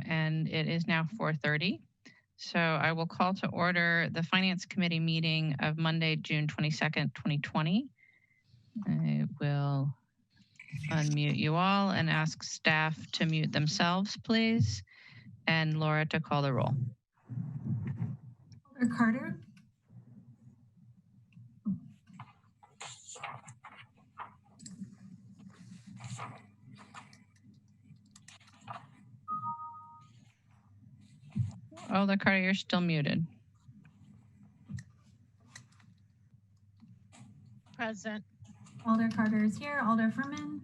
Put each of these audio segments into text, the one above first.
and it is now 4:30. So I will call to order the Finance Committee meeting of Monday, June 22nd, 2020. I will unmute you all and ask staff to mute themselves, please, and Laura to call the roll. Alder Carter. Alder Carter, you're still muted. Present. Alder Carter is here. Alder Furman.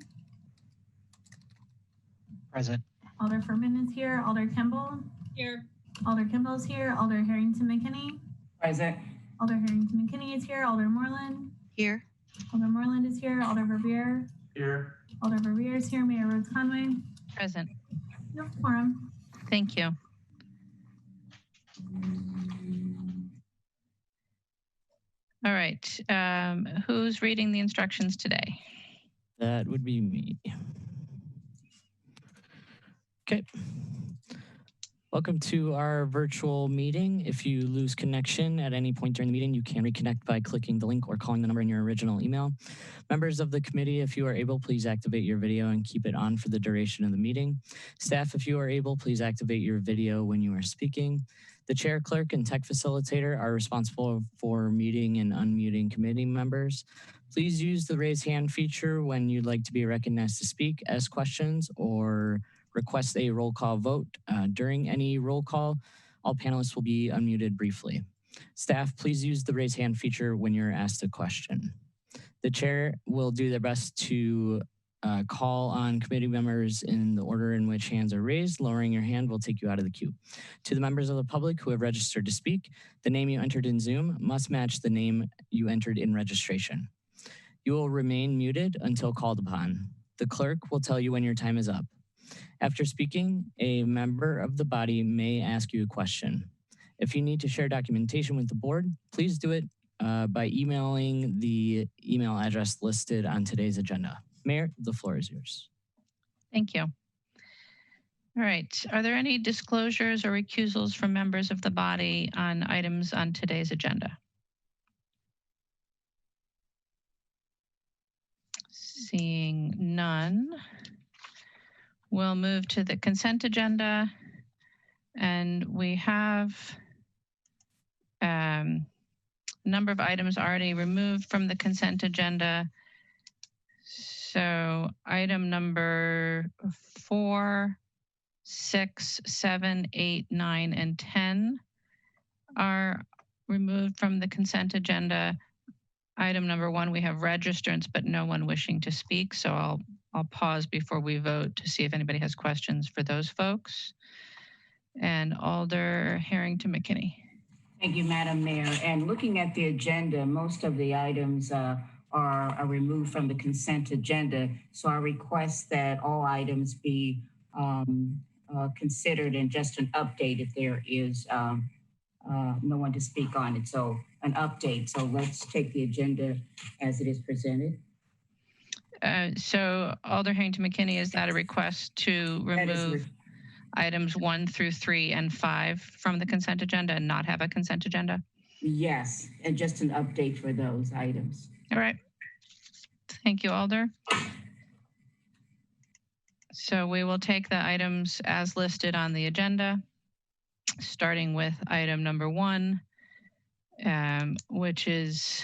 Present. Alder Furman is here. Alder Kimball. Here. Alder Kimball is here. Alder Harrington McKinney. Present. Alder Harrington McKinney is here. Alder Moreland. Here. Alder Moreland is here. Alder Verveer. Here. Alder Verveer is here. Mayor Rhodes Conway. Present. You have quorum. Thank you. All right, who's reading the instructions today? That would be me. Okay. Welcome to our virtual meeting. If you lose connection at any point during the meeting, you can reconnect by clicking the link or calling the number in your original email. Members of the committee, if you are able, please activate your video and keep it on for the duration of the meeting. Staff, if you are able, please activate your video when you are speaking. The chair, clerk, and tech facilitator are responsible for muting and unmuting committee members. Please use the raise hand feature when you'd like to be recognized to speak, ask questions, or request a roll call vote. During any roll call, all panelists will be unmuted briefly. Staff, please use the raise hand feature when you're asked a question. The chair will do their best to call on committee members in the order in which hands are raised. Lowering your hand will take you out of the queue. To the members of the public who have registered to speak, the name you entered in Zoom must match the name you entered in registration. You will remain muted until called upon. The clerk will tell you when your time is up. After speaking, a member of the body may ask you a question. If you need to share documentation with the board, please do it by emailing the email address listed on today's agenda. Mayor, the floor is yours. Thank you. All right, are there any disclosures or recusals from members of the body on items on today's agenda? Seeing none, we'll move to the consent agenda, and we have a number of items already removed from the consent agenda. So item number 4, 6, 7, 8, 9, and 10 are removed from the consent agenda. Item number 1, we have registrants, but no one wishing to speak. So I'll pause before we vote to see if anybody has questions for those folks. And Alder Harrington McKinney. Thank you, Madam Mayor. And looking at the agenda, most of the items are removed from the consent agenda. So I request that all items be considered and just an update if there is no one to speak on it. So an update. So let's take the agenda as it is presented. So Alder Harrington McKinney, is that a request to remove items 1 through 3 and 5 from the consent agenda and not have a consent agenda? Yes, and just an update for those items. All right. Thank you, Alder. So we will take the items as listed on the agenda, starting with item number 1, which is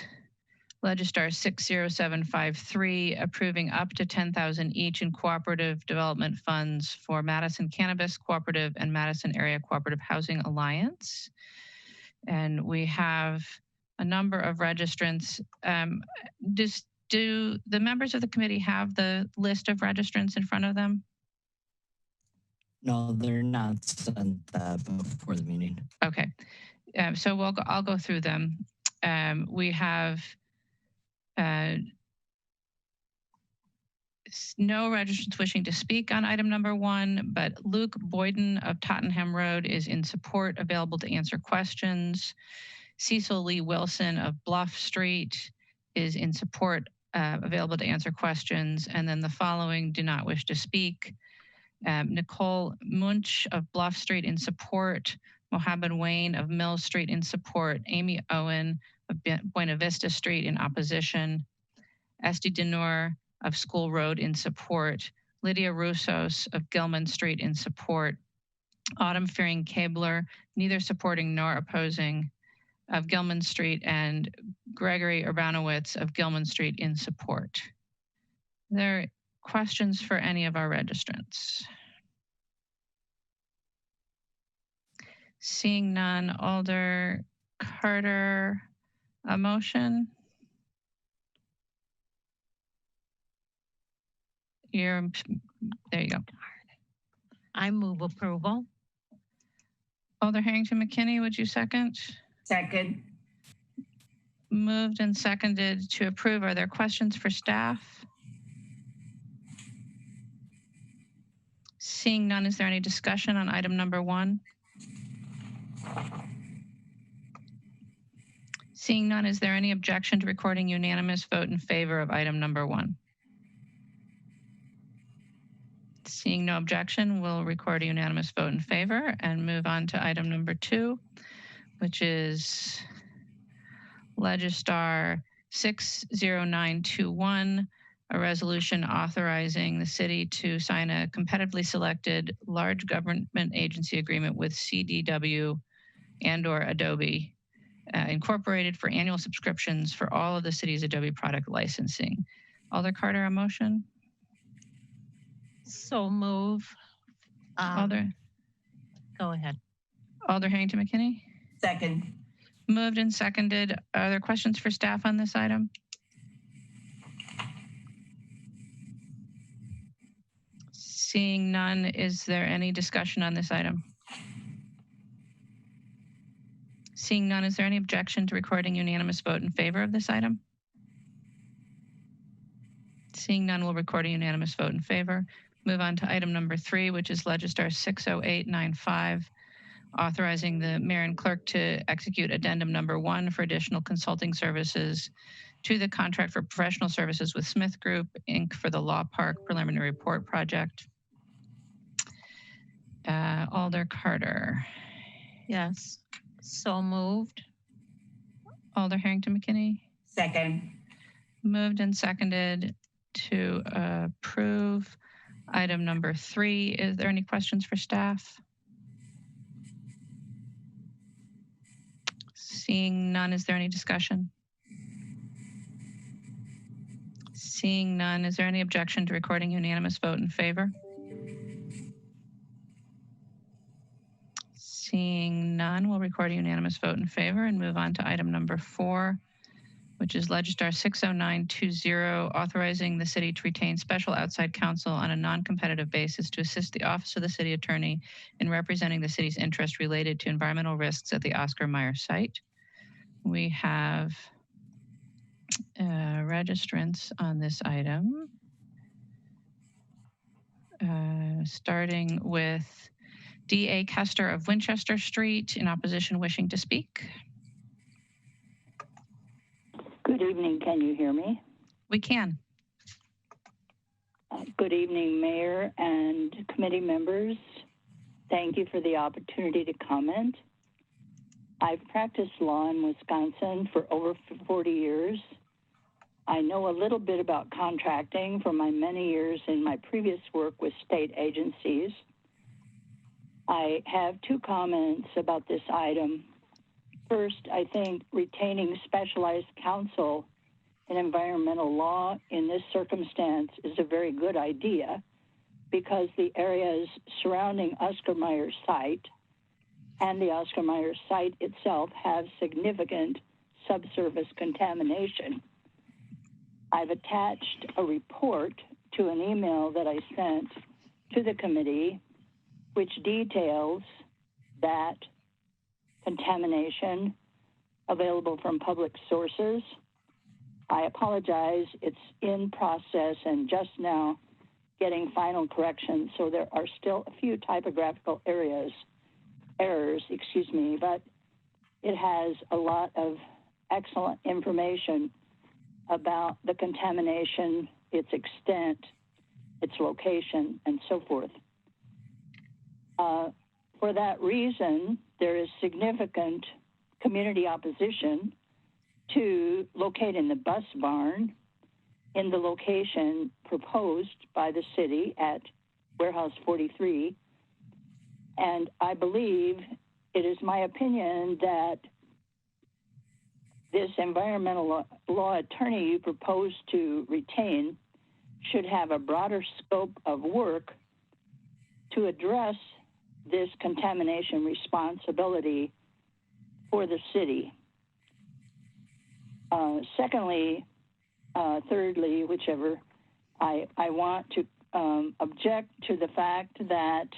Legistar 60753, approving up to $10,000 each in cooperative development funds for Madison Cannabis Cooperative and Madison Area Cooperative Housing Alliance. And we have a number of registrants. Do the members of the committee have the list of registrants in front of them? No, they're not sent that before the meeting. Okay, so I'll go through them. We have no registrants wishing to speak on item number 1, but Luke Boyden of Tottenham Road is in support, available to answer questions. Cecil Lee Wilson of Bluff Street is in support, available to answer questions. And then the following do not wish to speak: Nicole Munch of Bluff Street in support, Mohammed Wayne of Mill Street in support, Amy Owen of Buena Vista Street in opposition, Esty Denor of School Road in support, Lydia Russos of Gilman Street in support, Autumn Fearing Cabler, neither supporting nor opposing, of Gilman Street, and Gregory Urbanowitz of Gilman Street in support. Are there questions for any of our registrants? Seeing none, Alder Carter, a motion? There you go. I move approval. Alder Harrington McKinney, would you second? Second. Moved and seconded to approve. Are there questions for staff? Seeing none, is there any discussion on item number 1? Seeing none, is there any objection to recording unanimous vote in favor of item number 1? Seeing no objection, we'll record a unanimous vote in favor and move on to item number 2, which is Legistar 60921, a resolution authorizing the city to sign a competitively selected large government agency agreement with CDW and/or Adobe Incorporated for annual subscriptions for all of the city's Adobe product licensing. Alder Carter, a motion? So move. Alder Go ahead. Alder Harrington McKinney? Second. Moved and seconded. Are there questions for staff on this item? Seeing none, is there any discussion on this item? Seeing none, is there any objection to recording unanimous vote in favor of this item? Seeing none, we'll record a unanimous vote in favor. Move on to item number 3, which is Legistar 60895, authorizing the mayor and clerk to execute addendum number 1 for additional consulting services to the contract for professional services with Smith Group, Inc. for the Law Park Preliminary Report Project. Alder Carter. Yes. So moved. Alder Harrington McKinney. Second. Moved and seconded to approve item number 3. Is there any questions for staff? Seeing none, is there any discussion? Seeing none, is there any objection to recording unanimous vote in favor? Seeing none, we'll record a unanimous vote in favor and move on to item number 4, which is Legistar 60920, authorizing the city to retain special outside counsel on a non-competitive basis to assist the Office of the City Attorney in representing the city's interest related to environmental risks at the Oscar Mayer site. We have registrants on this item, starting with D.A. Kester of Winchester Street, in opposition, wishing to speak. Good evening. Can you hear me? We can. Good evening, Mayor and committee members. Thank you for the opportunity to comment. I've practiced law in Wisconsin for over 40 years. I know a little bit about contracting from my many years in my previous work with state agencies. I have 2 comments about this item. First, I think retaining specialized counsel in environmental law in this circumstance is a very good idea because the areas surrounding Oscar Mayer site and the Oscar Mayer site itself have significant subsurface contamination. I've attached a report to an email that I sent to the committee, which details that contamination available from public sources. I apologize, it's in process and just now getting final corrections, so there are still a few typographical errors, but it has a lot of excellent information about the contamination, its extent, its location, and so forth. For that reason, there is significant community opposition to locating the bus barn in the location proposed by the city at Warehouse 43. And I believe it is my opinion that this environmental law attorney you propose to retain should have a broader scope of work to address this contamination responsibility for the city. Thirdly, whichever, I want to object to the fact that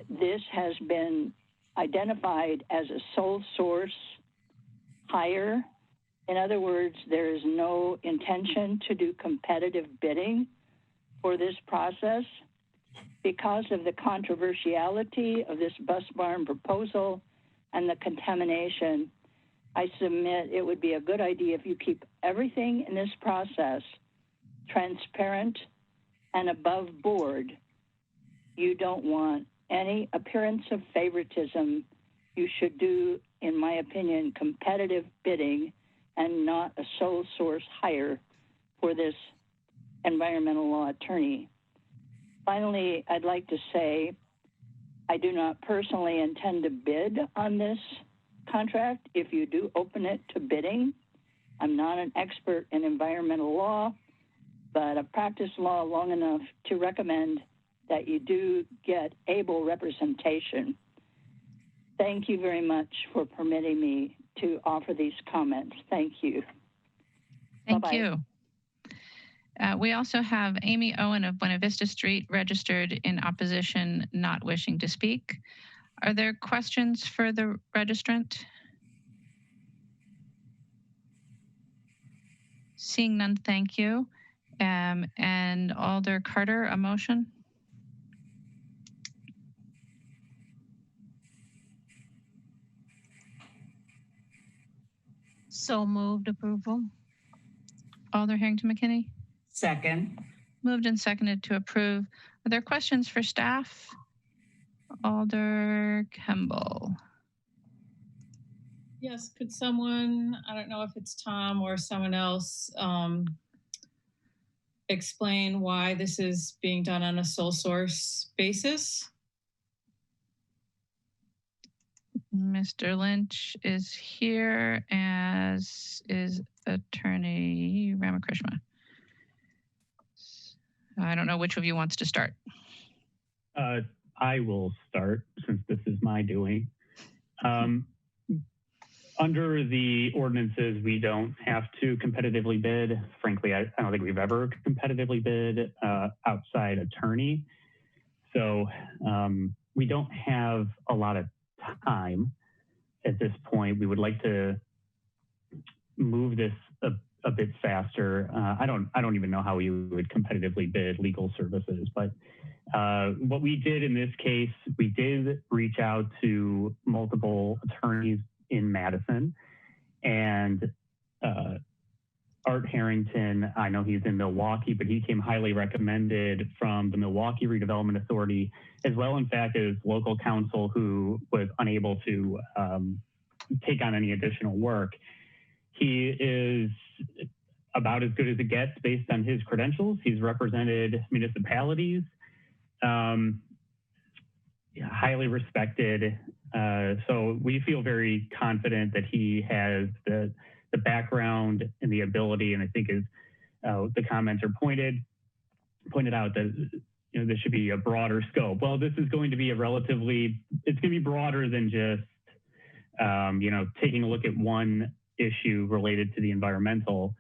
this has been identified as a sole source hire. In other words, there is no intention to do competitive bidding for this process. Because of the controversiality of this bus barn proposal and the contamination, I submit it would be a good idea if you keep everything in this process transparent and above board. You don't want any appearance of favoritism. You should do, in my opinion, competitive bidding and not a sole source hire for this environmental law attorney. Finally, I'd like to say I do not personally intend to bid on this contract. If you do open it to bidding, I'm not an expert in environmental law, but I've practiced law long enough to recommend that you do get able representation. Thank you very much for permitting me to offer these comments. Thank you. Thank Bye-bye. you. We also have Amy Owen of Buena Vista Street registered in opposition, not wishing to speak. Are there questions for the registrant? Seeing none, thank you. And Alder Carter, a motion? So moved. Approval. Alder Harrington McKinney? Second. Moved and seconded to approve. Are there questions for staff? Alder Kemble. Yes, could someone, I don't know if it's Tom or someone else, explain why this is being done on a sole source basis? Mr. Lynch is here, as is Attorney Ramakrishna. I don't know which of you wants to start. I will start since this is my doing. Under the ordinances, we don't have to competitively bid. Frankly, I don't think we've ever competitively bid outside attorney. So we don't have a lot of time at this point. We would like to move this a bit faster. I don't even know how we would competitively bid legal services, but what we did in this case, we did reach out to multiple attorneys in Madison, and Art Harrington, I know he's in Milwaukee, but he came highly recommended from the Milwaukee Redevelopment Authority, as well, in fact, as local counsel who was unable to take on any additional work. He is about as good as it gets based on his credentials. He's represented municipalities, highly respected. So we feel very confident that he has the background and the ability, and I think as the commenter pointed out that this should be a broader scope. Well, this is going to be it's going to be broader than just taking a look at one issue related to the environmental.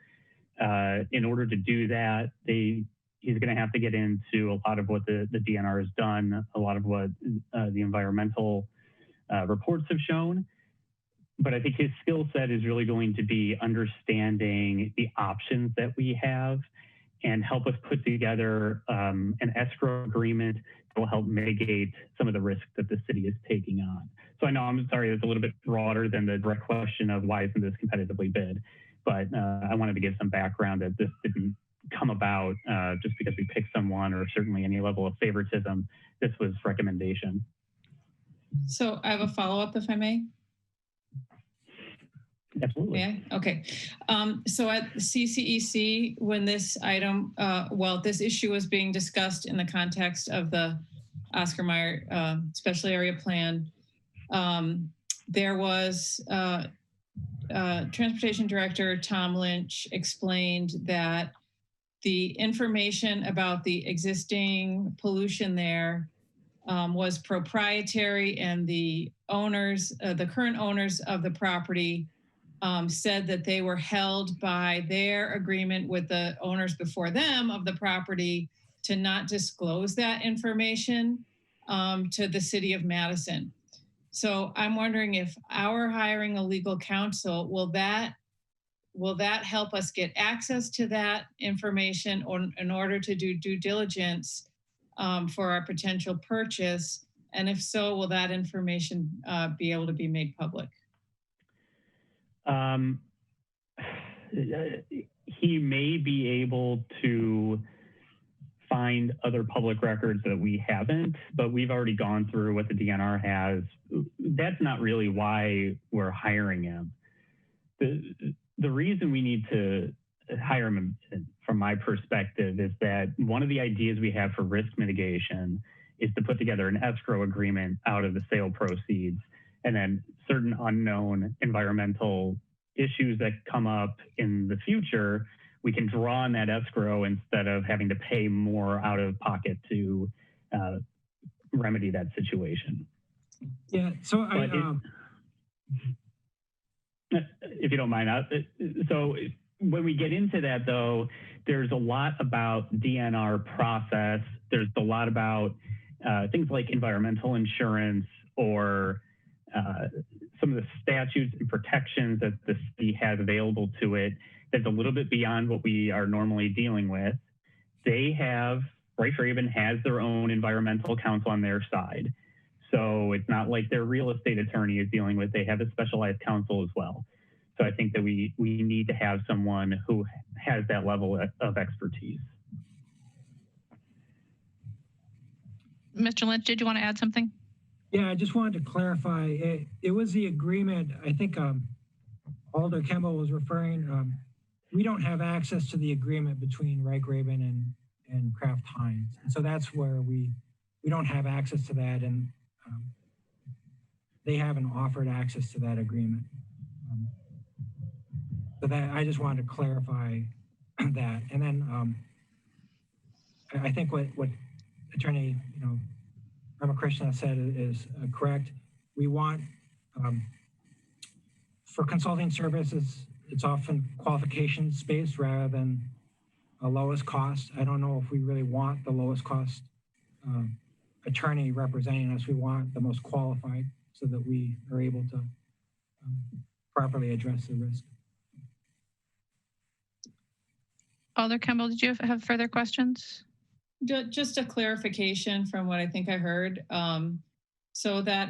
In order to do that, he's going to have to get into a lot of what the DNR has done, a lot of what the environmental reports have shown. But I think his skill set is really going to be understanding the options that we have and help us put together an escrow agreement that will help mitigate some of the risks that the city is taking on. So I know, I'm sorry, it's a little bit broader than the direct question of why isn't this competitively bid, but I wanted to give some background that this didn't come about just because we picked someone or certainly any level of favoritism. This was recommendation. So I have a follow-up, if I may. Absolutely. Yeah. Okay. So at CCEC, when this item, this issue was being discussed in the context of the Oscar Mayer Special Area Plan, there was Transportation Director Tom Lynch explained that the information about the existing pollution there was proprietary, and the owners, the current owners of the property, said that they were held by their agreement with the owners before them of the property to not disclose that information to the city of Madison. So I'm wondering if our hiring a legal counsel, will that help us get access to that information or in order to do due diligence for our potential purchase? And if so, will that information be able to be made public? He may be able to find other public records that we haven't, but we've already gone through what the DNR has. That's not really why we're hiring him. The reason we need to hire him, from my perspective, is that one of the ideas we have for risk mitigation is to put together an escrow agreement out of the sale proceeds, and then certain unknown environmental issues that come up in the future, we can draw on that escrow instead of having to pay more out of pocket to remedy that situation. Yeah, so if you don't mind, so when we get into that, though, there's a lot about DNR process. There's a lot about things like environmental insurance or some of the statutes and protections that the city has available to it that's a little bit beyond what we are normally dealing with. They have, Bryce Raven has their own environmental counsel on their side. So it's not like their real estate attorney is dealing with, they have a specialized counsel as well. So I think that we need to have someone who has that level of expertise. Mr. Lynch, did you want to add something? Yeah, I just wanted to clarify. It was the agreement, I think Alder Kemble was referring, we don't have access to the agreement between Reich Raven and Kraft Heinz. And so that's where we don't have access to that, and they haven't offered access to that agreement. So that I just wanted to clarify that. And then I think what Attorney Ramakrishna said is correct. We want, for consulting services, it's often qualifications based rather than a lowest cost. I don't know if we really want the lowest cost attorney representing us. We want the most qualified so that we are able to properly address the risk. Alder Kemble, did you have further questions? Just a clarification from what I think I heard. So that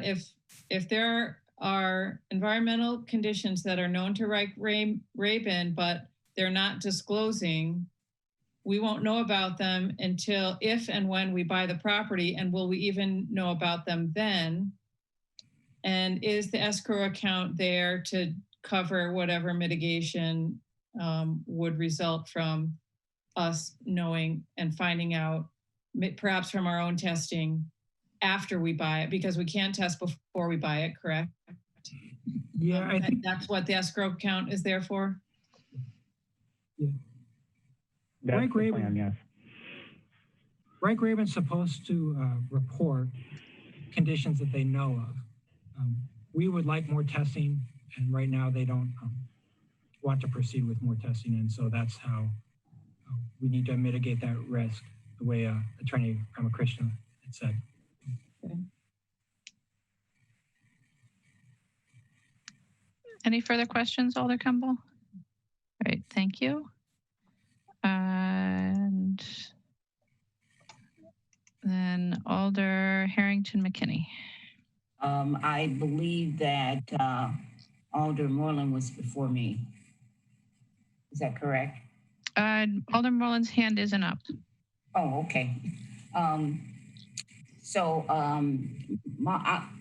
if there are environmental conditions that are known to Raven, but they're not disclosing, we won't know about them until if and when we buy the property, and will we even know about them then? And is the escrow account there to cover whatever mitigation would result from us knowing and finding out, perhaps from our own testing after we buy it, because we can't test before we buy it, correct? Yeah, I think that's what the escrow account is there for. Yeah. That's the plan, yes. Reich Raven's supposed to report conditions that they know of. We would like more testing, and right now they don't want to proceed with more testing, and so that's how we need to mitigate that risk, the way Attorney Ramakrishna had said. Okay. Any further questions, Alder Kemble? All right, thank you. And then Alder Harrington McKinney. I believe that Alder Moreland was before me. Is that correct? Alderman Moreland's hand isn't up. Oh, okay.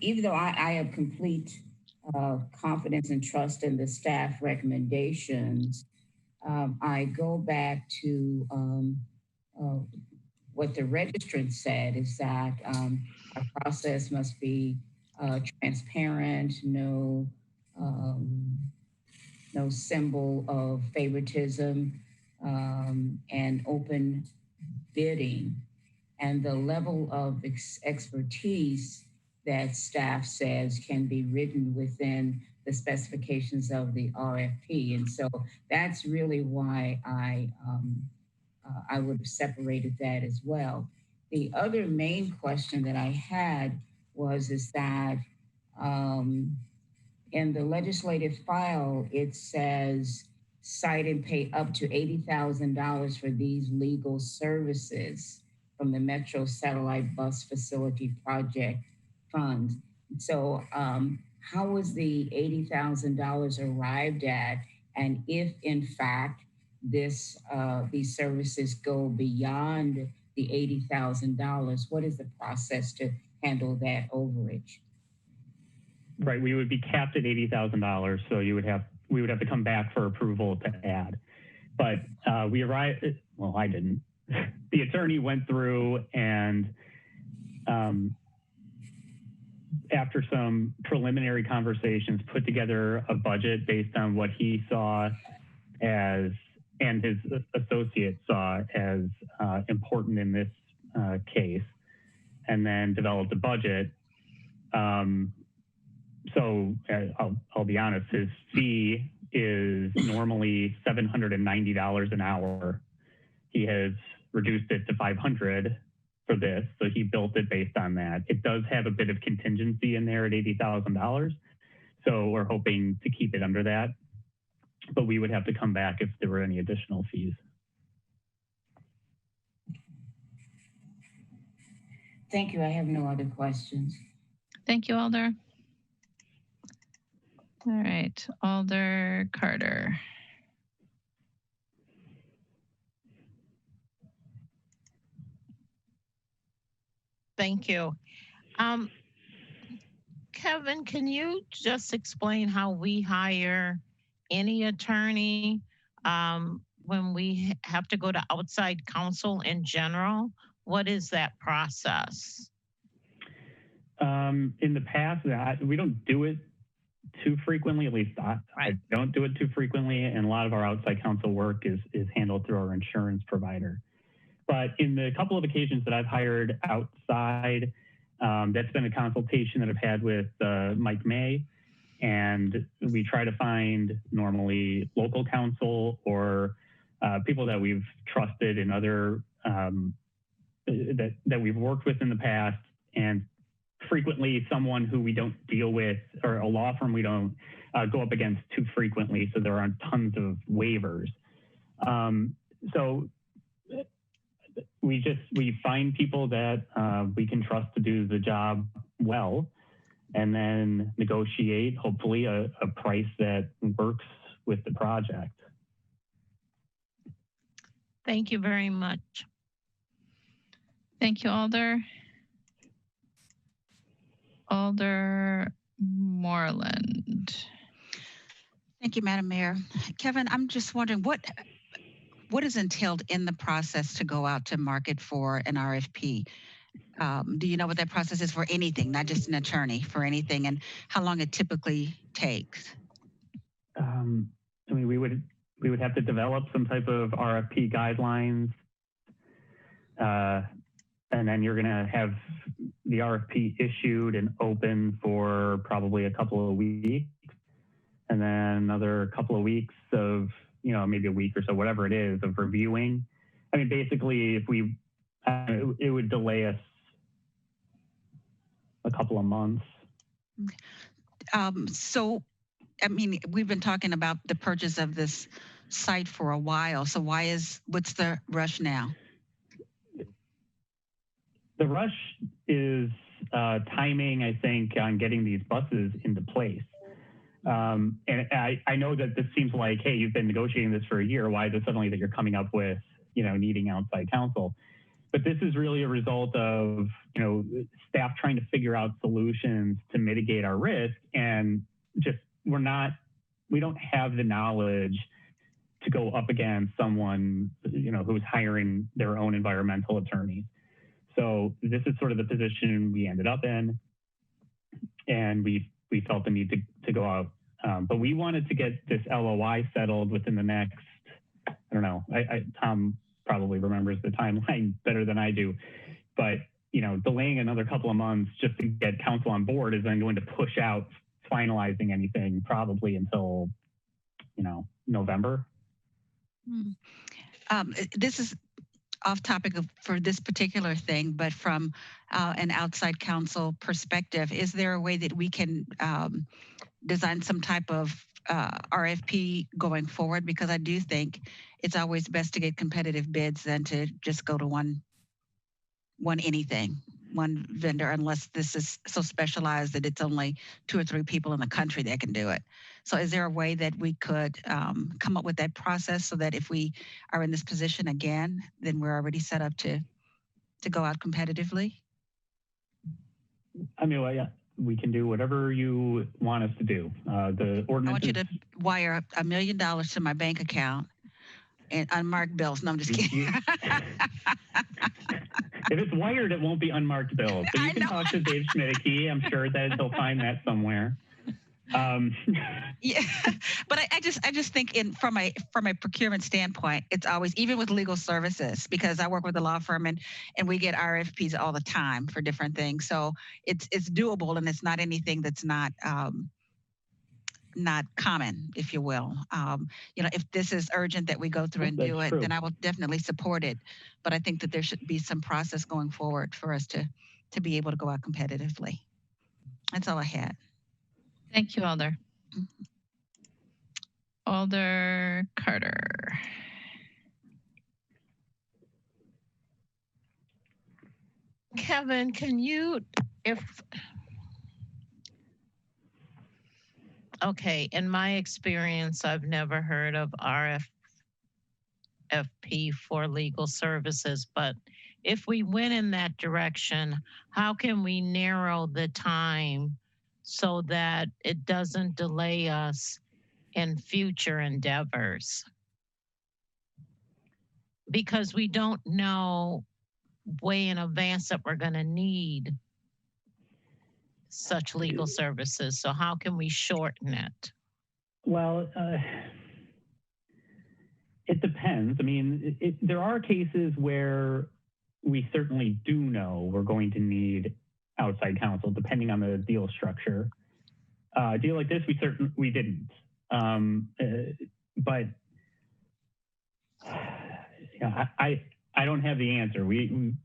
Even though I have complete confidence and trust in the staff recommendations, I go back to what the registrant said is that our process must be transparent, no symbol of favoritism, and open bidding. And the level of expertise that staff says can be written within the specifications of the RFP. And so that's really why I would have separated that as well. The other main question that I had is that in the legislative file, it says cite and pay up to $80,000 for these legal services from the Metro Satellite Bus Facility Project Fund. So how was the $80,000 arrived at? And if in fact these services go beyond the $80,000, what is the process to handle that overage? Right, we would be capped at $80,000, so we would have to come back for approval to add. But we arrived. Well, I didn't. The attorney went through and after some preliminary conversations, put together a budget based on what he saw as and his associates saw as important in this case, and then developed a budget. So I'll be honest, his fee is normally $790 an hour. He has reduced it to $500 for this, so he built it based on that. It does have a bit of contingency in there at $80,000, so we're hoping to keep it under that, but we would have to come back if there were any additional fees. Thank you. I have no other questions. Thank you, Alder. All right, Alder Carter. Thank you. Kevin, can you just explain how we hire any attorney when we have to go to outside counsel in general? What is that process? In the past, we don't do it too frequently, at least I don't do it too frequently, and a lot of our outside counsel work is handled through our insurance provider. But in the couple of occasions that I've hired outside, that's been a consultation that I've had with Mike May, and we try to find normally local counsel or people that we've trusted in other, that we've worked with in the past, and frequently someone who we don't deal with, or a law firm we don't go up against too frequently, so there aren't tons of waivers. So we find people that we can trust to do the job well, and then negotiate, hopefully, a price that works with the project. Thank you very much. Thank you, Alder. Alder Moreland. Thank you, Madam Mayor. Kevin, I'm just wondering what is entailed in the process to go out to market for an RFP? Do you know what that process is for anything, not just an attorney, for anything, and how long it typically takes? I mean, we would have to develop some type of RFP guidelines, and then you're going to have the RFP issued and open for probably a couple of weeks, and then another couple of weeks of, maybe a week or so, whatever it is, of reviewing. I mean, basically, if it would delay us a couple of months. So, I mean, we've been talking about the purchase of this site for a while. So what's the rush now? The rush is timing, I think, on getting these buses into place. And I know that this seems like, hey, you've been negotiating this for a year. Why is it suddenly that you're coming up with, needing outside counsel? But this is really a result of, staff trying to figure out solutions to mitigate our risk. And just, we don't have the knowledge to go up against someone, who's hiring their own environmental attorney. So this is sort of the position we ended up in. And we felt the need to go out. But we wanted to get this LOI settled within the next, I don't know, Tom probably remembers the timeline better than I do. But, delaying another couple of months just to get council on board is then going to push out finalizing anything probably until, November. This is off topic for this particular thing, but from an outside counsel perspective, is there a way that we can design some type of RFP going forward? Because I do think it's always best to get competitive bids than to just go to one vendor, unless this is so specialized that it's only 2 or 3 people in the country that can do it. So is there a way that we could come up with that process so that if we are in this position again, then we're already set up to go out competitively? I mean, well, yeah, we can do whatever you want us to do. The ordinance. I want you to wire $1 million to my bank account and unmarked bills. No, I'm just kidding. If it's wired, it won't be unmarked bills. But you can talk to Dave Schmidtke. I'm sure that he'll find that somewhere. Yeah, but I just think from a procurement standpoint, it's always, even with legal services, because I work with a law firm and we get RFPs all the time for different things. So it's doable, and it's not anything that's not common, if you will. If this is urgent that we go through and do it, then I will definitely support it. But I think that there should be some process going forward for us to be able to go out competitively. That's all I had. Thank you, Alder. Alder Carter. Kevin, can you, okay, in my experience, I've never heard of RFP for legal services, but if we went in that direction, how can we narrow the time so that it doesn't delay us in future endeavors? Because we don't know way in advance that we're going to need such legal services. So how can we shorten it? Well, it depends. I mean, there are cases where we certainly do know we're going to need outside counsel, depending on the deal structure. A deal like this, we didn't. But I don't have the answer. We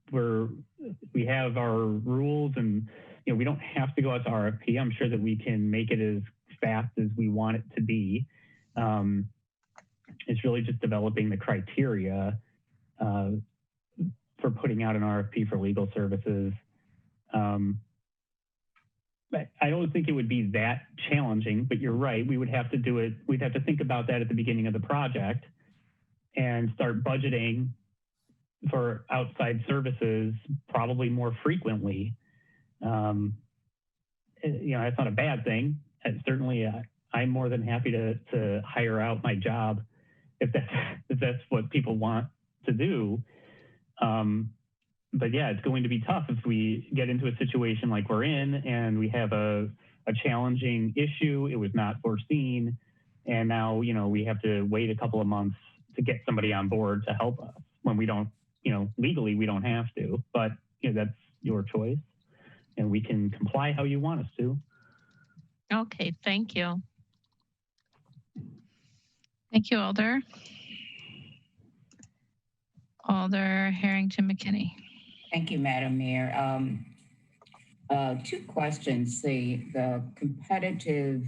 have our rules, and we don't have to go out to RFP. I'm sure that we can make it as fast as we want it to be. It's really just developing the criteria for putting out an RFP for legal services. But I don't think it would be that challenging, but you're right. We would have to do it. We'd have to think about that at the beginning of the project and start budgeting for outside services probably more frequently. That's not a bad thing. And certainly, I'm more than happy to hire out my job if that's what people want to do. But yeah, it's going to be tough if we get into a situation like we're in and we have a challenging issue. It was not foreseen. And now, we have to wait a couple of months to get somebody on board to help us when we don't, legally we don't have to, but that's your choice and we can comply how you want us to. Okay, thank you. Thank you, Alder. Alder Harrington McKinney. Thank you, Madam Mayor. 2 questions. The competitive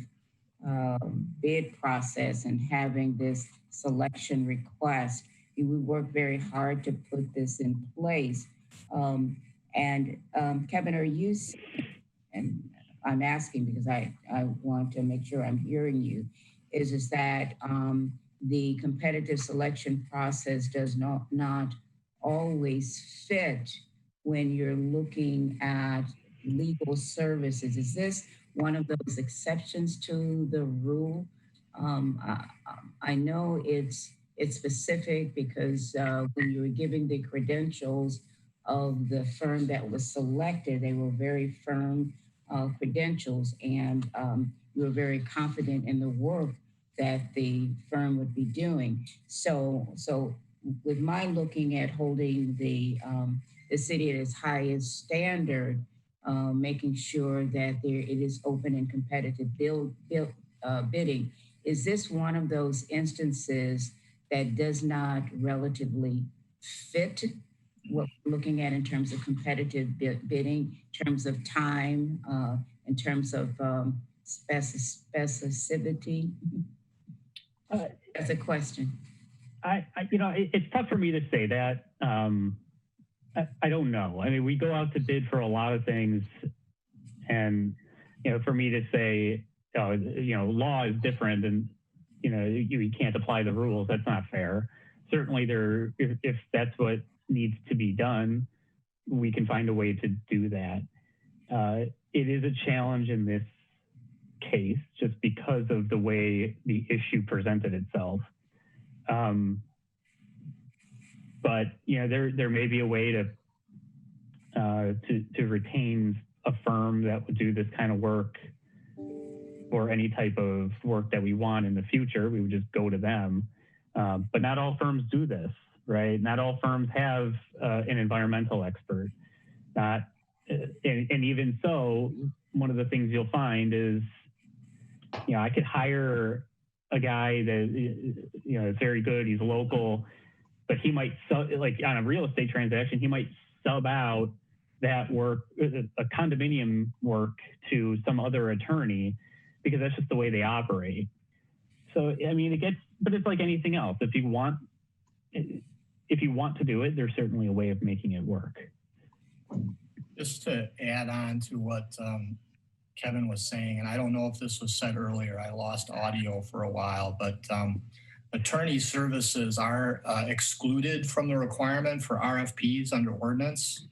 bid process and having this selection request, we worked very hard to put this in place. Kevin, are you, and I'm asking because I want to make sure I'm hearing you, is that the competitive selection process does not always fit when you're looking at legal services. Is this one of those exceptions to the rule? I know it's specific because when you were giving the credentials of the firm that was selected, they were very firm credentials, and you were very confident in the work that the firm would be doing. So with my looking at holding the city at its highest standard, making sure that it is open and competitive bidding. Is this one of those instances that does not relatively fit what we're looking at in terms of competitive bidding, in terms of time, in terms of specificity? That's a question. It's tough for me to say that. I don't know. I mean, we go out to bid for a lot of things, and for me to say, law is different, and you can't apply the rules. That's not fair. Certainly, if that's what needs to be done, we can find a way to do that. It is a challenge in this case just because of the way the issue presented itself. But there may be a way to retain a firm that would do this kind of work, or any type of work that we want in the future. We would just go to them. But not all firms do this, right? Not all firms have an environmental expert. And even so, one of the things you'll find is, I could hire a guy that is very good. He's local, but he might like on a real estate transaction, he might sub out that work, a condominium work, to some other attorney, because that's just the way they operate. So I mean, but it's like anything else. If you want to do it, there's certainly a way of making it work. Just to add on to what Kevin was saying, and I don't know if this was said earlier, I lost audio for a while, but attorney services are excluded from the requirement for RFPs under ordinance,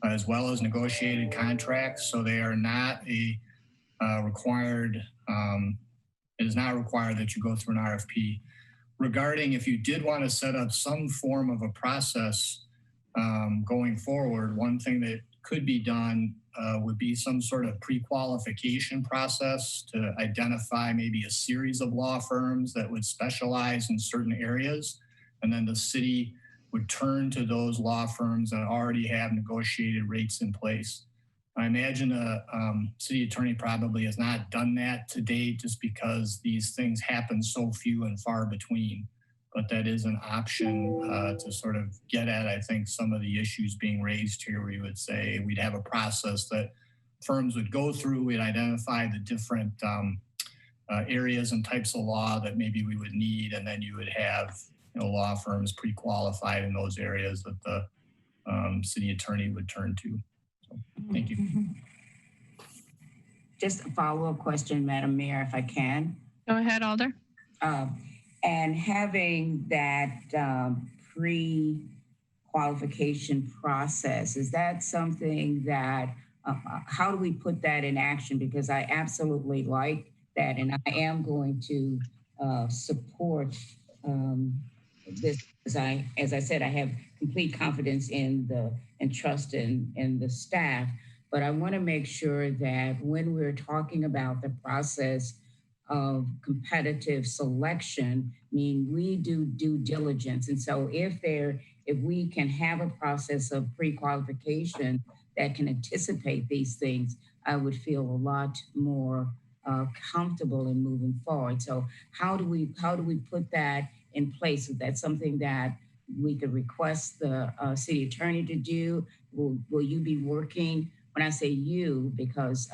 as well as negotiated contracts. So they are not required. It is not required that you go through an RFP. Regarding if you did want to set up some form of a process going forward, one thing that could be done would be some sort of pre-qualification process to identify maybe a series of law firms that would specialize in certain areas. And then the city would turn to those law firms that already have negotiated rates in place. I imagine a city attorney probably has not done that to date just because these things happen so few and far between. But that is an option to sort of get at, I think, some of the issues being raised here. We would say we'd have a process that firms would go through. We'd identify the different areas and types of law that maybe we would need, and then you would have law firms pre-qualified in those areas that the city attorney would turn to. So, thank you. Just a follow-up question, Madam Mayor, if I can. Go ahead, Alder. And having that pre-qualification process, is that something that, how do we put that in action? Because I absolutely like that, and I am going to support this. As I said, I have complete confidence in and trust in the staff, but I want to make sure that when we're talking about the process of competitive selection, we do due diligence. And so if we can have a process of pre-qualification that can anticipate these things, I would feel a lot more comfortable in moving forward. So how do we put that in place? Is that something that we could request the city attorney to do? Will you be working? When I say you, because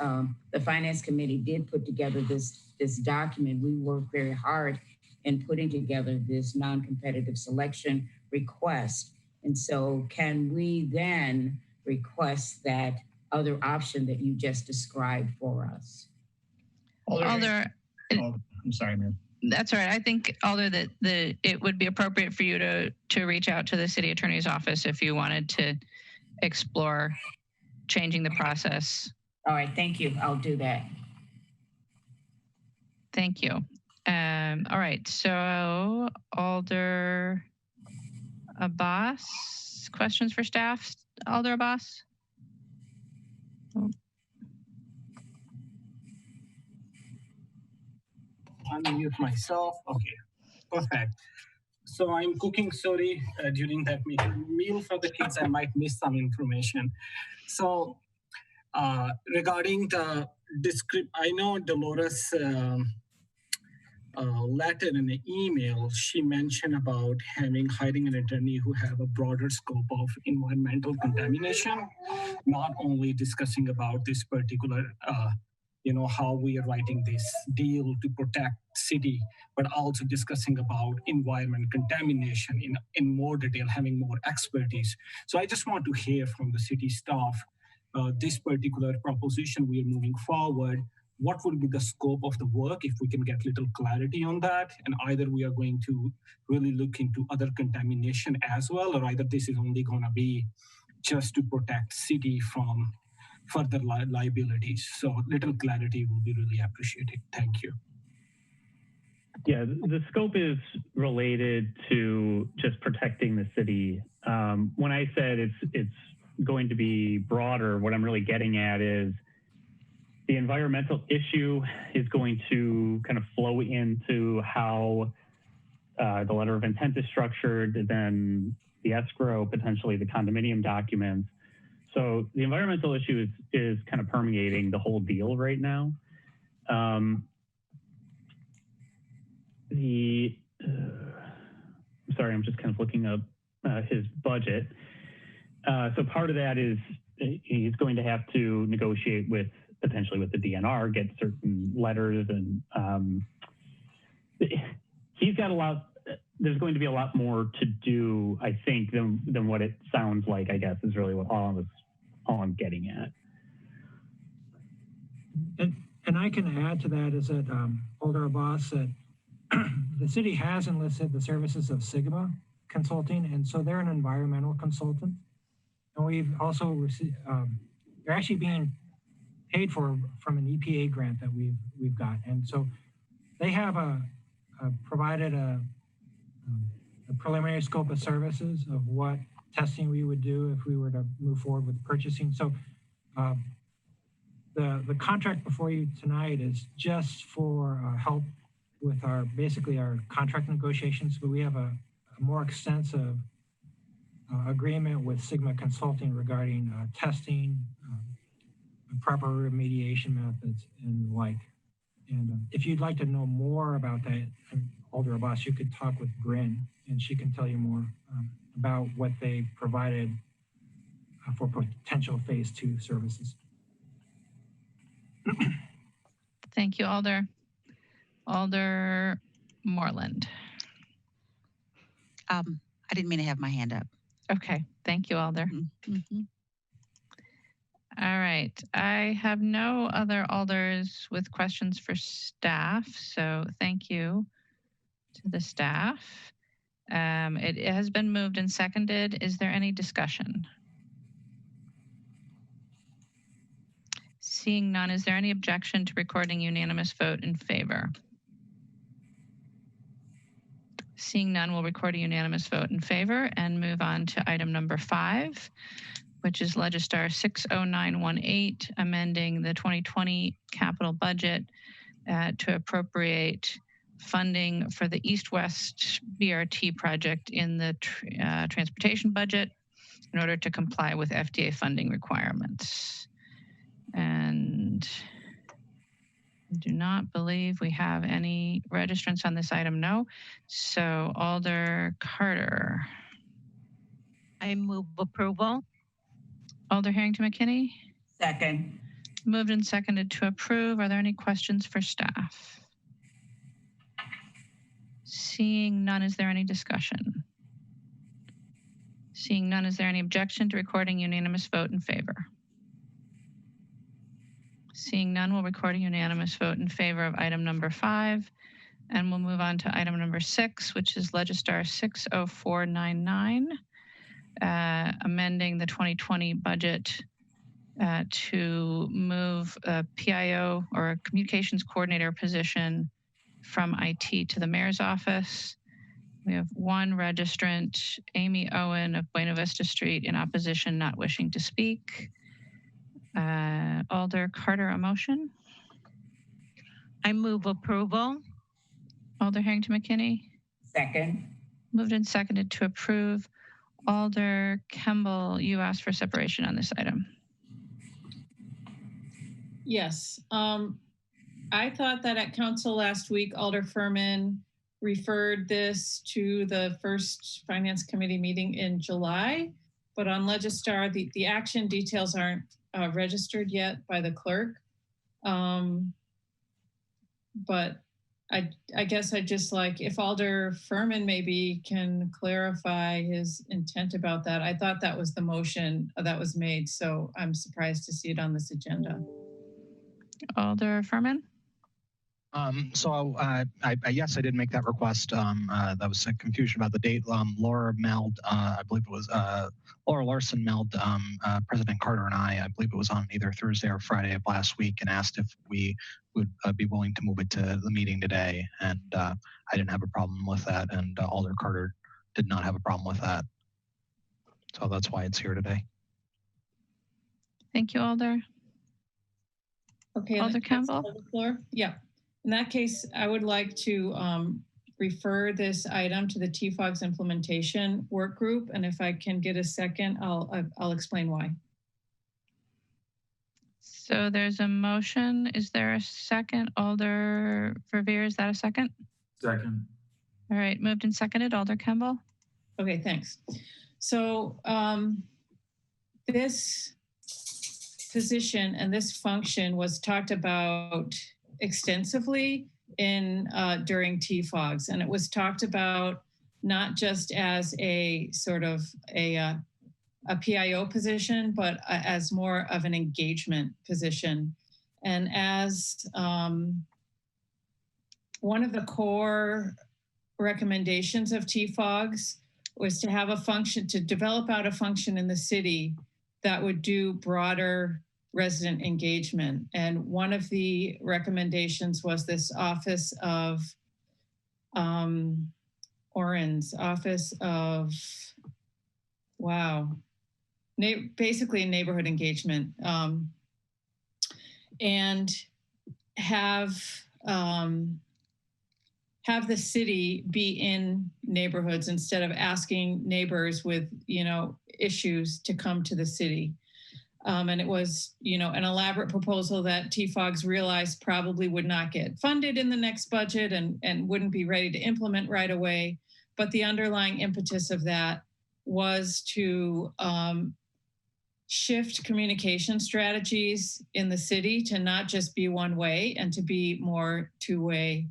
the finance committee did put together this document, we worked very hard in putting together this non-competitive selection request. And so can we then request that other option that you just described for us. Alder, Oh, I'm sorry, Mayor. that's all right. I think, Alder, that it would be appropriate for you to reach out to the city attorney's office if you wanted to explore changing the process. All right, thank you. I'll do that. Thank you. All right, so Alder Abbas, questions for staff? Alder Abbas? Unmute myself. Okay, perfect. So I'm cooking, sorry, during that meal for the kids, I might miss some information. So regarding the I know Dolores letter in the email, she mentioned about hiring an attorney who have a broader scope of environmental contamination, not only discussing about this particular how we are writing this deal to protect city, but also discussing about environment contamination in more detail, having more expertise. So I just want to hear from the city staff, this particular proposition we are moving forward, what would be the scope of the work if we can get little clarity on that, and either we are going to really look into other contamination as well, or either this is only going to be just to protect city from further liabilities. So little clarity will be really appreciated. Thank you. Yeah, the scope is related to just protecting the city. When I said it's going to be broader, what I'm really getting at is the environmental issue is going to kind of flow into how the letter of intent is structured, then the escrow, potentially the condominium documents. So the environmental issue is kind of permeating the whole deal right now. Sorry, I'm just kind of looking up his budget. So part of that is he's going to have to negotiate potentially with the DNR, get certain letters, and he's got a lot. There's going to be a lot more to do, I think, than what it sounds like, I guess, is really what all I'm getting at. And I can add to that is that Alder Abbas said the city has enlisted the services of Sigma Consulting, and so they're an environmental consultant. And we've also received, they're actually being paid for from an EPA grant that we've got. And so they have provided a preliminary scope of services of what testing we would do if we were to move forward with purchasing. So the contract before you tonight is just for help with basically our contract negotiations, but we have a more extensive agreement with Sigma Consulting regarding testing, proper remediation methods, and the like. And if you'd like to know more about that, Alder Abbas, you could talk with Bryn, and she can tell you more about what they provided for potential phase 2 services. Thank you, Alder. Alder Moreland. I didn't mean to have my hand up. Okay, thank you, Alder. All right, I have no other alders with questions for staff, so thank you to the staff. It has been moved and seconded. Is there any discussion? Seeing none, is there any objection to recording unanimous vote in favor? Seeing none, we'll record a unanimous vote in favor and move on to item number 5, which is Legistar 60918, amending the 2020 capital budget to appropriate funding for the East-West BRT project in the transportation budget in order to comply with FDA funding requirements. And I do not believe we have any registrants on this item, no. So Alder Carter. I move approval. Alder Harrington McKinney. Second. Moved and seconded to approve. Are there any questions for staff? Seeing none, is there any discussion? Seeing none, is there any objection to recording unanimous vote in favor? Seeing none, we'll record a unanimous vote in favor of item number 5. And we'll move on to item number 6, which is Legistar 60499, amending the 2020 budget to move a PIO or a communications coordinator position from IT to the mayor's office. We have one registrant, Amy Owen of Buena Vista Street, in opposition, not wishing to speak. Alder Carter, a motion. I move approval. Alder Harrington McKinney. Second. Moved and seconded to approve. Alder Kemble, you asked for separation on this item. Yes. I thought that at council last week, Alder Furman referred this to the first finance committee meeting in July, but on Legistar, the action details aren't registered yet by the clerk. But I guess I'd just like, if Alder Furman maybe can clarify his intent about that. I thought that was the motion that was made, so I'm surprised to see it on this agenda. Alder Furman? Yes, I did make that request. That was a confusion about the date. Laura mailed, I believe it was Laura Larson mailed President Carter and I believe it was on either Thursday or Friday of last week, and asked if we would be willing to move it to the meeting today. And I didn't have a problem with that, and Alder Carter did not have a problem with that. So that's why it's here today. Thank you, Alder. Okay, Alder Campbell? Yeah. In that case, I would like to refer this item to the TFOG's implementation work group. And if I can get a second, I'll explain why. So there's a motion. Is there a second? Alder Verveer, is that a second? Second. All right, moved and seconded. Alder Campbell? Okay, thanks. So this position and this function was talked about extensively in during TFOGs, and it was talked about not just as a sort of a PIO position, but as more of an engagement position. And as one of the core recommendations of TFOGs was to have a function, to develop out a function in the city that would do broader resident engagement. And one of the recommendations was this Office of Oren's Office of, basically neighborhood engagement, and have the city be in neighborhoods instead of asking neighbors with, issues to come to the city. And it was, an elaborate proposal that TFOGs realized probably would not get funded in the next budget and wouldn't be ready to implement right away. But the underlying impetus of that was to shift communication strategies in the city to not just be one way and to be more two-way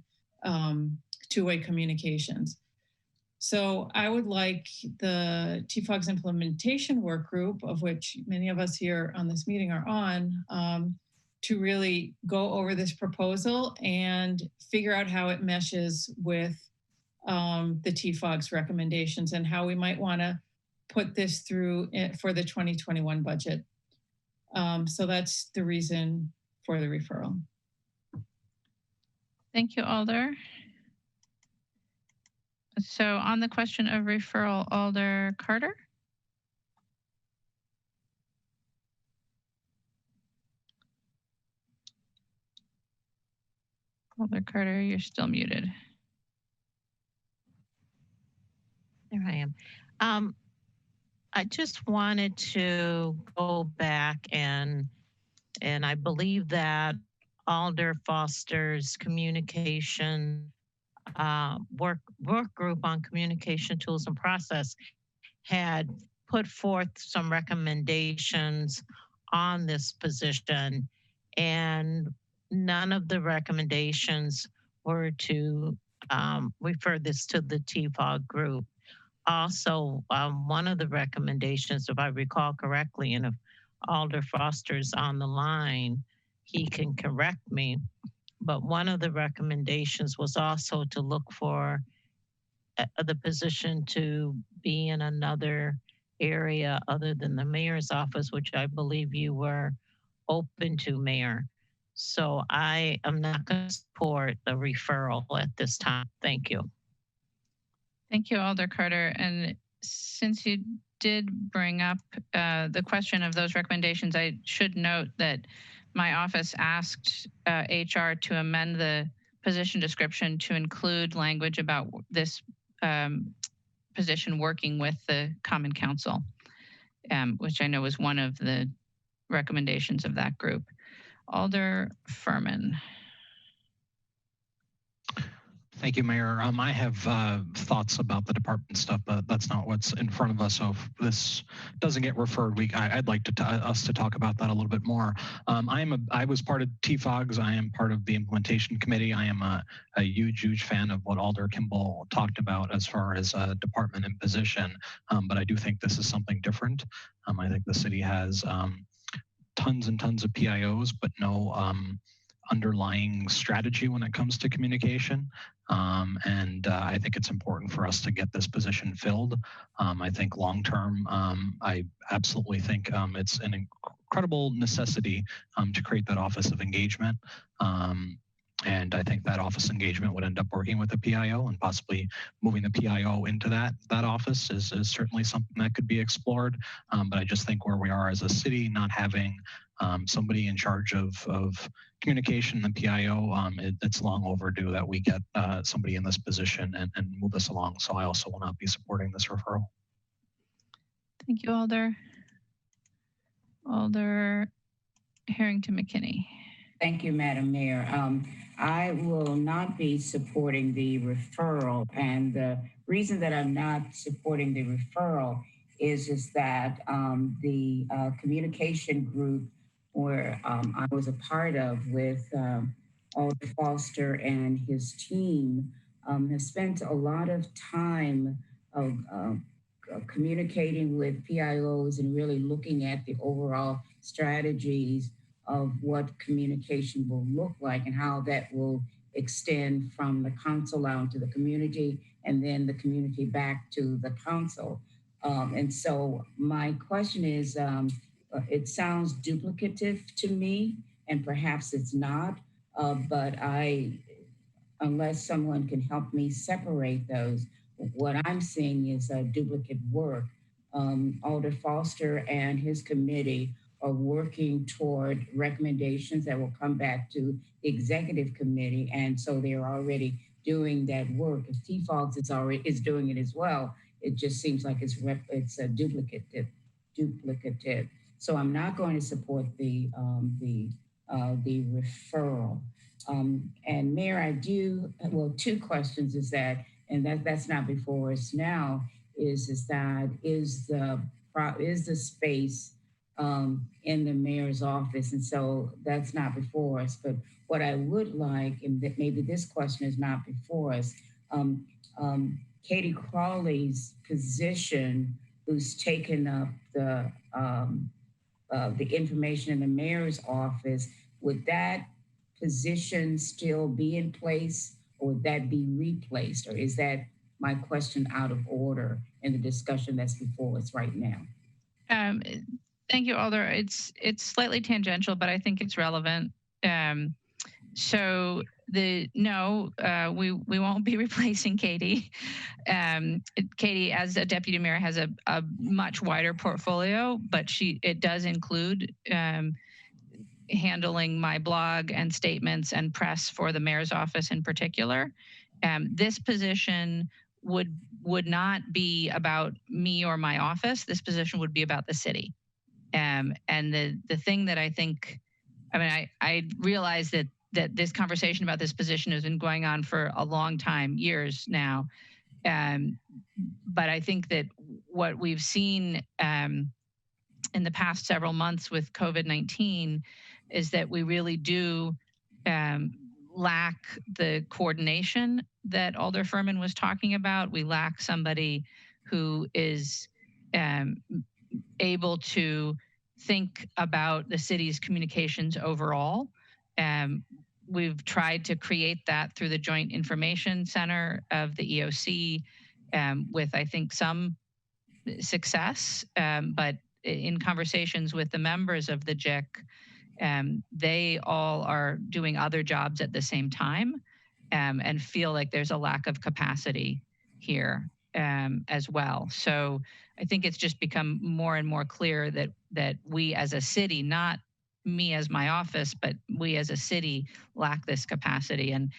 communications. So I would like the TFOG's implementation work group, of which many of us here on this meeting are on, to really go over this proposal and figure out how it meshes with the TFOG's recommendations and how we might want to put this through for the 2021 budget. So that's the reason for the referral. Thank you, Alder. So on the question of referral, Alder Carter? Alder Carter, you're still muted. There I am. I just wanted to go back and I believe that Alder Foster's communication work group on communication tools and process had put forth some recommendations on this position, and none of the recommendations were to refer this to the TFOG group. Also, one of the recommendations, if I recall correctly, and if Alder Foster's on the line, he can correct me. But one of the recommendations was also to look for the position to be in another area other than the mayor's office, which I believe you were open to, Mayor. So I am not going to support the referral at this time. Thank you. Thank you, Alder Carter. And since you did bring up the question of those recommendations, I should note that my office asked HR to amend the position description to include language about this position working with the Common Council, which I know was one of the recommendations of that group. Alder Furman. Thank you, Mayor. I have thoughts about the department stuff, but that's not what's in front of us. So if this doesn't get referred, I'd like us to talk about that a little bit more. I was part of TFOGs. I am part of the implementation committee. I am a huge fan of what Alder Kimball talked about as far as department and position. But I do think this is something different. I think the city has tons and tons of PIOs, but no underlying strategy when it comes to communication. I think it's important for us to get this position filled. I think long-term, I absolutely think it's an incredible necessity to create that office of engagement. And I think that office engagement would end up working with the PIO, and possibly moving the PIO into that office is certainly something that could be explored. But I just think where we are as a city, not having somebody in charge of communication in the PIO, it's long overdue that we get somebody in this position and move this along. So I also will not be supporting this referral. Thank you, Alder. Alder Harrington McKinney. Thank you, Madam Mayor. I will not be supporting the referral, and the reason that I'm not supporting the referral is that the communication group where I was a part of with Alder Foster and his team has spent a lot of time communicating with PIOs and really looking at the overall strategies of what communication will look like and how that will extend from the council out to the community and then the community back to the council. And so my question is, it sounds duplicative to me, and perhaps it's not, but unless someone can help me separate those, what I'm seeing is a duplicate work. Alder Foster and his committee are working toward recommendations that will come back to the executive committee. And so they're already doing that work. If TFOGs is doing it as well, it just seems like it's a duplicative. So I'm not going to support the referral. And Mayor, I do, well, two questions is that, and that's not before us now, is the space in the mayor's office, and so that's not before us. But what I would like, and that maybe this question is not before us, Katie Crawley's position, who's taken up the information in the mayor's office, would that position still be in place, or would that be replaced, or is that my question out of order in the discussion that's before us right now? Thank you, Alder. It's slightly tangential, but I think it's relevant. So we won't be replacing Katie. Katie, as a deputy mayor, has a much wider portfolio, but it does include handling my blog and statements and press for the mayor's office in particular. This position would not be about me or my office. This position would be about the city. And the thing that I think, I realize that this conversation about this position has been going on for a long time, years now. But I think that what we've seen in the past several months with COVID-19 is that we really do lack the coordination that Alder Furman was talking about. We lack somebody who is able to think about the city's communications overall. We've tried to create that through the Joint Information Center of the EOC with, I think, some success, but in conversations with the members of the JIC, they all are doing other jobs at the same time and feel like there's a lack of capacity here as well. So I think it's just become more and more clear that we as a city, not me as my office, but we as a city lack this capacity. And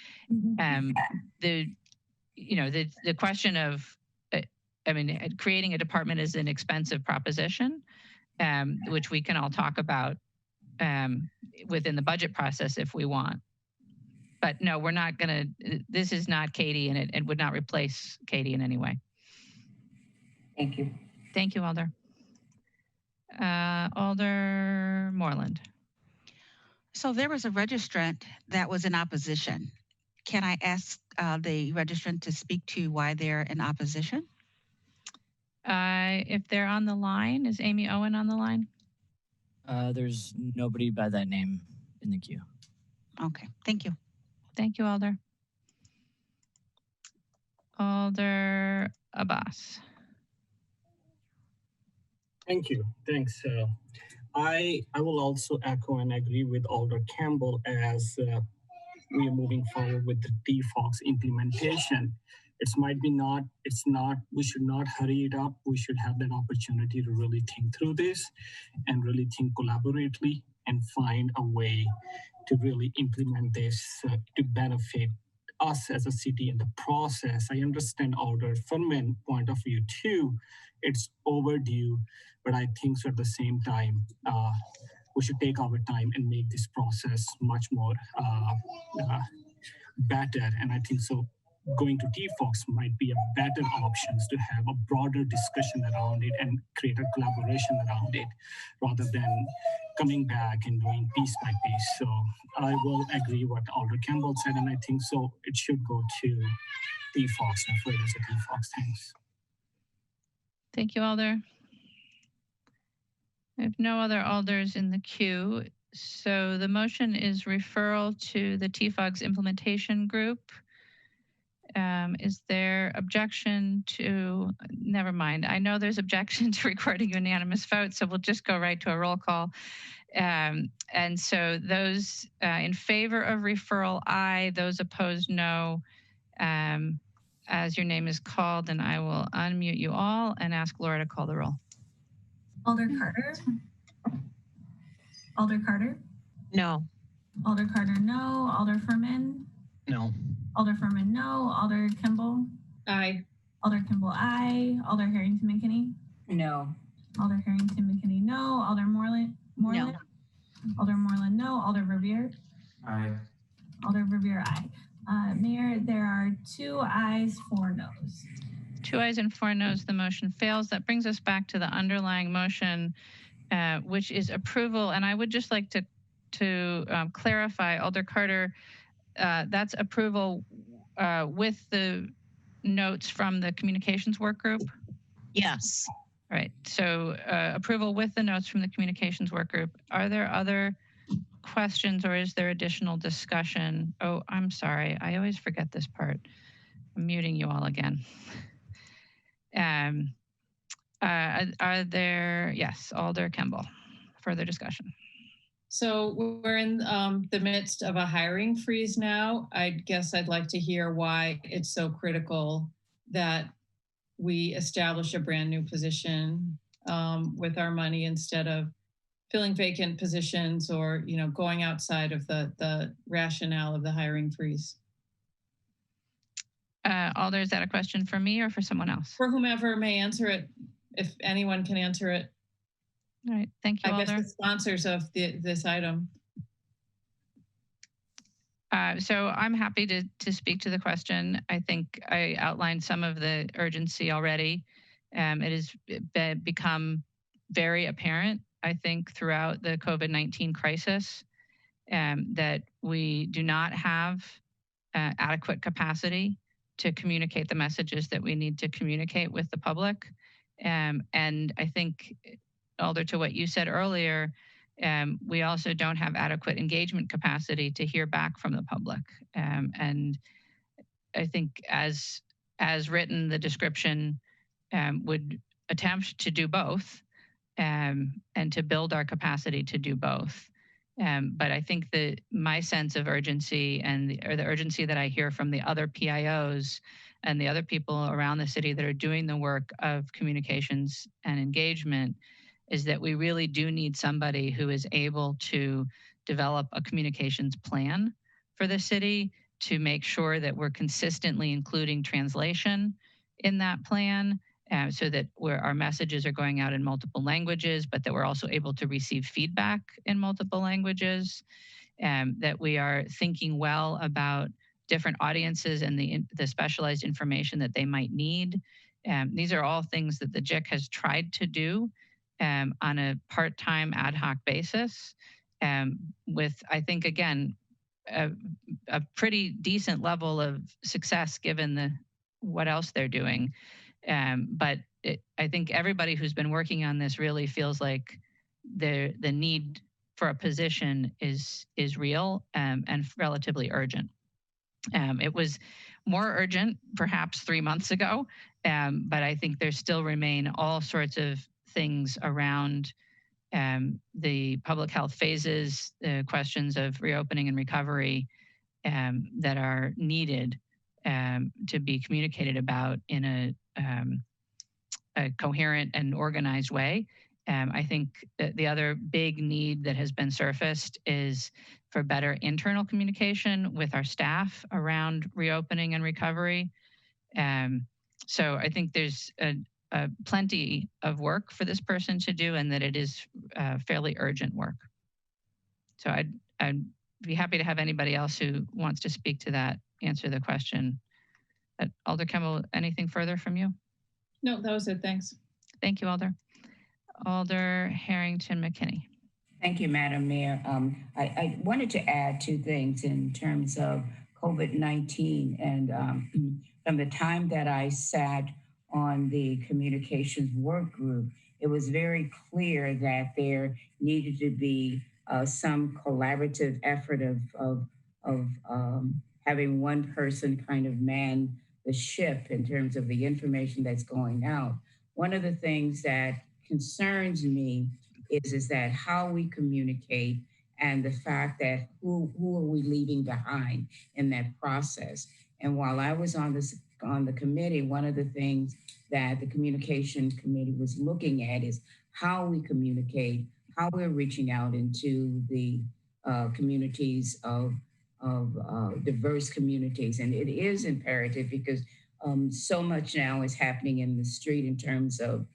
the question of, creating a department is an expensive proposition, which we can all talk about within the budget process if we want. But no, we're not gonna, this is not Katie, and it would not replace Katie in any way. Thank you. Thank you, Alder. Alder Moreland. So there was a registrant that was in opposition. Can I ask the registrant to speak to why they're in opposition? If they're on the line, is Amy Owen on the line? There's nobody by that name in the queue. Okay, thank you. Thank you, Alder. Alder Abbas. Thank you. Thanks. I will also echo and agree with Alder Campbell as we are moving forward with the DFOX implementation. We should not hurry it up. We should have that opportunity to really think through this and really think collaboratively and find a way to really implement this to benefit us as a city in the process. I understand Alder Furman point of view too. It's overdue, but I think so at the same time, we should take our time and make this process much more better. And I think so going to DFOX might be a better option to have a broader discussion around it and create a collaboration around it rather than coming back and doing piece by piece. So I will agree what Alder Campbell said, and I think so it should go to DFOX and for it as a DFOX. Thanks. Thank you, Alder. I have no other Alders in the queue. So the motion is referral to the TFOG's implementation group. Is there objection to, never mind. I know there's objection to recording unanimous vote, so we'll just go right to a roll call. And so those in favor of referral, aye. Those opposed, no. As your name is called, and I will unmute you all and ask Laura to call the roll. Alder Carter. Alder Carter. No. Alder Carter, no. Alder Furman. No. Alder Furman, no. Alder Kimball. Aye. Alder Kimball, aye. Alder Harrington McKinney. No. Alder Harrington McKinney, no. Alder Moreland. No. Alder Moreland, no. Alder Verveer. Aye. Alder Verveer, aye. Mayor, there are 2 ayes, 4 noes. 2 ayes and 4 noes, the motion fails. That brings us back to the underlying motion, which is approval. And I would just like to clarify, Alder Carter, that's approval with the notes from the communications work group? Yes. All right, so approval with the notes from the communications work group. Are there other questions or is there additional discussion? Oh, I'm sorry, I always forget this part. I'm muting you all again. Are there, yes, Alder Kimball, further discussion. So we're in the midst of a hiring freeze now. I guess I'd like to hear why it's so critical that we establish a brand new position with our money instead of filling vacant positions or going outside of the rationale of the hiring freeze. Alder, is that a question for me or for someone else? For whomever may answer it, if anyone can answer it. All right, thank you, Alder. I guess the sponsors of this item. So I'm happy to speak to the question. I think I outlined some of the urgency already. It has become very apparent, I think, throughout the COVID-19 crisis that we do not have adequate capacity to communicate the messages that we need to communicate with the public. And I think Alder, to what you said earlier, we also don't have adequate engagement capacity to hear back from the public. And I think as written, the description would attempt to do both, and to build our capacity to do both. But I think that my sense of urgency or the urgency that I hear from the other PIOs and the other people around the city that are doing the work of communications and engagement is that we really do need somebody who is able to develop a communications plan for the city to make sure that we're consistently including translation in that plan, so that our messages are going out in multiple languages, but that we're also able to receive feedback in multiple languages, that we are thinking well about different audiences and the specialized information that they might need. These are all things that the JIC has tried to do on a part-time ad hoc basis, with, I think, again, a pretty decent level of success given what else they're doing. But I think everybody who's been working on this really feels like the need for a position is real, and relatively urgent. It was more urgent perhaps 3 months ago, but I think there still remain all sorts of things around the public health phases, the questions of reopening and recovery that are needed to be communicated about in a coherent and organized way. I think that the other big need that has been surfaced is for better internal communication with our staff around reopening and recovery. So I think there's plenty of work for this person to do, and that it is fairly urgent work. So I'd be happy to have anybody else who wants to speak to that answer the question. Alder Kimmel, anything further from you? No, that was it. Thanks. Thank you, Alder. Alder Harrington McKinney. Thank you, Madam Mayor. I wanted to add two things in terms of COVID-19. And from the time that I sat on the communications work group, it was very clear that there needed to be some collaborative effort of having one person kind of man the ship in terms of the information that's going out. One of the things that concerns me is that how we communicate and the fact that who are we leaving behind in that process. And while I was on the committee, one of the things that the communication committee was looking at is how we communicate, how we're reaching out into the communities of diverse communities. And it is imperative because so much now is happening in the street in terms of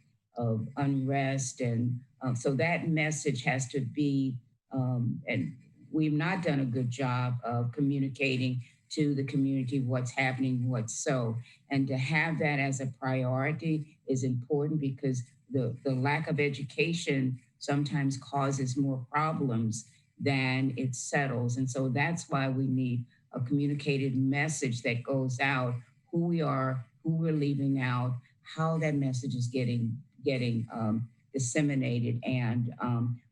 unrest. And so that message has to be, and we've not done a good job of communicating to the community what's happening, what's so. And to have that as a priority is important because the lack of education sometimes causes more problems than it settles. And so that's why we need a communicated message that goes out, who we are, who we're leaving out, how that message is getting disseminated. And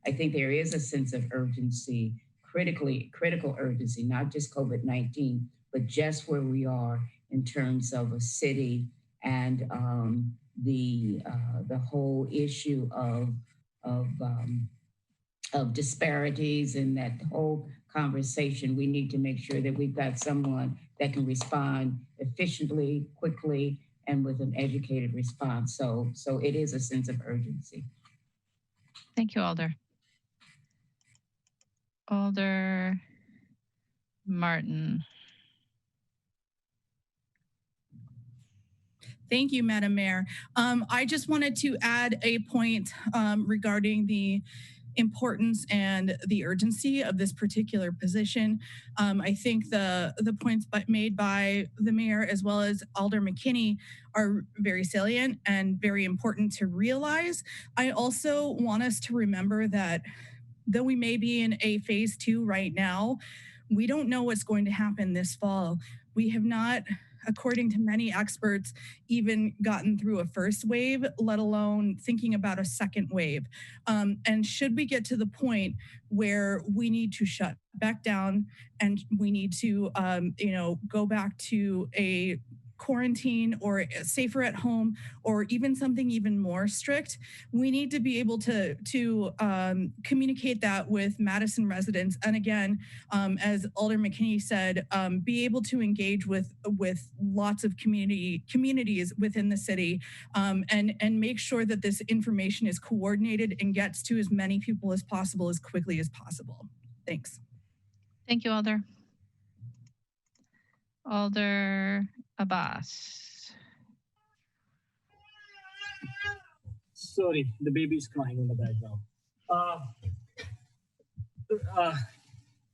I think there is a sense of urgency, critical urgency, not just COVID-19, but just where we are in terms of a city and the whole issue of disparities and that whole conversation. We need to make sure that we've got someone that can respond efficiently, quickly, and with an educated response. So it is a sense of urgency. Thank you, Alder. Alder Martin. Thank you, Madam Mayor. I just wanted to add a point regarding the importance and the urgency of this particular position. I think the points made by the mayor as well as Alder McKinney are very salient and very important to realize. I also want us to remember that though we may be in a phase 2 right now, we don't know what's going to happen this fall. We have not according to many experts, even gotten through a first wave, let alone thinking about a second wave. And should we get to the point where we need to shut back down and we need to, go back to a quarantine or safer at home or even something even more strict, we need to be able to communicate that with Madison residents. And again, as Alder McKinney said, be able to engage with lots of communities within the city, and make sure that this information is coordinated and gets to as many people as possible as quickly as possible. Thanks. Thank you, Alder. Alder Abbas. Sorry, the baby's crying in the background.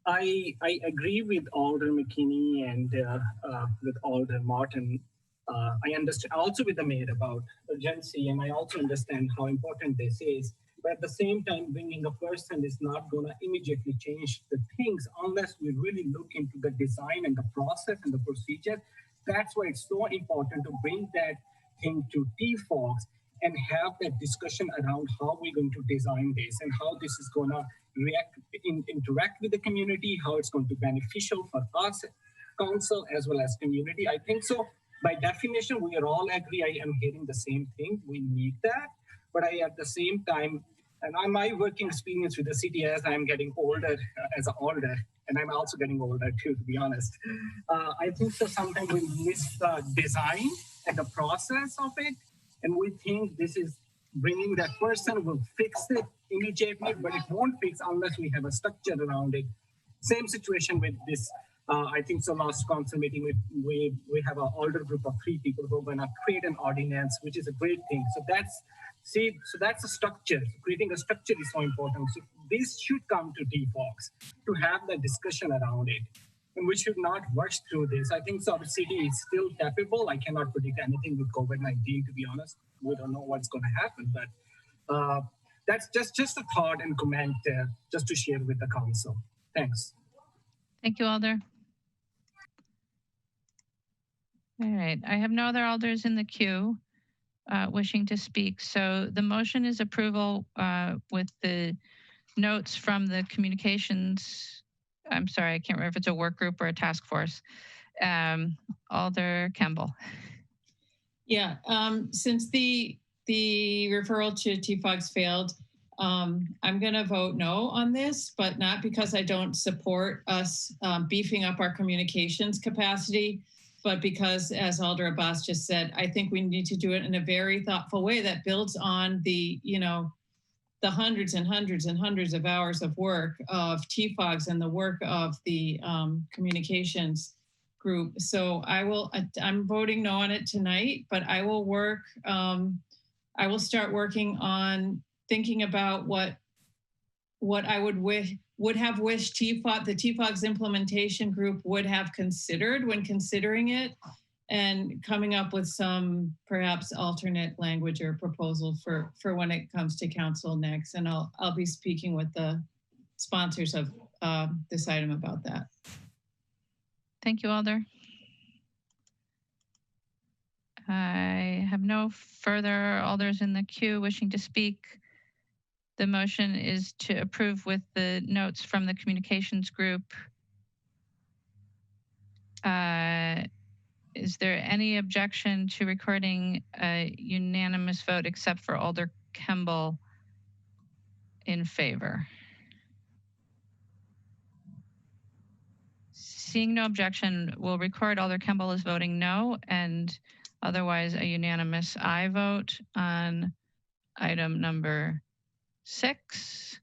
I agree with Alder McKinney and with Alder Martin. I understand also with the mayor about urgency, and I also understand how important this is. But at the same time, bringing a person is not going to immediately change the things unless we really look into the design and the process and the procedure. That's why it's so important to bring that thing to TFOX and have that discussion around how we're going to design this and how this is going to interact with the community, how it's going to be beneficial for us, council, as well as community. I think so. By definition, we are all agree. I am hearing the same thing. We need that. But at the same time, and my working experience with the city as I'm getting older, as an older, and I'm also getting older too, to be honest. I think so sometimes we miss the design and the process of it. And we think this is bringing that person will fix it immediately, but it won't fix unless we have a structure around it. Same situation with this. I think so last council meeting, we have an older group of 3 people who are going to create an ordinance, which is a great thing. So that's a structure. Creating a structure is so important. So this should come to TFOX to have the discussion around it. And we should not rush through this. I think so our city is still capable. I cannot predict anything with COVID-19, to be honest. We don't know what's going to happen, but that's just a thought and comment just to share with the council. Thanks. Thank you, Alder. All right, I have no other alders in the queue wishing to speak. So the motion is approval with the notes from the communications. I'm sorry, I can't remember if it's a work group or a task force. Alder Campbell. Yeah, since the referral to TFOX failed, I'm going to vote no on this, but not because I don't support us beefing up our communications capacity, but because, as Alder Abbas just said, I think we need to do it in a very thoughtful way that builds on the hundreds and hundreds and hundreds of hours of work of TFOX and the work of the communications group. So I'm voting no on it tonight, but I will work, I will start working on thinking about what I would have wished the TFOX implementation group would have considered when considering it, and coming up with some perhaps alternate language or proposal for when it comes to council next. And I'll be speaking with the sponsors of this item about that. Thank you, Alder. I have no further alders in the queue wishing to speak. The motion is to approve with the notes from the communications group. Is there any objection to recording a unanimous vote except for Alder Campbell in favor? Seeing no objection, we'll record Alder Campbell as voting no, and otherwise a unanimous aye vote on item number 6.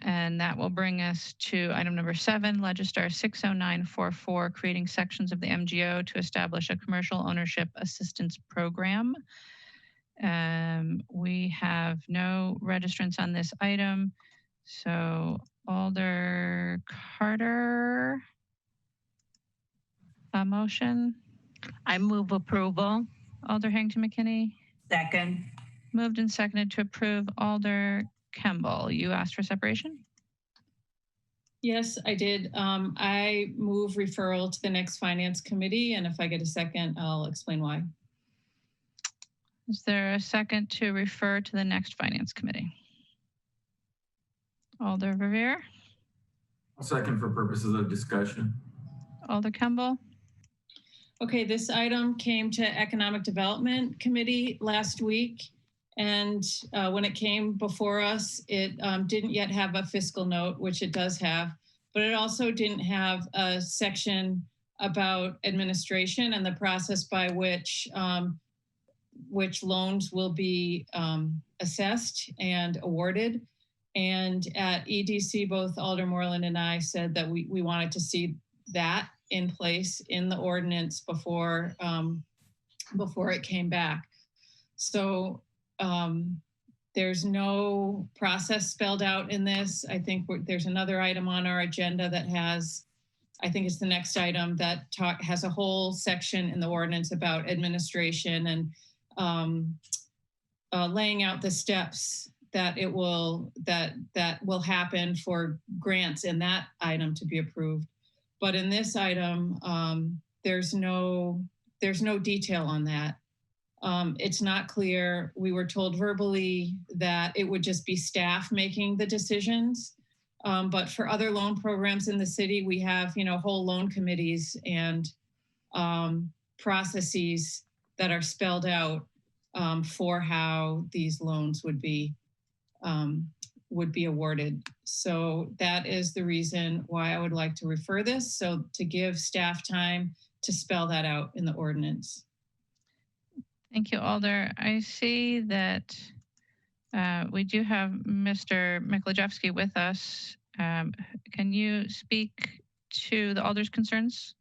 And that will bring us to item number 7, Legistar 60944, creating sections of the MGO to establish a commercial ownership assistance program. We have no registrants on this item. So Alder Carter, a motion? I move approval. Alder Harrington McKinney? Second. Moved and seconded to approve. Alder Campbell, you asked for separation? Yes, I did. I move referral to the next finance committee, and if I get a second, I'll explain why. Is there a second to refer to the next finance committee? Alder Verveer, I'll second for purposes of discussion. Alder Kemble. Okay, this item came to Economic Development Committee last week. And when it came before us, it didn't yet have a fiscal note, which it does have, but it also didn't have a section about administration and the process by which loans will be assessed and awarded. And at EDC, both Alder Moreland and I said that we wanted to see that in place in the ordinance before it came back. So there's no process spelled out in this. I think there's another item on our agenda that has, I think it's the next item that has a whole section in the ordinance about administration and laying out the steps that will happen for grants in that item to be approved. But in this item, there's no detail on that. It's not clear. We were told verbally that it would just be staff making the decisions. But for other loan programs in the city, we have, whole loan committees and processes that are spelled out for how these loans would be awarded. So that is the reason why I would like to refer this. So to give staff time to spell that out in the ordinance. Thank you, Alder. I see that we do have Mr. Miklajewski with us. Can you speak to the Alder's concerns?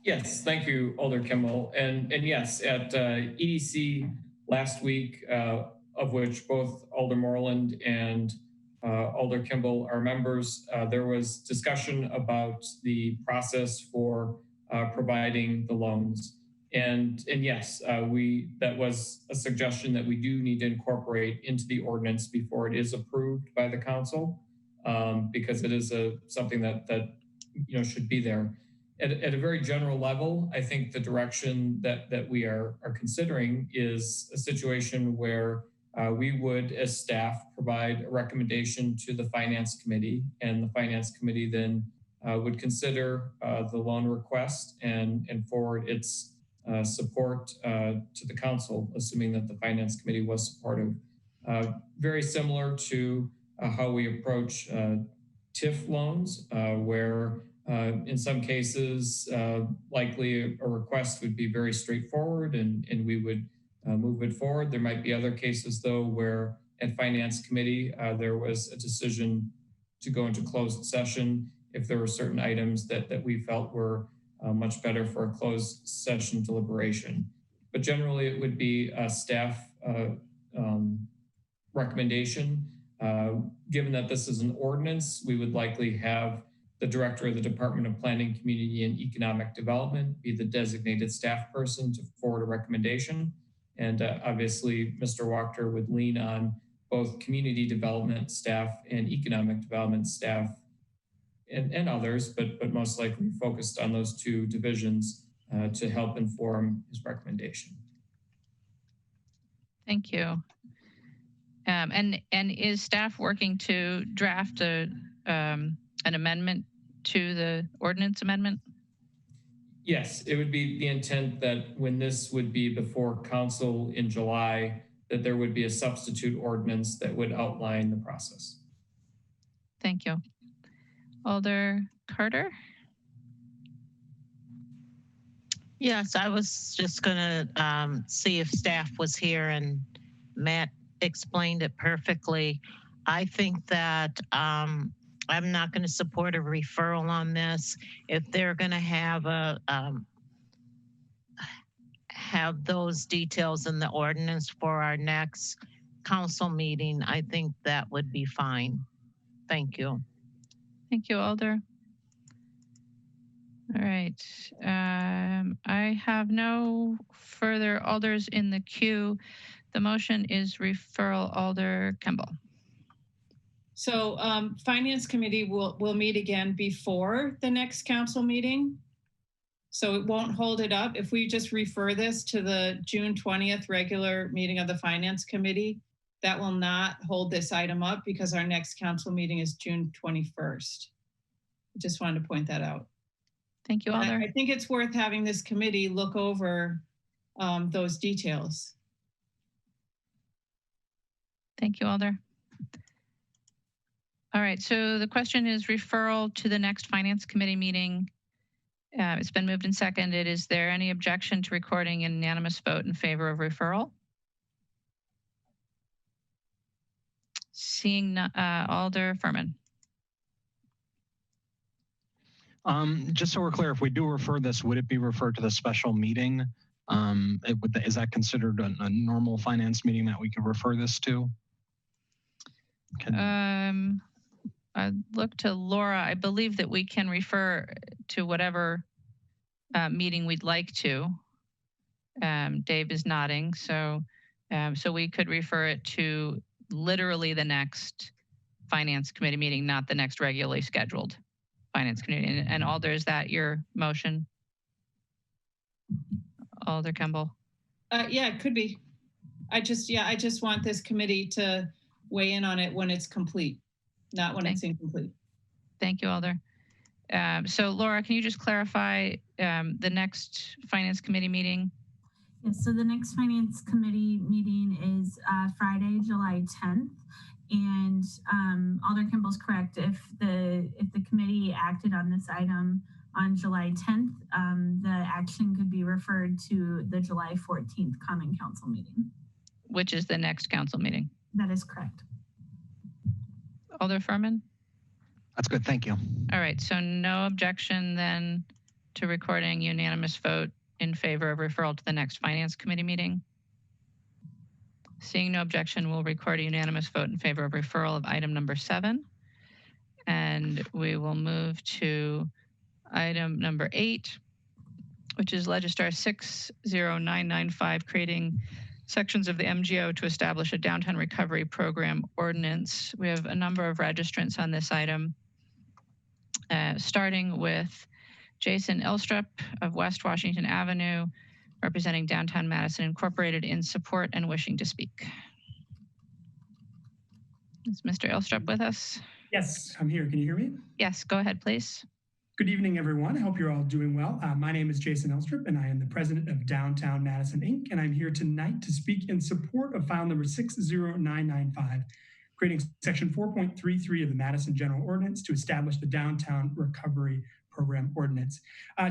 Yes, thank you, Alder Kimball. And yes, at EDC last week, of which both Alder Moreland and Alder Kimball are members, there was discussion about the process for providing the loans. And yes, that was a suggestion that we do need to incorporate into the ordinance before it is approved by the council, because it is something that should be there. At a very general level, I think the direction that we are considering is a situation where we would, as staff, provide a recommendation to the Finance Committee, and the Finance Committee then would consider the loan request and forward its support to the council, assuming that the Finance Committee was supportive. Very similar to how we approach TIF loans, where in some cases, likely a request would be very straightforward and we would move it forward. There might be other cases, though, where at Finance Committee, there was a decision to go into closed session if there were certain items that we felt were much better for a closed session deliberation. But generally, it would be a staff recommendation. Given that this is an ordinance, we would likely have the director of the Department of Planning, Community, and Economic Development be the designated staff person to forward a recommendation. And obviously, Mr. Wachter would lean on both community development staff and economic development staff and others, but most likely focused on those two divisions to help inform his recommendation. Thank you. And is staff working to draft an amendment to the ordinance amendment? Yes, it would be the intent that when this would be before council in July, that there would be a substitute ordinance that would outline the process. Thank you. Alder Carter? Yes, I was just going to see if staff was here, and Matt explained it perfectly. I think that I'm not going to support a referral on this. If they're going to have those details in the ordinance for our next council meeting, I think that would be fine. Thank you. Thank you, Alder. All right. I have no further Alders in the queue. The motion is referral. Alder Kemble. So Finance Committee will meet again before the next council meeting. So it won't hold it up. If we just refer this to the June 20th regular meeting of the Finance Committee, that will not hold this item up because our next council meeting is June 21st. I just wanted to point that out. Thank you, Alder. I think it's worth having this committee look over those details. Thank you, Alder. All right, so the question is referral to the next Finance Committee meeting. It's been moved and seconded. Is there any objection to recording an unanimous vote in favor of referral? Seeing Alder Furman. Just so we're clear, if we do refer this, would it be referred to the special meeting? Is that considered a normal finance meeting that we could refer this to? I look to Laura. I believe that we can refer to whatever meeting we'd like to. Dave is nodding, so we could refer it to literally the next Finance Committee meeting, not the next regularly scheduled Finance Committee. And Alder, is that your motion? Alder Kimball? Yeah, it could be. I just want this committee to weigh in on it when it's complete, not when it's incomplete. Thank you, Alder. So Laura, can you just clarify the next Finance Committee meeting? Yes, so the next Finance Committee meeting is Friday, July 10th. And Alder Kimball's correct. If the committee acted on this item on July 10th, the action could be referred to the July 14th coming council meeting. Which is the next council meeting. That is correct. Alder Furman? That's good, thank you. All right, so no objection then to recording unanimous vote in favor of referral to the next Finance Committee meeting. Seeing no objection, we'll record a unanimous vote in favor of referral of item number 7. And we will move to item number 8, which is Legistar 60995, creating sections of the MGO to establish a downtown recovery program ordinance. We have a number of registrants on this item, starting with Jason Ilstrup of West Washington Avenue, representing Downtown Madison Incorporated, in support and wishing to speak. Is Mr. Ilstrup with us? Yes, I'm here. Can you hear me? Yes, go ahead, please. Good evening, everyone. I hope you're all doing well. My name is Jason Ilstrup, and I am the president of Downtown Madison, Inc., and I'm here tonight to speak in support of file number 60995, creating section 4.33 of the Madison General Ordinance to establish the Downtown Recovery Program Ordinance.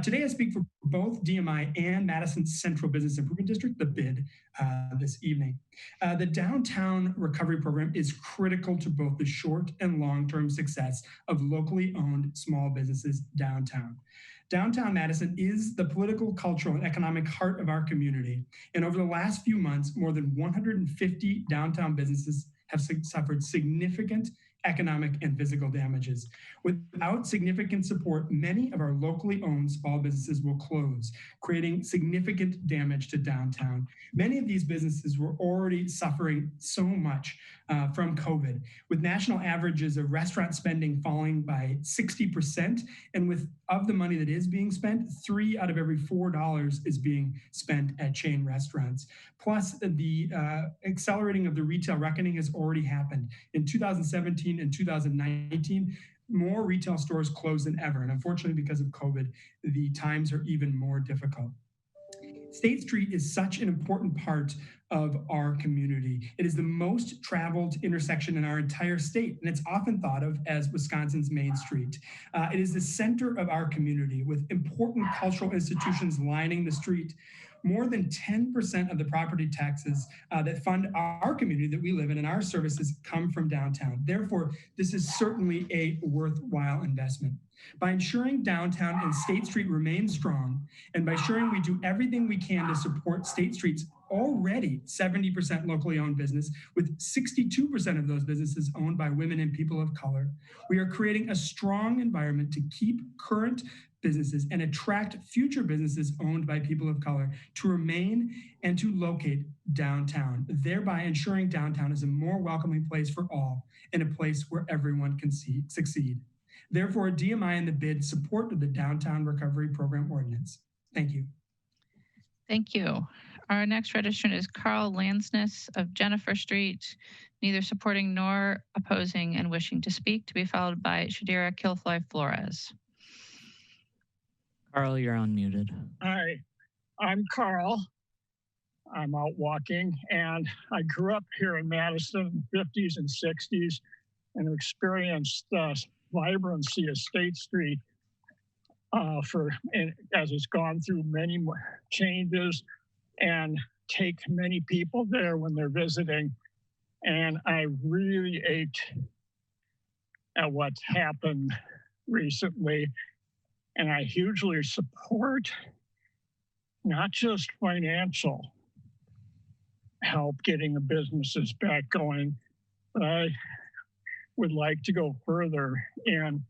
Today I speak for both DMI and Madison Central Business Improvement District, the BID, this evening. The Downtown Recovery Program is critical to both the short and long-term success of locally owned small businesses downtown. Downtown Madison is the political, cultural, and economic heart of our community. And over the last few months, more than 150 downtown businesses have suffered significant economic and physical damages. Without significant support, many of our locally owned small businesses will close, creating significant damage to downtown. Many of these businesses were already suffering so much from COVID, with national averages of restaurant spending falling by 60%, and with of the money that is being spent, 3 out of every $4 is being spent at chain restaurants. Plus, the accelerating of the retail reckoning has already happened. In 2017 and 2019, more retail stores closed than ever. And unfortunately, because of COVID, the times are even more difficult. State Street is such an important part of our community. It is the most traveled intersection in our entire state, and it's often thought of as Wisconsin's Main Street. It is the center of our community, with important cultural institutions lining the street. More than 10% of the property taxes that fund our community that we live in and our services come from downtown. Therefore, this is certainly a worthwhile investment. By ensuring downtown and State Street remain strong, and by ensuring we do everything we can to support State Street's already 70% locally owned business, with 62% of those businesses owned by women and people of color. We are creating a strong environment to keep current businesses and attract future businesses owned by people of color to remain and to locate downtown, thereby ensuring downtown is a more welcoming place for all and a place where everyone can succeed. Therefore, DMI and the bid support the Downtown Recovery Program ordinance. Thank you. Thank you. Our next registrant is Carl Lansness of Jennifer Street, neither supporting nor opposing and wishing to speak, to be followed by Shadira Kilfoy Flores. Carl, you're unmuted. Hi, I'm Carl. I'm out walking, and I grew up here in Madison in the 50s and 60s and experienced the vibrancy of State Street as it's gone through many more changes and take many people there when they're visiting. And I really ached at what's happened recently. And I hugely support not just financial help getting the businesses back going, but I would like to go further in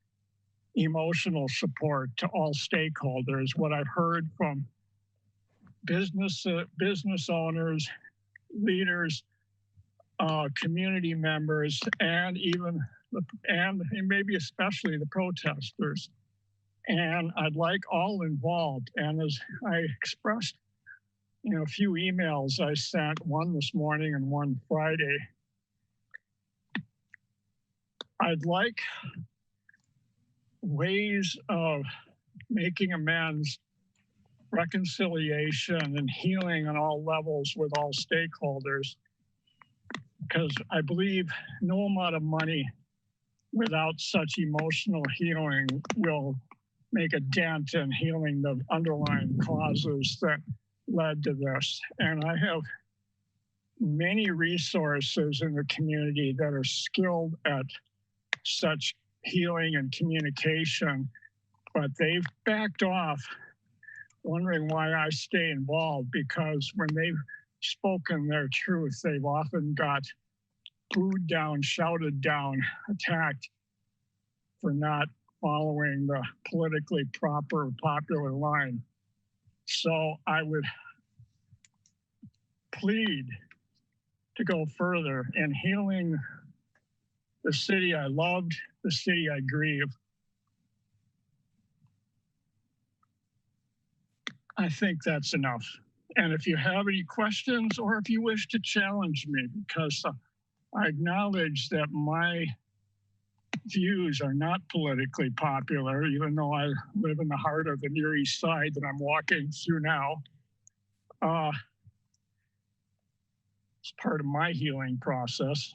emotional support to all stakeholders. What I've heard from business owners, leaders, community members, and maybe especially the protesters. And I'd like all involved. And as I expressed in a few emails I sent, one this morning and one Friday, I'd like ways of making amends, reconciliation, and healing on all levels with all stakeholders. Because I believe no amount of money without such emotional healing will make a dent in healing the underlying causes that led to this. And I have many resources in the community that are skilled at such healing and communication, but they've backed off, wondering why I stay involved, because when they've spoken their truth, they've often got booed down, shouted down, attacked for not following the politically proper, popular line. So I would plead to go further in healing the city I loved, the city I grieve. I think that's enough. And if you have any questions or if you wish to challenge me, because I acknowledge that my views are not politically popular, even though I live in the heart of the Near East Side that I'm walking through now. It's part of my healing process.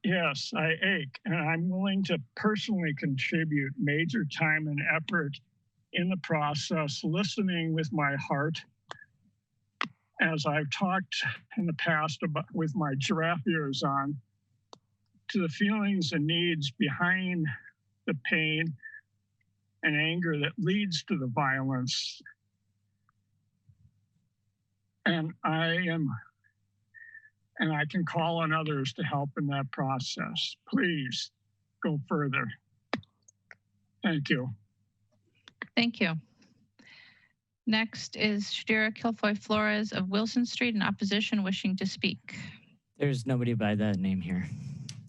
Yes, I ache, and I'm willing to personally contribute major time and effort in the process, listening with my heart. As I've talked in the past about with my giraffe ears on, to the feelings and needs behind the pain and anger that leads to the violence. And I can call on others to help in that process. Please go further. Thank you. Thank you. Next is Shadira Kilfoy Flores of Wilson Street in opposition, wishing to speak. There's nobody by that name here.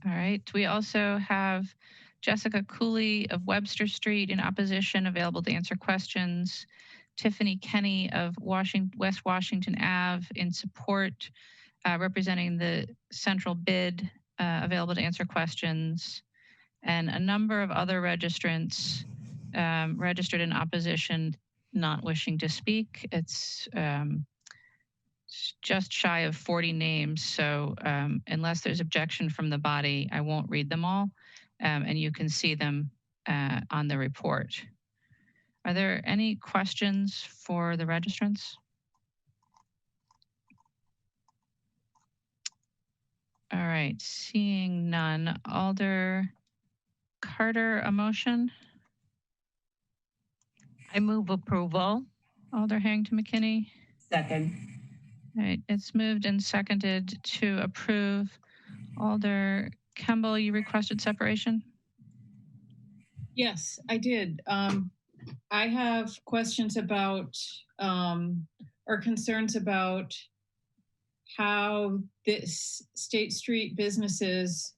All right. We also have Jessica Cooley of Webster Street in opposition, available to answer questions. Tiffany Kenny of West Washington Ave in support, representing the central bid, available to answer questions. And a number of other registrants registered in opposition, not wishing to speak. It's just shy of 40 names. So unless there's objection from the body, I won't read them all. And you can see them on the report. Are there any questions for the registrants? All right, seeing none. Alder Carter, a motion? I move approval. Alder Harrington McKinney. Second. All right, it's moved and seconded to approve. Alder Kemble, you requested separation? Yes, I did. I have questions about or concerns about how this State Street businesses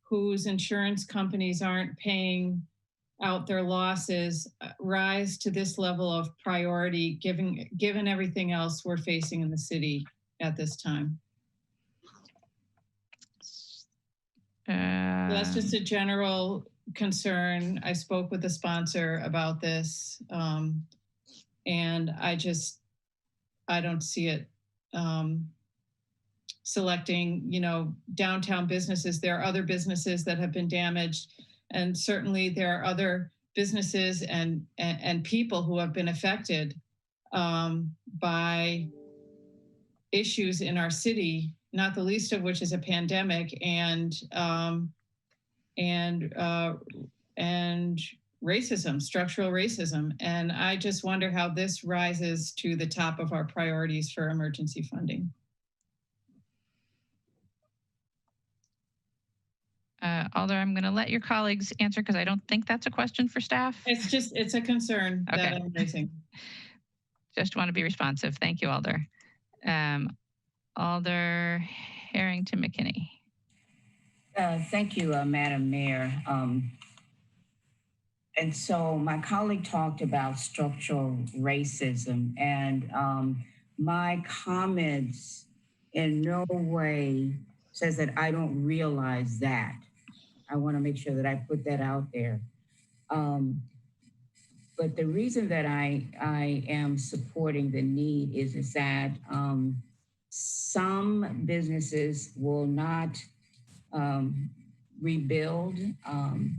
whose insurance companies aren't paying out their losses rise to this level of priority given everything else we're facing in the city at this time. So that's just a general concern. I spoke with the sponsor about this, and I don't see it selecting, downtown businesses. There are other businesses that have been damaged, and certainly there are other businesses and people who have been affected by issues in our city, not the least of which is a pandemic and racism, structural racism. And I just wonder how this rises to the top of our priorities for emergency funding. Alder, I'm going to let your colleagues answer because I don't think that's a question for staff. It's a concern that I'm raising. Just want to be responsive. Thank you, Alder. Alder Harrington McKinney. Thank you, Madam Mayor. And so my colleague talked about structural racism, and my comments in no way says that I don't realize that. I want to make sure that I put that out there. But the reason that I am supporting the need is that some businesses will not rebuild,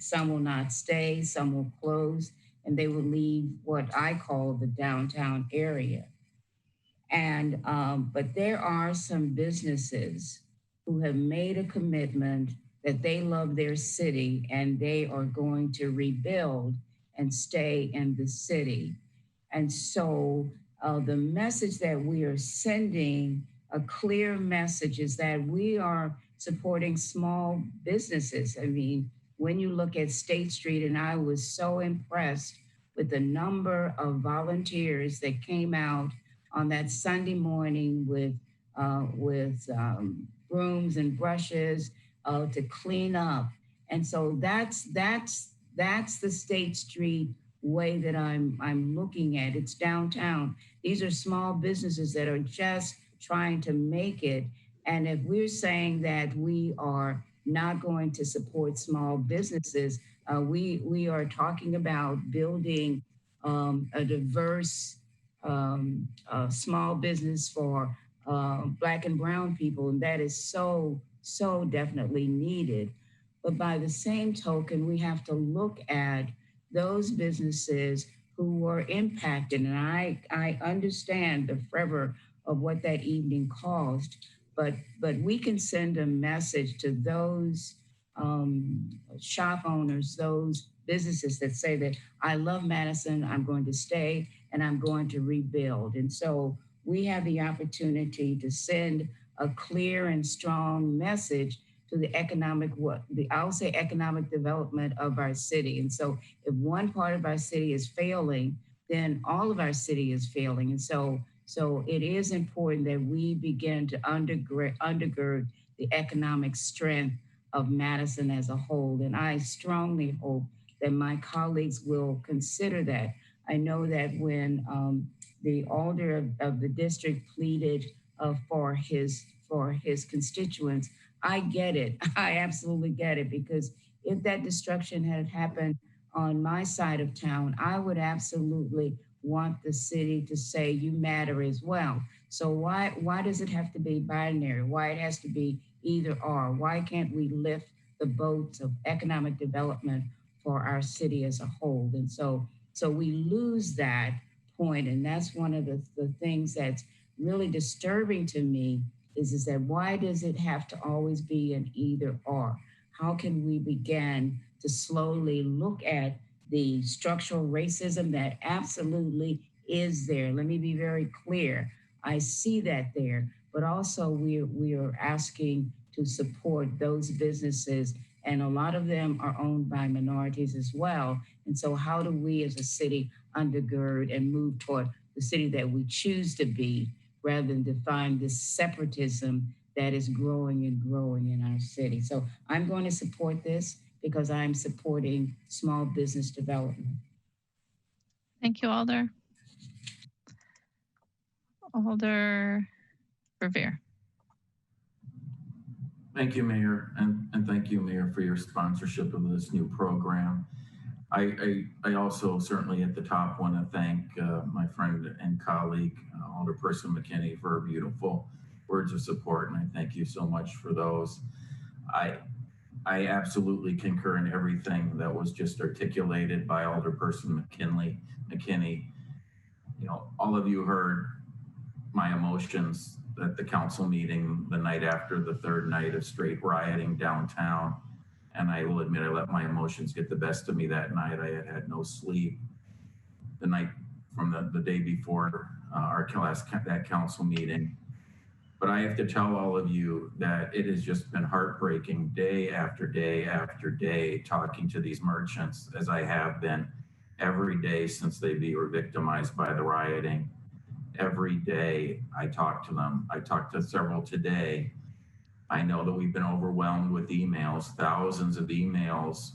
some will not stay, some will close, and they will leave what I call the downtown area. And but there are some businesses who have made a commitment that they love their city and they are going to rebuild and stay in the city. And so the message that we are sending, a clear message, is that we are supporting small businesses. I mean, when you look at State Street, and I was so impressed with the number of volunteers that came out on that Sunday morning with brooms and brushes to clean up. And so that's the State Street way that I'm looking at. It's downtown. These are small businesses that are just trying to make it. And if we're saying that we are not going to support small businesses, we are talking about building a diverse small business for Black and Brown people, and that is so definitely needed. But by the same token, we have to look at those businesses who were impacted, and I understand the fervor of what that evening caused, but we can send a message to those shop owners, those businesses that say that I love Madison, I'm going to stay, and I'm going to rebuild. And so we have the opportunity to send a clear and strong message to the economic development of our city. And so if one part of our city is failing, then all of our city is failing. And so it is important that we begin to undergird the economic strength of Madison as a whole. And I strongly hope that my colleagues will consider that. I know that when the alder of the district pleaded for his constituents, I get it. I absolutely get it, because if that destruction had happened on my side of town, I would absolutely want the city to say you matter as well. So why does it have to be binary? Why it has to be either or? Why can't we lift the boats of economic development for our city as a whole? And so we lose that point, and that's one of the things that's really disturbing to me is that why does it have to always be an either or? How can we begin to slowly look at the structural racism that absolutely is there. Let me be very clear. I see that there, but also we are asking to support those businesses, and a lot of them are owned by minorities as well. And so how do we as a city undergird and move toward the city that we choose to be, rather than define this separatism that is growing and growing in our city? So I'm going to support this because I'm supporting small business development. Thank you, Alder. Alder Revere. Thank you, Mayor, and thank you, Mayor, for your sponsorship of this new program. I also certainly at the top want to thank my friend and colleague, Alderperson McKinney, for her beautiful words of support, and I thank you so much for those. I absolutely concur in everything that was just articulated by Alderperson McKinney. You know, all of you heard my emotions at the council meeting the night after the third night of straight rioting downtown. And I will admit, I let my emotions get the best of me that night. I had no sleep the night from the day before that council meeting. But I have to tell all of you that it has just been heartbreaking day after day after day talking to these merchants, as I have been every day since they were victimized by the rioting. Every day I talk to them. I talked to several today. I know that we've been overwhelmed with emails, thousands of emails,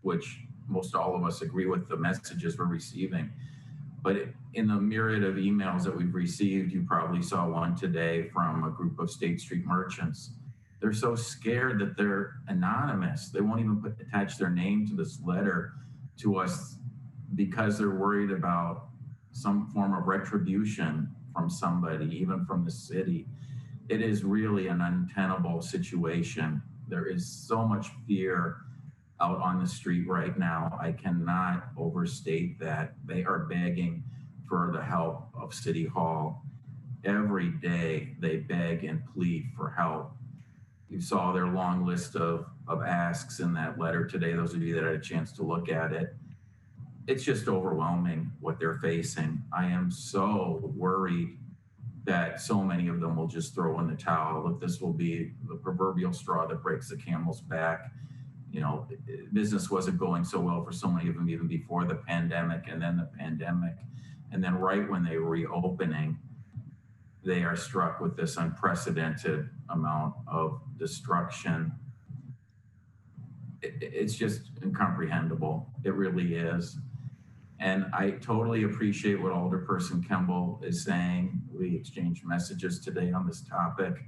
which most all of us agree with the messages we're receiving. But in the myriad of emails that we've received, you probably saw one today from a group of State Street merchants. They're so scared that they're anonymous. They won't even attach their name to this letter to us because they're worried about some form of retribution from somebody, even from the city. It is really an untenable situation. There is so much fear out on the street right now. I cannot overstate that. They are begging for the help of City Hall. Every day they beg and plead for help. You saw their long list of asks in that letter today, those of you that had a chance to look at it. It's just overwhelming what they're facing. I am so worried that so many of them will just throw in the towel, that this will be the proverbial straw that breaks the camel's back. You know, business wasn't going so well for so many of them even before the pandemic, and then the pandemic. And then right when they were reopening, they are struck with this unprecedented amount of destruction. It's just incomprehensible. It really is. And I totally appreciate what Alderperson Kemble is saying. We exchanged messages today on this topic.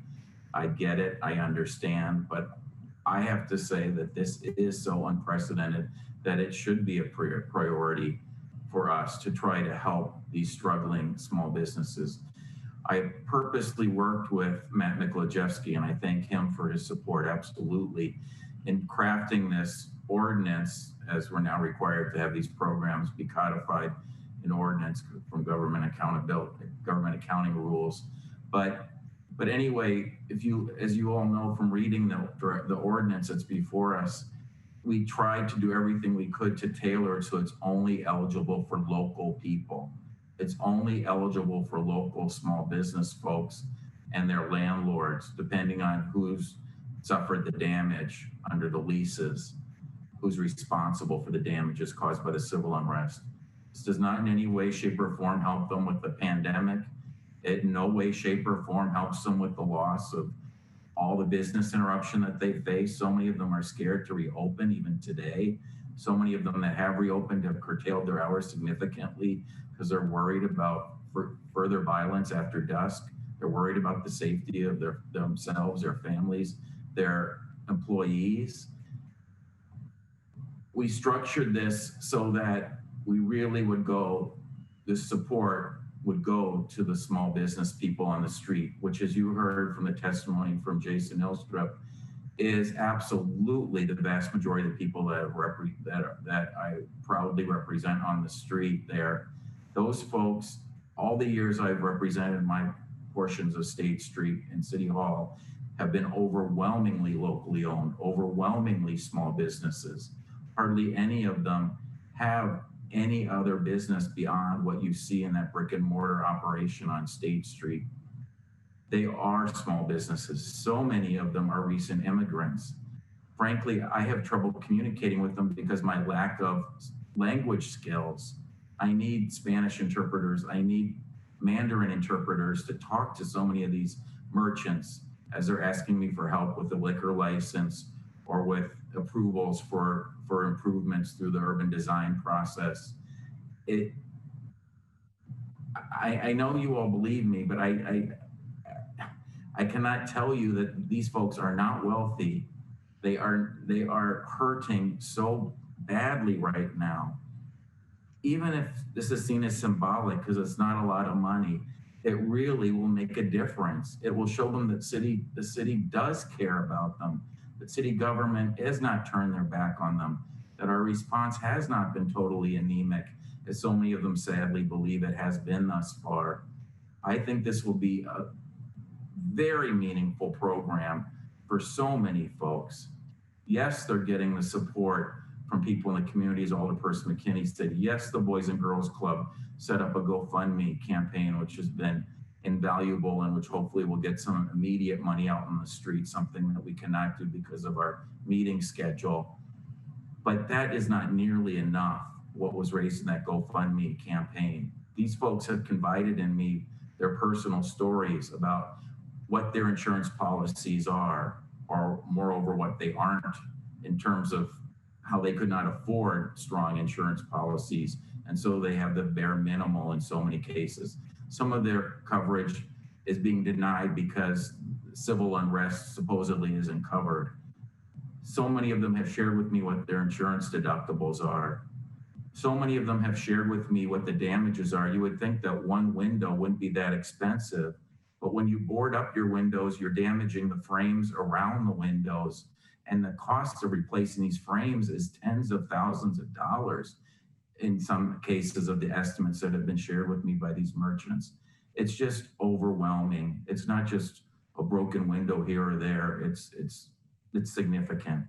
I get it, I understand, but I have to say that this is so unprecedented that it should be a priority for us to try to help these struggling small businesses. I purposely worked with Matt Miklajewski, and I thank him for his support, absolutely, in crafting this ordinance, as we're now required to have these programs be codified in ordinance from government accountability, government accounting rules. But anyway, as you all know from reading the ordinance that's before us, we tried to do everything we could to tailor it so it's only eligible for local people. It's only eligible for local small business folks and their landlords, depending on who's suffered the damage under the leases, who's responsible for the damages caused by the civil unrest. This does not in any way, shape, or form help them with the pandemic. It in no way, shape, or form helps them with the loss of all the business interruption that they face. So many of them are scared to reopen even today. So many of them that have reopened have curtailed their hours significantly because they're worried about further violence after dusk. They're worried about the safety of themselves, their families, their employees. We structured this so that we really would this support would go to the small business people on the street, which, as you heard from the testimony from Jason Ilstrup, is absolutely the vast majority of the people that I proudly represent on the street there. Those folks, all the years I've represented my portions of State Street and City Hall, have been overwhelmingly locally owned, overwhelmingly small businesses. Hardly any of them have any other business beyond what you see in that brick and mortar operation on State Street. They are small businesses. So many of them are recent immigrants. Frankly, I have trouble communicating with them because my lack of language skills. I need Spanish interpreters. I need Mandarin interpreters to talk to so many of these merchants as they're asking me for help with the liquor license or with approvals for improvements through the urban design process. I know you all believe me, but I cannot tell you that these folks are not wealthy. They are hurting so badly right now. Even if this is seen as symbolic because it's not a lot of money, it really will make a difference. It will show them that the city does care about them, that city government has not turned their back on them, that our response has not been totally anemic, as so many of them sadly believe it has been thus far. I think this will be a very meaningful program for so many folks. Yes, they're getting the support from people in the community, as Alderperson McKinney said. Yes, the Boys and Girls Club set up a GoFundMe campaign, which has been invaluable and which hopefully will get some immediate money out on the street, something that we cannot do because of our meeting schedule. But that is not nearly enough, what was raised in that GoFundMe campaign. These folks have confided in me their personal stories about what their insurance policies are, or moreover, what they aren't, in terms of how they could not afford strong insurance policies. And so they have the bare minimal in so many cases. Some of their coverage is being denied because civil unrest supposedly isn't covered. So many of them have shared with me what their insurance deductibles are. So many of them have shared with me what the damages are. You would think that one window wouldn't be that expensive, but when you board up your windows, you're damaging the frames around the windows. And the cost of replacing these frames is tens of thousands of dollars in some cases of the estimates that have been shared with me by these merchants. It's just overwhelming. It's not just a broken window here or there. It's significant.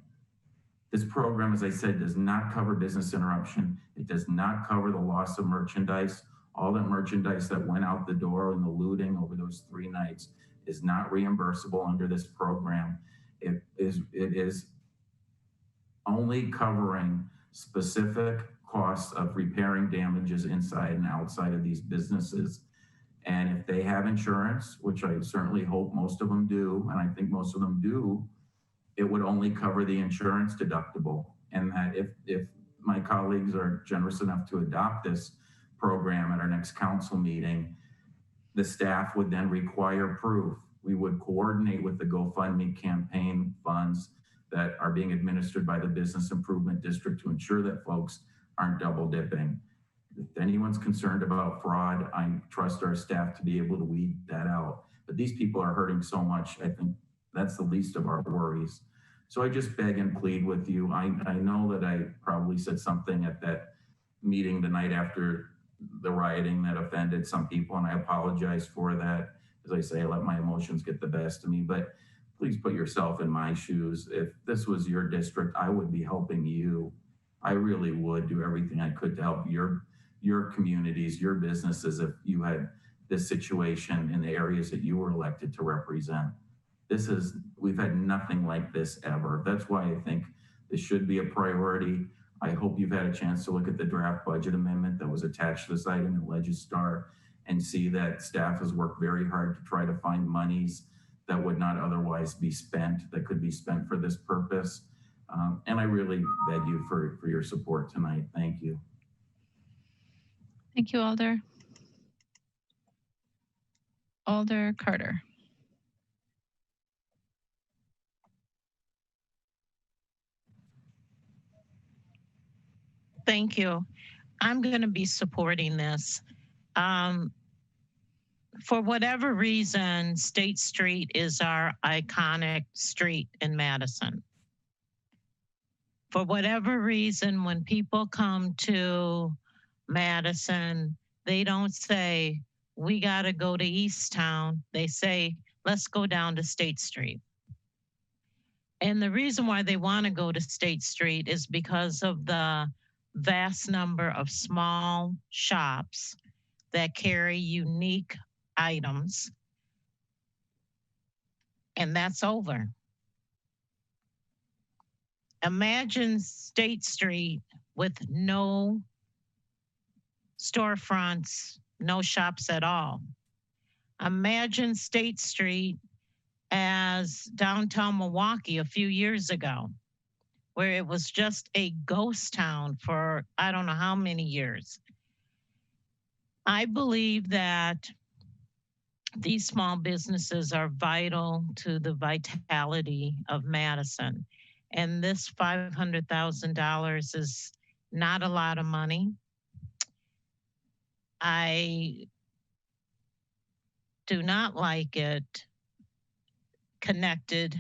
This program, as I said, does not cover business interruption. It does not cover the loss of merchandise. All that merchandise that went out the door and the looting over those 3 nights is not reimbursable under this program. It is only covering specific costs of repairing damages inside and outside of these businesses. And if they have insurance, which I certainly hope most of them do, and I think most of them do, it would only cover the insurance deductible. And that if my colleagues are generous enough to adopt this program at our next council meeting, the staff would then require proof. We would coordinate with the GoFundMe campaign funds that are being administered by the Business Improvement District to ensure that folks aren't double dipping. If anyone's concerned about fraud, I trust our staff to be able to weed that out. But these people are hurting so much, I think that's the least of our worries. So I just beg and plead with you. I know that I probably said something at that meeting the night after the rioting that offended some people, and I apologize for that. As I say, I let my emotions get the best of me, but please put yourself in my shoes. If this was your district, I would be helping you. I really would do everything I could to help your communities, your businesses, if you had this situation in the areas that you were elected to represent. We've had nothing like this ever. That's why I think this should be a priority. I hope you've had a chance to look at the draft budget amendment that was attached to this item in Legistar and see that staff has worked very hard to try to find monies that would not otherwise be spent, that could be spent for this purpose. And I really beg you for your support tonight. Thank you. Thank you, Alder. Alder Carter. Thank you. I'm going to be supporting this. For whatever reason, State Street is our iconic street in Madison. For whatever reason, when people come to Madison, they don't say, we got to go to Easttown. They say, let's go down to State Street. And the reason why they want to go to State Street is because of the vast number of small shops that carry unique items, and that's over. Imagine State Street with no storefronts, no shops at all. Imagine State Street as downtown Milwaukee a few years ago, where it was just a ghost town for I don't know how many years. I believe that these small businesses are vital to the vitality of Madison. And this $500,000 is not a lot of money. I do not like it connected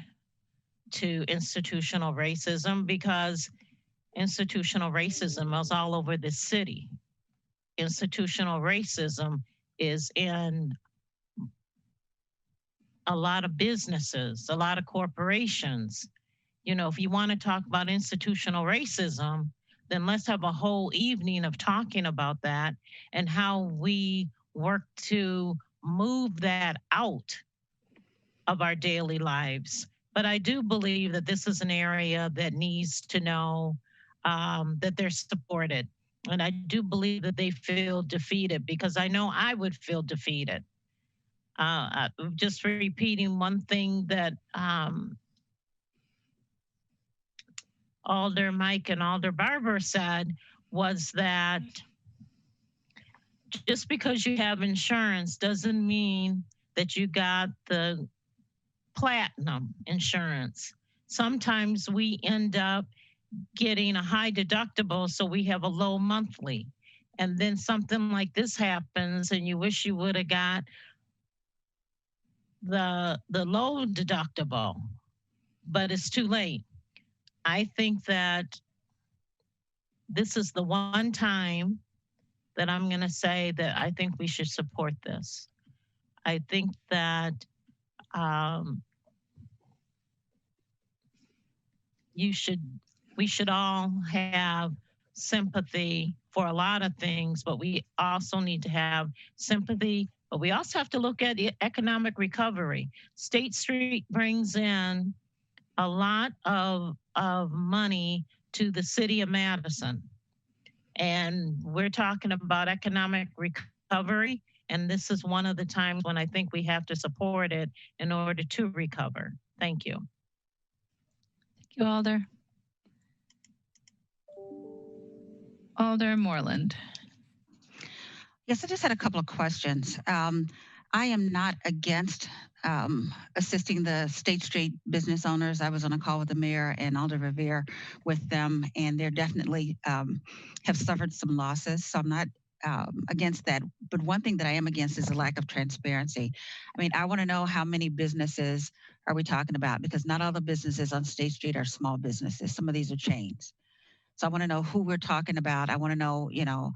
to institutional racism because institutional racism is all over the city. Institutional racism is in a lot of businesses, a lot of corporations. You know, if you want to talk about institutional racism, then let's have a whole evening of talking about that and how we work to move that out of our daily lives. But I do believe that this is an area that needs to know that they're supported. And I do believe that they feel defeated because I know I would feel defeated. Just repeating one thing that Alder Mike and Alder Barber said was that just because you have insurance doesn't mean that you got the platinum insurance. Sometimes we end up getting a high deductible, so we have a low monthly. And then something like this happens, and you wish you would have got the low deductible, but it's too late. I think that this is the one time that I'm going to say that I think we should support this. I think that we should all have sympathy for a lot of things, but we also need to have sympathy, but we also have to look at economic recovery. State Street brings in a lot of money to the city of Madison. And we're talking about economic recovery. And this is one of the times when I think we have to support it in order to recover. Thank you. Thank you, Alder. Alder Moreland. Yes, I just had a couple of questions. I am not against assisting the State Street business owners. I was on a call with the mayor and Alder Revere with them, and they're definitely have suffered some losses. So I'm not against that. But one thing that I am against is the lack of transparency. I mean, I want to know how many businesses are we talking about, because not all the businesses on State Street are small businesses. Some of these are chains. So I want to know who we're talking about. I want to know, you know,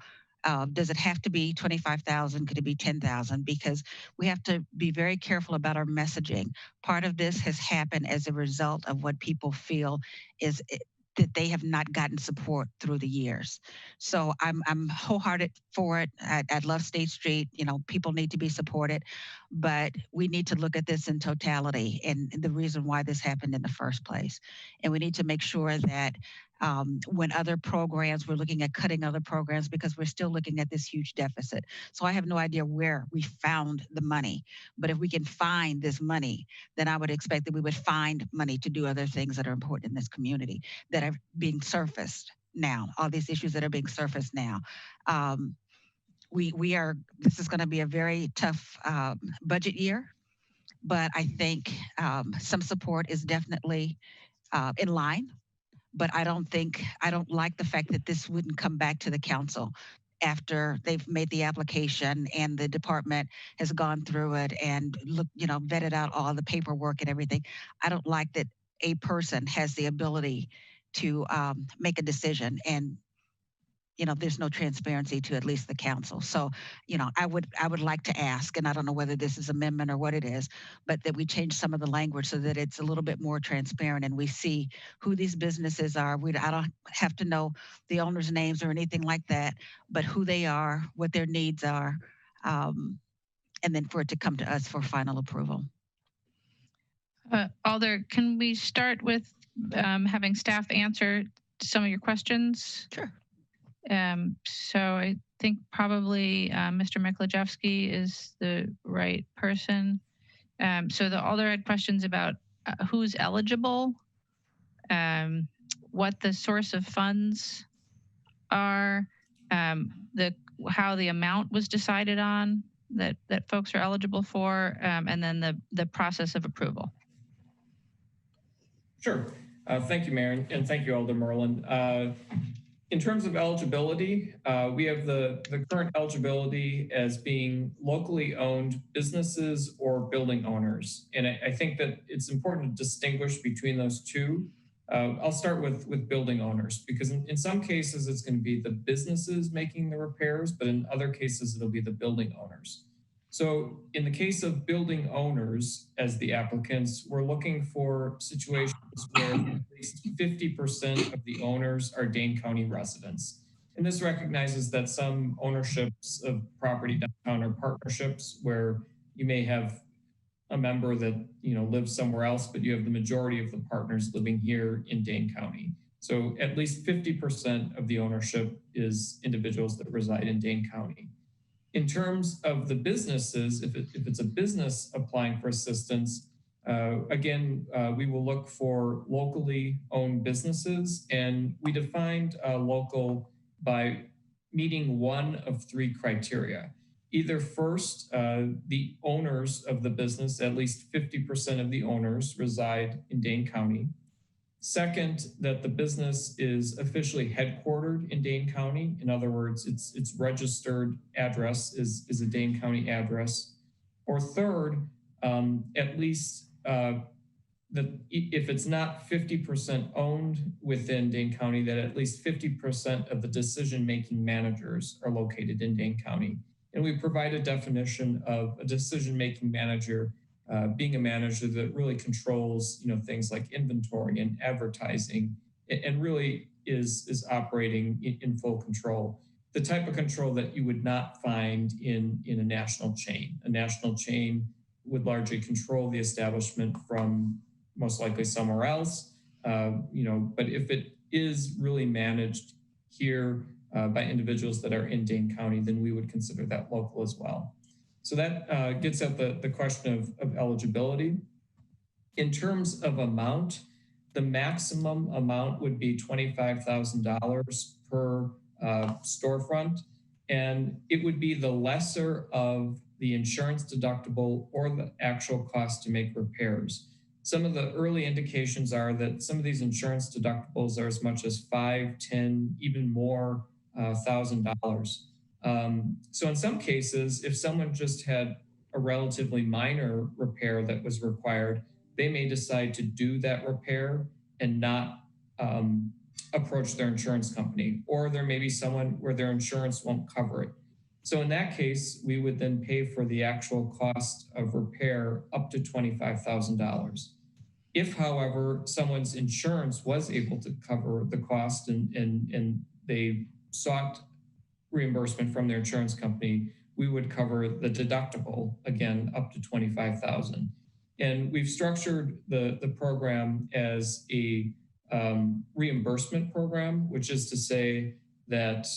does it have to be 25,000? Could it be 10,000? Because we have to be very careful about our messaging. Part of this has happened as a result of what people feel is that they have not gotten support through the years. So I'm wholehearted for it. I love State Street. You know, people need to be supported, but we need to look at this in totality and the reason why this happened in the first place. And we need to make sure that when other programs, we're looking at cutting other programs because we're still looking at this huge deficit. So I have no idea where we found the money, but if we can find this money, then I would expect that we would find money to do other things that are important in this community that are being surfaced now, all these issues that are being surfaced now. This is going to be a very tough budget year, but I think some support is definitely in line. But I don't like the fact that this wouldn't come back to the council after they've made the application and the department has gone through it and vetted out all the paperwork and everything. I don't like that a person has the ability to make a decision and there's no transparency to at least the council. So, I would like to ask, and I don't know whether this is amendment or what it is, but that we change some of the language so that it's a little bit more transparent and we see who these businesses are. I don't have to know the owners' names or anything like that, but who they are, what their needs are, and then for it to come to us for final approval. Alder, can we start with having staff answer some of your questions? Sure. So I think probably Mr. Miklajewski is the right person. So the Alder had questions about who's eligible, what the source of funds are, how the amount was decided on that folks are eligible for, and then the process of approval. Sure. Thank you, Mayor, and thank you, Alder Moreland. In terms of eligibility, we have the current eligibility as being locally owned businesses or building owners. And I think that it's important to distinguish between those two. I'll start with building owners, because in some cases it's going to be the businesses making the repairs, but in other cases it'll be the building owners. So in the case of building owners as the applicants, we're looking for situations where at least 50% of the owners are Dane County residents. And this recognizes that some ownerships of property downtown are partnerships where you may have a member that lives somewhere else, but you have the majority of the partners living here in Dane County. So at least 50% of the ownership is individuals that reside in Dane County. In terms of the businesses, if it's a business applying for assistance, again, we will look for locally owned businesses, and we defined local by meeting one of three criteria. Either first, the owners of the business, at least 50% of the owners reside in Dane County. Second, that the business is officially headquartered in Dane County. In other words, its registered address is a Dane County address. Or third, at least that if it's not 50% owned within Dane County, that at least 50% of the decision-making managers are located in Dane County. And we provide a definition of a decision-making manager being a manager that really controls, things like inventory and advertising, and really is operating in full control. The type of control that you would not find in a national chain. A national chain would largely control the establishment from most likely somewhere else, but if it is really managed here by individuals that are in Dane County, then we would consider that local as well. So that gets at the question of eligibility. In terms of amount, the maximum amount would be $25,000 per storefront, and it would be the lesser of the insurance deductible or the actual cost to make repairs. Some of the early indications are that some of these insurance deductibles are as much as $5,000, $10,000, even more $1,000. So in some cases, if someone just had a relatively minor repair that was required, they may decide to do that repair and not approach their insurance company, or there may be someone where their insurance won't cover it. So in that case, we would then pay for the actual cost of repair up to $25,000. If, however, someone's insurance was able to cover the cost and they sought reimbursement from their insurance company, we would cover the deductible, again, up to $25,000. And we've structured the program as a reimbursement program, which is to say that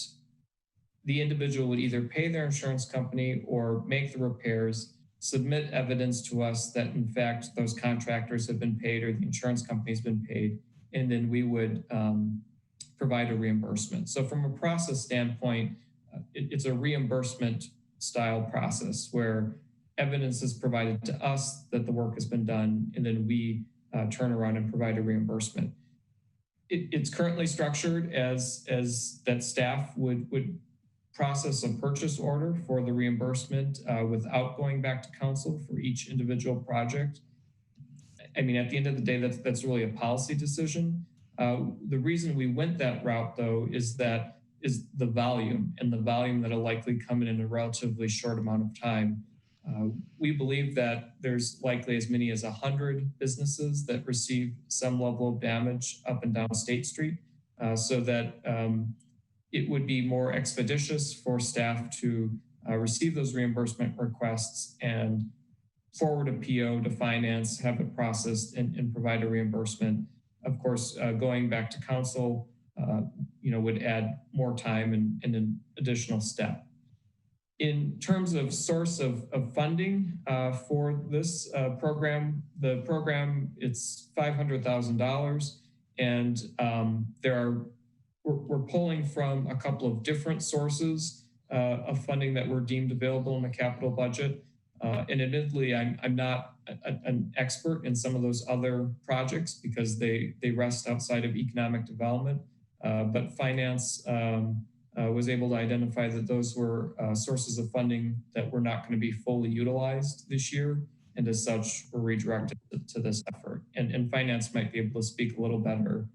the individual would either pay their insurance company or make the repairs, submit evidence to us that in fact those contractors have been paid or the insurance company's been paid, and then we would provide a reimbursement. So from a process standpoint, it's a reimbursement style process where evidence is provided to us that the work has been done, and then we turn around and provide a reimbursement. It's currently structured as that staff would process a purchase order for the reimbursement without going back to council for each individual project. I mean, at the end of the day, that's really a policy decision. The reason we went that route, though, is that the volume, and the volume that'll likely come in a relatively short amount of time. We believe that there's likely as many as 100 businesses that receive some level of damage up and down State Street, so that it would be more expeditious for staff to receive those reimbursement requests and forward a PO to finance, have it processed, and provide a reimbursement. Of course, going back to council, would add more time and an additional step. In terms of source of funding for this program, the program, it's $500,000, and we're pulling from a couple of different sources of funding that were deemed available in the capital budget. And admittedly, I'm not an expert in some of those other projects because they rest outside of economic development, but finance was able to identify that those were sources of funding that were not going to be fully utilized this year, and as such were redirected to this effort. And finance might be able to speak a little better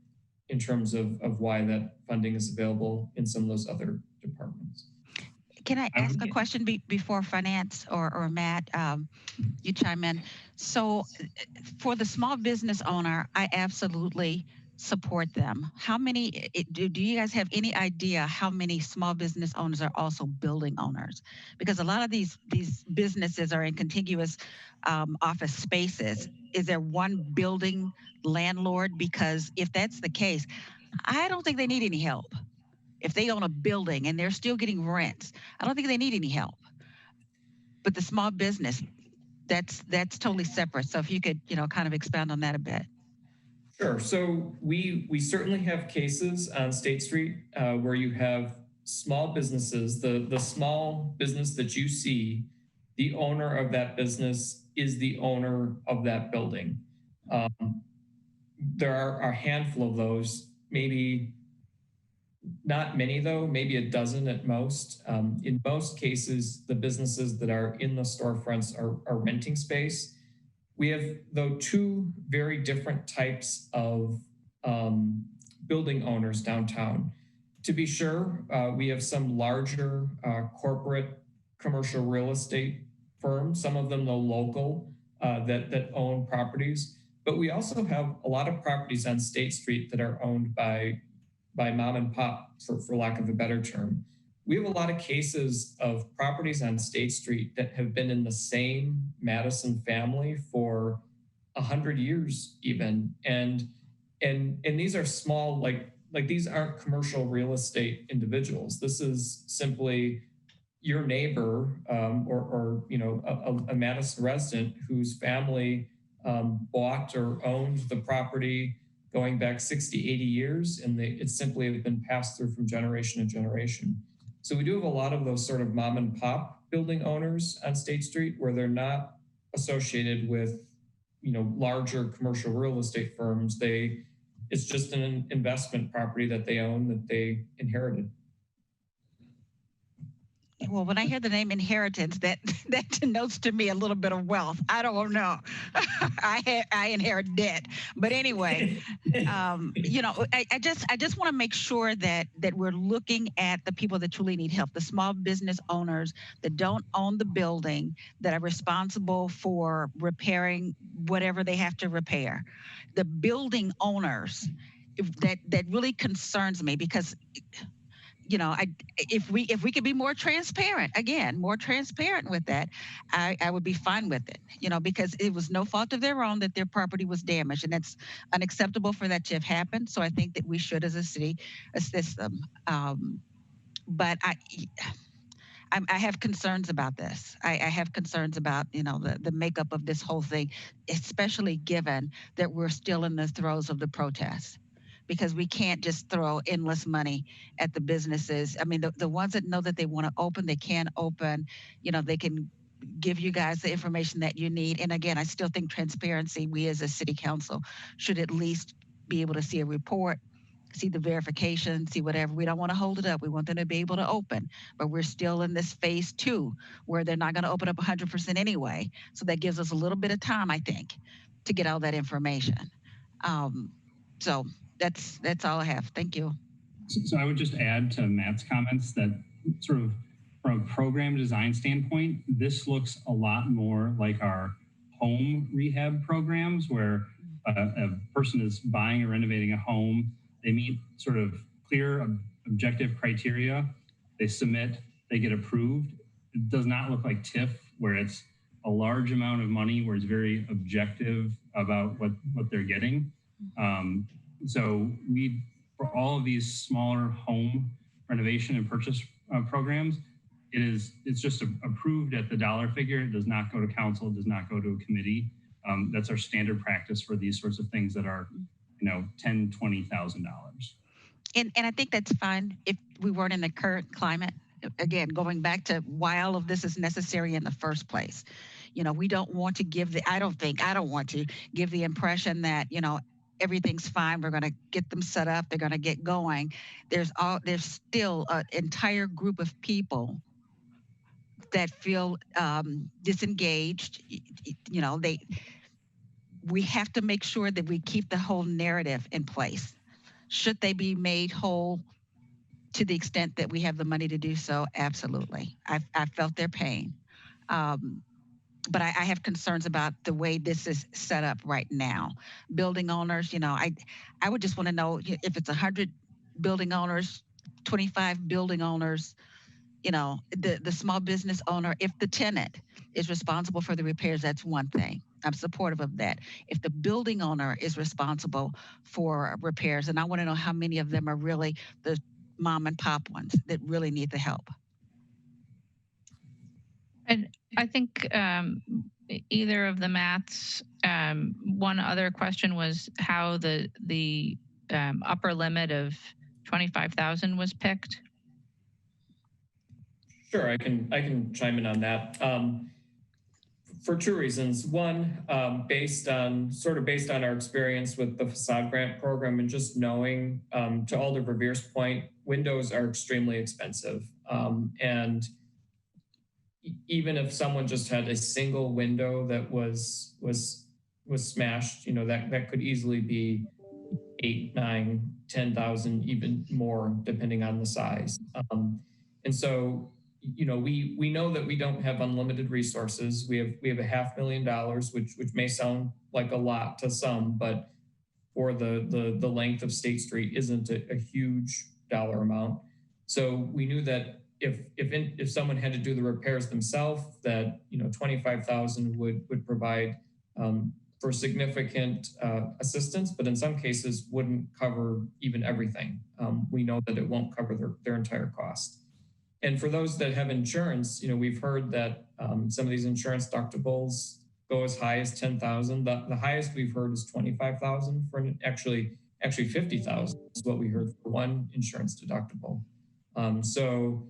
in terms of why that funding is available in some of those other departments. Can I ask a question before finance or Matt, you chime in? So for the small business owner, I absolutely support them. How many, do you guys have any idea how many small business owners are also building owners? Because a lot of these businesses are in contiguous office spaces. Is there one building landlord? Because if that's the case, I don't think they need any help. If they own a building and they're still getting rents, I don't think they need any help. But the small business, that's totally separate. So if you could, kind of expand on that a bit. Sure. So we certainly have cases on State Street where you have small businesses. The small business that you see, the owner of that business is the owner of that building. There are a handful of those, maybe not many though, maybe a dozen at most. In most cases, the businesses that are in the storefronts are renting space. We have, though, two very different types of building owners downtown. To be sure, we have some larger corporate commercial real estate firms, some of them though local, that own properties. But we also have a lot of properties on State Street that are owned by mom and pop, for lack of a better term. We have a lot of cases of properties on State Street that have been in the same Madison family for 100 years even. And these are small, like these aren't commercial real estate individuals. This is simply your neighbor or a Madison resident whose family bought or owned the property going back 60, 80 years, and it's simply been passed through from generation to generation. So we do have a lot of those sort of mom and pop building owners on State Street where they're not associated with, larger commercial real estate firms. It's just an investment property that they own that they inherited. Well, when I hear the name inheritance, that denotes to me a little bit of wealth. I don't know. I inherit debt, but anyway, I just want to make sure that we're looking at the people that truly need help, the small business owners that don't own the building, that are responsible for repairing whatever they have to repair. The building owners, that really concerns me because if we could be more transparent, with that, I would be fine with it, because it was no fault of their own that their property was damaged, and it's unacceptable for that to have happened. So I think that we should, as a city, assist them. But I have concerns about this. I have concerns about, the makeup of this whole thing, especially given that we're still in the throes of the protests. Because we can't just throw endless money at the businesses. I mean, the ones that know that they want to open, they can open. They can give you guys the information that you need. And again, I still think transparency, we as a city council should at least be able to see a report, see the verification, see whatever. We don't want to hold it up. We want them to be able to open. But we're still in this phase 2 where they're not going to open up 100% anyway. So that gives us a little bit of time, I think, to get all that information. So that's all I have. Thank you. So I would just add to Matt's comments that sort of from a program design standpoint, this looks a lot more like our home rehab programs where a person is buying or renovating a home. They meet sort of clear objective criteria. They submit, they get approved. It does not look like TIF where it's a large amount of money where it's very objective about what they're getting. So for all of these smaller home renovation and purchase programs, it's just approved at the dollar figure. It does not go to council, it does not go to a committee. That's our standard practice for these sorts of things that are, $10,000, $20,000. And I think that's fine if we weren't in the current climate. Again, going back to why all of this is necessary in the first place. We don't want to I don't want to give the impression that, everything's fine. We're going to get them set up. They're going to get going. There's still an entire group of people that feel disengaged. We have to make sure that we keep the whole narrative in place. Should they be made whole to the extent that we have the money to do so? Absolutely. I felt their pain. But I have concerns about the way this is set up right now. Building owners, I would just want to know if it's 100 building owners, 25 building owners, the small business owner, if the tenant is responsible for the repairs, that's one thing. I'm supportive of that. If the building owner is responsible for repairs, and I want to know how many of them are really the mom and pop ones that really need the help. And I think either of the maths. One other question was how the upper limit of 25,000 was picked. Sure, I can chime in on that. For two reasons. One, based on our experience with the facade grant program and just knowing, to Alder Brevere's point, windows are extremely expensive. And even if someone just had a single window that was smashed, that could easily be 8, 9, 10,000, even more, depending on the size. And so, we know that we don't have unlimited resources. We have $500,000, which may sound like a lot to some, but for the length of State Street isn't a huge dollar amount. So we knew that if someone had to do the repairs themselves, that 25,000 would provide for significant assistance, but in some cases wouldn't cover even everything. We know that it won't cover their entire cost. And for those that have insurance, we've heard that some of these insurance deductibles go as high as 10,000. The highest we've heard is 25,000 for actually 50,000 is what we heard for one insurance deductible. So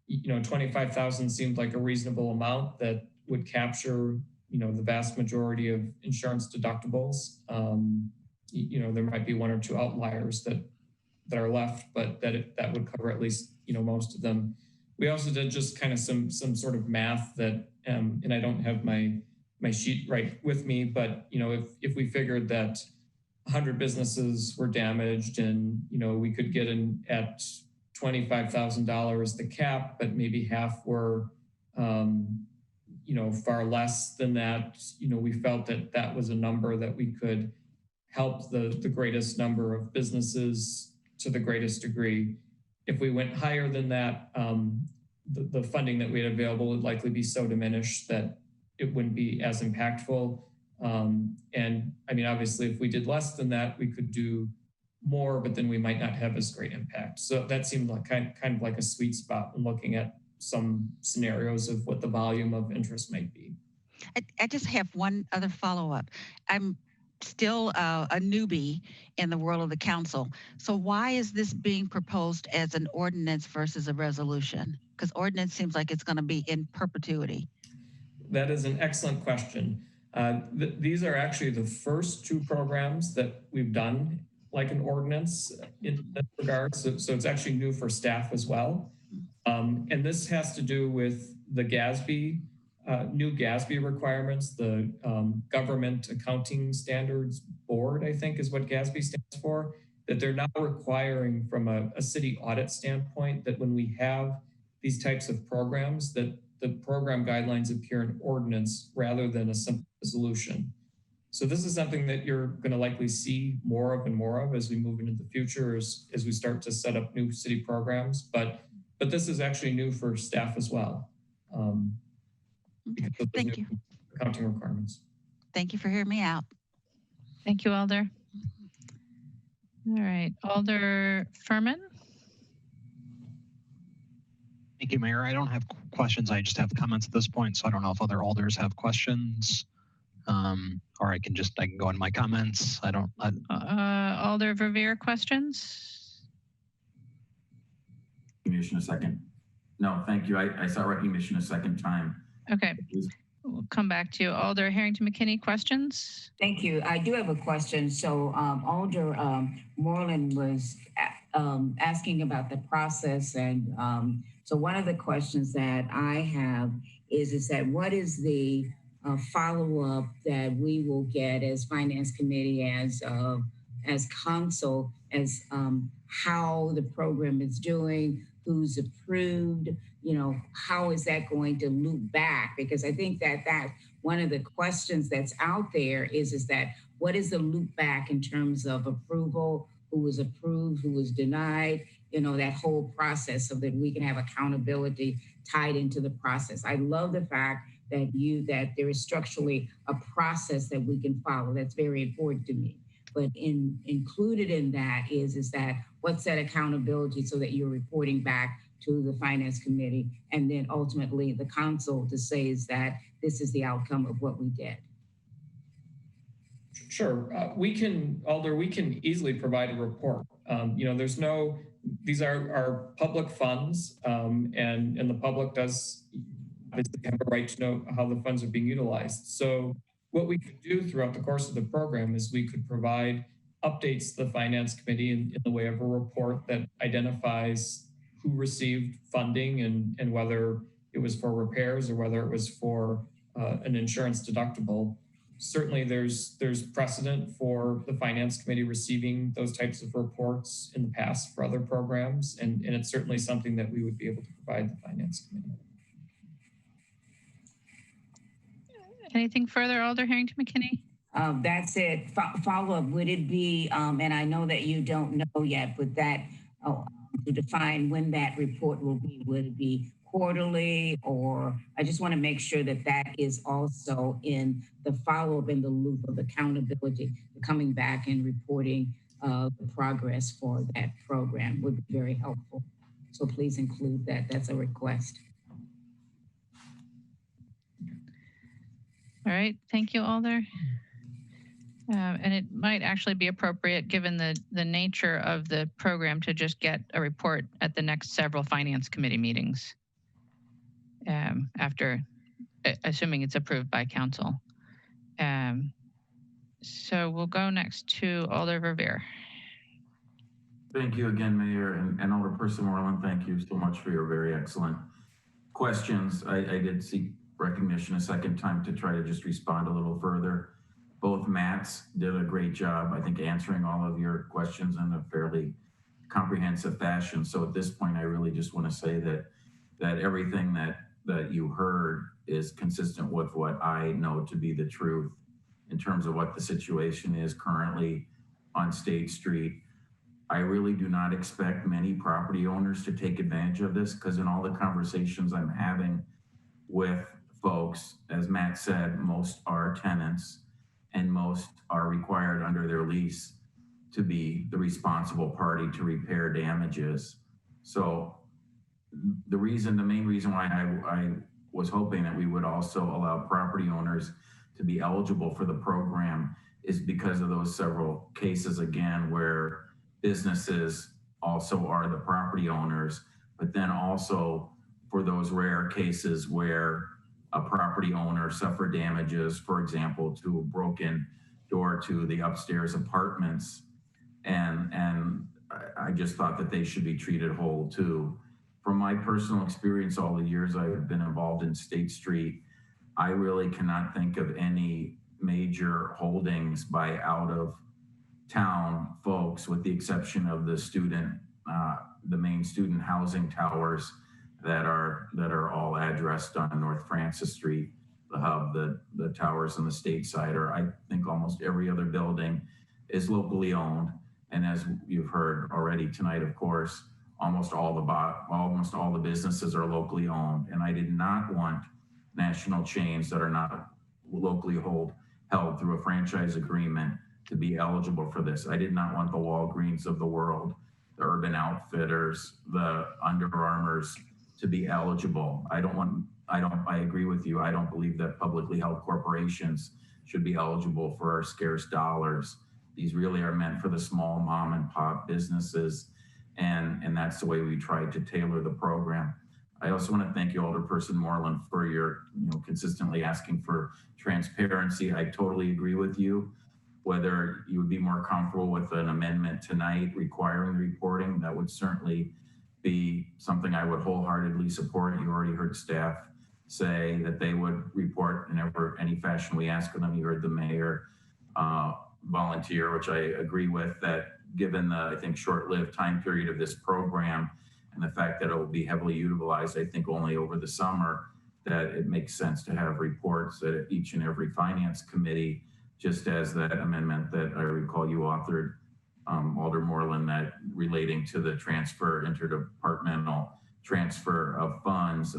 25,000 seemed like a reasonable amount that would capture, the vast majority of insurance deductibles. There might be one or two outliers that are left, but that would cover at least, most of them. We also did just kind of some sort of math that, and I don't have my sheet right with me, but if we figured that 100 businesses were damaged and we could get in at $25,000 the cap, but maybe half were far less than that, we felt that was a number that we could help the greatest number of businesses to the greatest degree. If we went higher than that, the funding that we had available would likely be so diminished that it wouldn't be as impactful. And I mean, obviously, if we did less than that, we could do more, but then we might not have as great impact. So that seemed like kind of like a sweet spot when looking at some scenarios of what the volume of interest might be. I just have one other follow-up. I'm still a newbie in the world of the council. So why is this being proposed as an ordinance versus a resolution? Because ordinance seems like it's going to be in perpetuity. That is an excellent question. These are actually the first two programs that we've done like an ordinance in that regard. So it's actually new for staff as well. And this has to do with the GASB, new GASB requirements, the Government Accounting Standards Board, I think is what GASB stands for. that they're now requiring from a city audit standpoint that when we have these types of programs, that the program guidelines appear in ordinance rather than a simple resolution. So this is something that you're going to likely see more of and more of as we move into the future, as we start to set up new city programs. But this is actually new for staff as well. Thank you. Accounting requirements. Thank you for hearing me out. Thank you, Alder. All right, Alder Furman. Thank you, Mayor. I don't have questions. I just have comments at this point. So I don't know if other alders have questions, or I can go in my comments. Alder Verveer, questions? Recognition a second. No, thank you. I saw recognition a second time. Okay. We'll come back to you. Alder Harrington McKinney, questions? Thank you. I do have a question. So Alder Moreland was asking about the process. And so one of the questions that I have is that what is the follow-up that we will get as Finance Committee, as council, as how the program is doing, who's approved, how is that going to loop back? Because I think that one of the questions that's out there is that what is the loop back in terms of approval, who was approved, who was denied, that whole process so that we can have accountability tied into the process. I love the fact that there is structurally a process that we can follow. That's very important to me. But included in that is that what's that accountability so that you're reporting back to the Finance Committee and then ultimately the council to say is that this is the outcome of what we did. Sure, Alder, we can easily provide a report. These are public funds, and the public does obviously have a right to know how the funds are being utilized. So what we could do throughout the course of the program is we could provide updates to the Finance Committee in the way of a report that identifies who received funding and whether it was for repairs or whether it was for an insurance deductible. Certainly there's precedent for the Finance Committee receiving those types of reports in the past for other programs, and it's certainly something that we would be able to provide the Finance Committee. Anything further, Alder Harrington McKinney? That's it. Follow-up, would it be, and I know that you don't know yet, but that to define when that report will be, would it be quarterly, or I just want to make sure that that is also in the follow-up in the loop of accountability, coming back and reporting the progress for that program would be very helpful. So please include that. That's a request. All right, thank you, Alder. And it might actually be appropriate, given the nature of the program, to just get a report at the next several Finance Committee meetings, after, assuming it's approved by Council. So we'll go next to Alder Verveer. Thank you again, Mayor, and Alderperson Moreland, thank you so much for your very excellent questions. I did seek recognition a second time to try to just respond a little further. Both Matts did a great job, I think, answering all of your questions in a fairly comprehensive fashion. So at this point, I really just want to say that everything that you heard is consistent with what I know to be the truth in terms of what the situation is currently on State Street. I really do not expect many property owners to take advantage of this, because in all the conversations I'm having with folks, as Matt said, most are tenants and most are required under their lease to be the responsible party to repair damages. So the main reason why I was hoping that we would also allow property owners to be eligible for the program is because of those several cases, again, where businesses also are the property owners, but then also for those rare cases where a property owner suffered damages, for example, to a broken door to the upstairs apartments. And I just thought that they should be treated whole too. From my personal experience, all the years I've been involved in State Street, I really cannot think of any major holdings by out of town folks, with the exception of the main student housing towers that are all addressed on North Francis Street, the hub, the towers on the state side, or I think almost every other building is locally owned. And as you've heard already tonight, of course, almost all the businesses are locally owned. And I did not want national chains that are not locally held through a franchise agreement to be eligible for this. I did not want the Walgreens of the world, the Urban Outfitters, the Under Armours to be eligible. I agree with you. I don't believe that publicly held corporations should be eligible for our scarce dollars. These really are meant for the small mom and pop businesses. And that's the way we tried to tailor the program. I also want to thank you, Alderperson Moreland, for your consistently asking for transparency. I totally agree with you. Whether you would be more comfortable with an amendment tonight requiring the reporting, that would certainly be something I would wholeheartedly support. You already heard staff say that they would report in any fashion we ask of them. You heard the mayor volunteer, which I agree with, that given the, I think, short-lived time period of this program and the fact that it will be heavily utilized, I think only over the summer, that it makes sense to have reports at each and every finance committee, just as that amendment that I recall you authored, Alder Moreland, that relating to the interdepartmental transfer of funds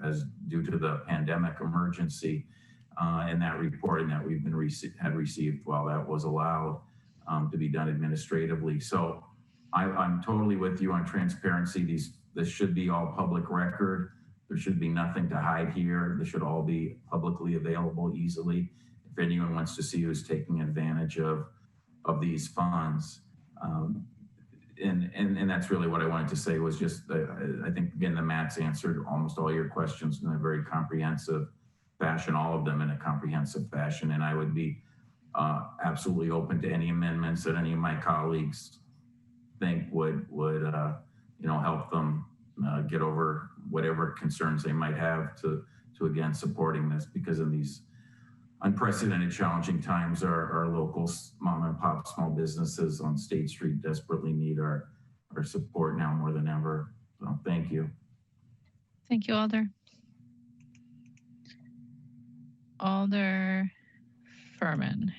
as due to the pandemic emergency, and that reporting that we've had received while that was allowed to be done administratively. So I'm totally with you on transparency. This should be all public record. There should be nothing to hide here. This should all be publicly available easily if anyone wants to see who's taking advantage of these funds. And that's really what I wanted to say, was just, I think, again, the Matt's answered almost all your questions in a very comprehensive fashion, all of them in a comprehensive fashion. And I would be absolutely open to any amendments that any of my colleagues think would help them get over whatever concerns they might have to again supporting this, because in these unprecedented challenging times, our local mom and pop small businesses on State Street desperately need our support now more than ever. So thank you. Thank you, Alder. Alder Furman.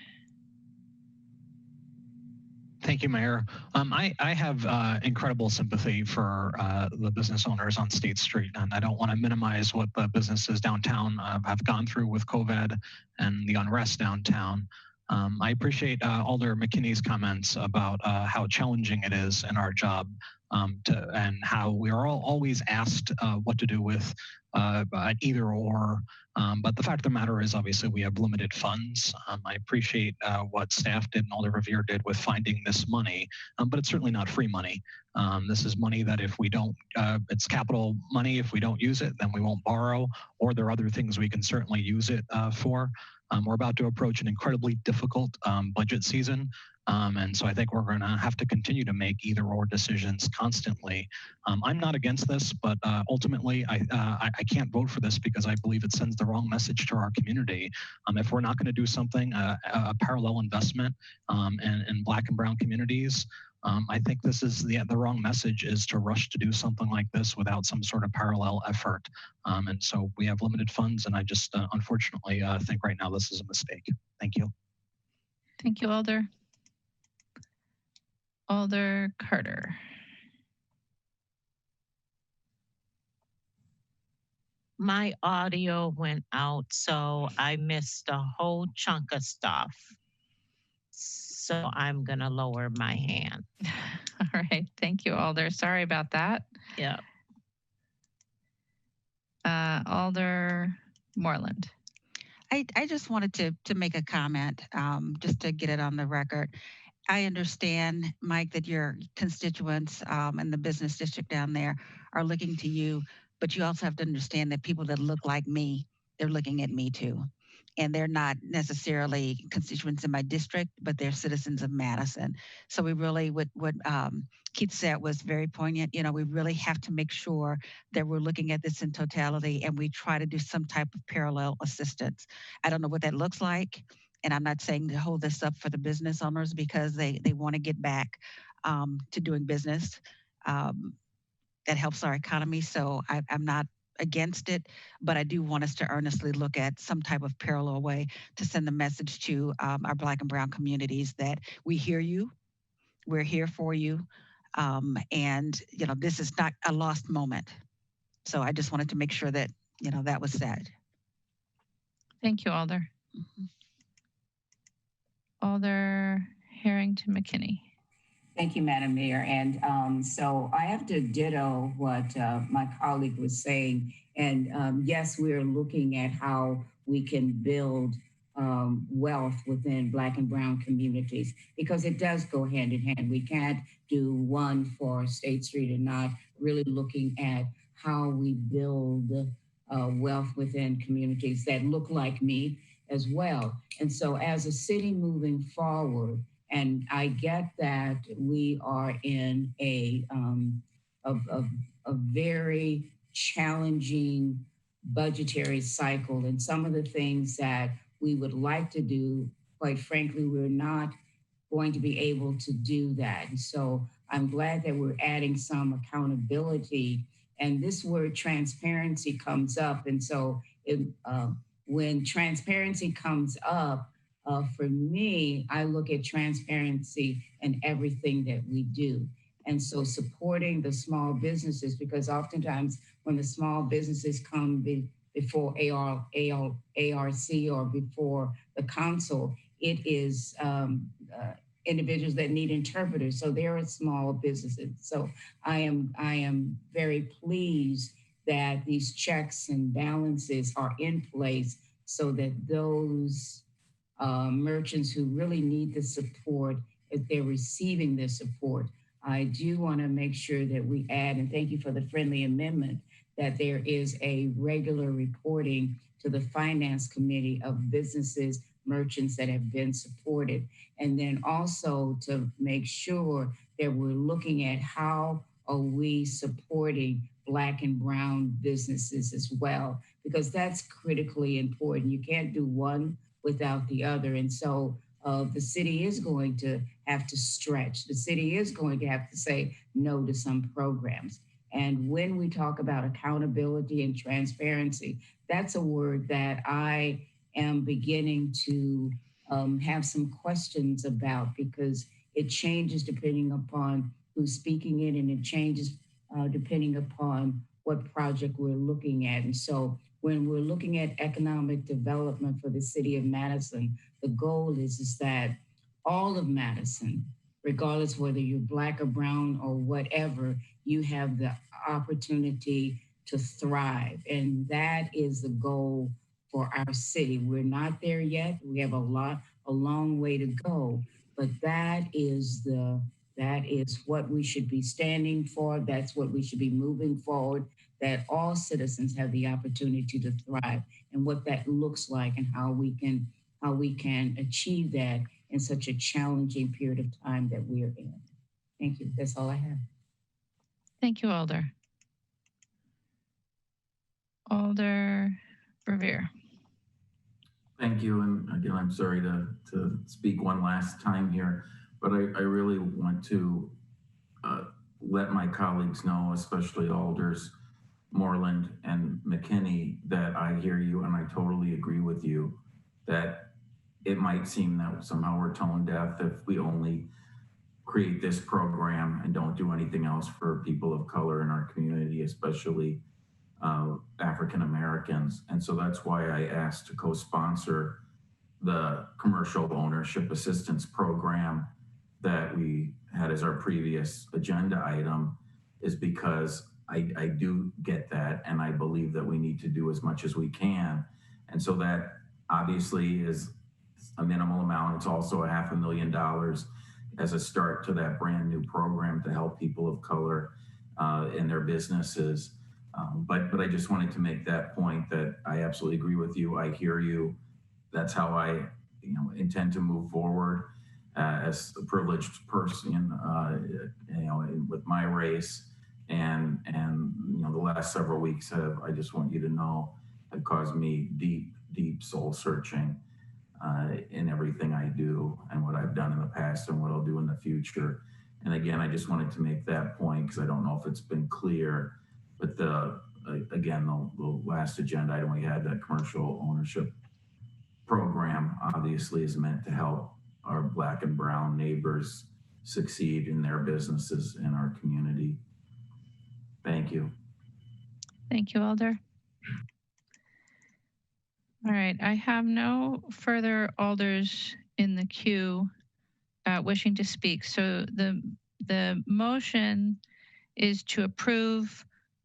Thank you, Mayor. I have incredible sympathy for the business owners on State Street, and I don't want to minimize what the businesses downtown have gone through with COVID and the unrest downtown. I appreciate Alder McKinney's comments about how challenging it is in our job and how we are always asked what to do with either or. But the fact of the matter is, obviously, we have limited funds. I appreciate what staff did and Alder Revere did with finding this money, but it's certainly not free money. This is money that if we don't, it's capital money. If we don't use it, then we won't borrow, or there are other things we can certainly use it for. We're about to approach an incredibly difficult budget season. And so I think we're going to have to continue to make either or decisions constantly. I'm not against this, but ultimately I can't vote for this because I believe it sends the wrong message to our community. If we're not going to do something, a parallel investment in Black and Brown communities, I think this is the wrong message, is to rush to do something like this without some sort of parallel effort. And so we have limited funds, and I just unfortunately think right now this is a mistake. Thank you. Thank you, Alder. Alder Carter. My audio went out, so I missed a whole chunk of stuff. So I'm going to lower my hand. All right. Thank you, Alder. Sorry about that. Yeah. Alder Moreland. I just wanted to make a comment, just to get it on the record. I understand, Mike, that your constituents and the business district down there are looking to you, but you also have to understand that people that look like me, they're looking at me too. And they're not necessarily constituents in my district, but they're citizens of Madison. So we really, what Keith said was very poignant. You know, we really have to make sure that we're looking at this in totality and we try to do some type of parallel assistance. I don't know what that looks like. and I'm not saying to hold this up for the business owners because they want to get back to doing business. Um, that helps our economy. So I'm not against it, but I do want us to earnestly look at some type of parallel way to send the message to our Black and Brown communities that we hear you, we're here for you, and this is not a lost moment. So I just wanted to make sure that that was said. Thank you, Alder. Alder Harrington McKinney. Thank you, Madam Mayor. And so I have to ditto what my colleague was saying. And yes, we're looking at how we can build wealth within Black and Brown communities, because it does go hand in hand. We can't do one for State Street and not really looking at how we build wealth within communities that look like me as well. And so as a city moving forward, and I get that we are in a very challenging budgetary cycle, and some of the things that we would like to do, quite frankly, we're not going to be able to do that. And so I'm glad that we're adding some accountability. And this word transparency comes up. And so when transparency comes up, for me, I look at transparency in everything that we do. And so supporting the small businesses, because oftentimes when the small businesses come before ARC or before the council, it is individuals that need interpreters. So there are small businesses. So I am very pleased that these checks and balances are in place so that those merchants who really need the support, if they're receiving the support. I do want to make sure that we add, and thank you for the friendly amendment, that there is a regular reporting to the Finance Committee of businesses, merchants that have been supported. And then also to make sure that we're looking at how are we supporting Black and Brown businesses as well, because that's critically important. You can't do one without the other. And so the city is going to have to stretch. The city is going to have to say no to some programs. And when we talk about accountability and transparency, that's a word that I am beginning to have some questions about, because it changes depending upon who's speaking it, and it changes depending upon what project we're looking at. And so when we're looking at economic development for the city of Madison, the goal is that all of Madison, regardless whether you're Black or Brown or whatever, you have the opportunity to thrive. And that is the goal for our city. We're not there yet. We have a long way to go, but that is what we should be standing for. That's what we should be moving forward, that all citizens have the opportunity to thrive, and what that looks like and how we can achieve that in such a challenging period of time that we are in. Thank you. That's all I have. Thank you, Alder. Alder Brevier. Thank you. And again, I'm sorry to speak one last time here, but I really want to let my colleagues know, especially Alders Moreland and McKinney, that I hear you and I totally agree with you that it might seem that somehow we're tone deaf if we only create this program and don't do anything else for people of color in our community, especially African Americans. And so that's why I asked to co-sponsor the commercial ownership assistance program that we had as our previous agenda item, is because I do get that, and I believe that we need to do as much as we can. And so that obviously is a minimal amount. It's also $500,000 as a start to that brand new program to help people of color in their businesses. But I just wanted to make that point that I absolutely agree with you. I hear you. That's how I intend to move forward as a privileged person, with my race. And the last several weeks I just want you to know, have caused me deep soul searching. in everything I do and what I've done in the past and what I'll do in the future. And again, I just wanted to make that point because I don't know if it's been clear, but again, the last agenda item we had, that commercial ownership program obviously is meant to help our Black and brown neighbors succeed in their businesses in our community. Thank you. Thank you, Alder. All right, I have no further alders in the queue wishing to speak. So the motion is to approve,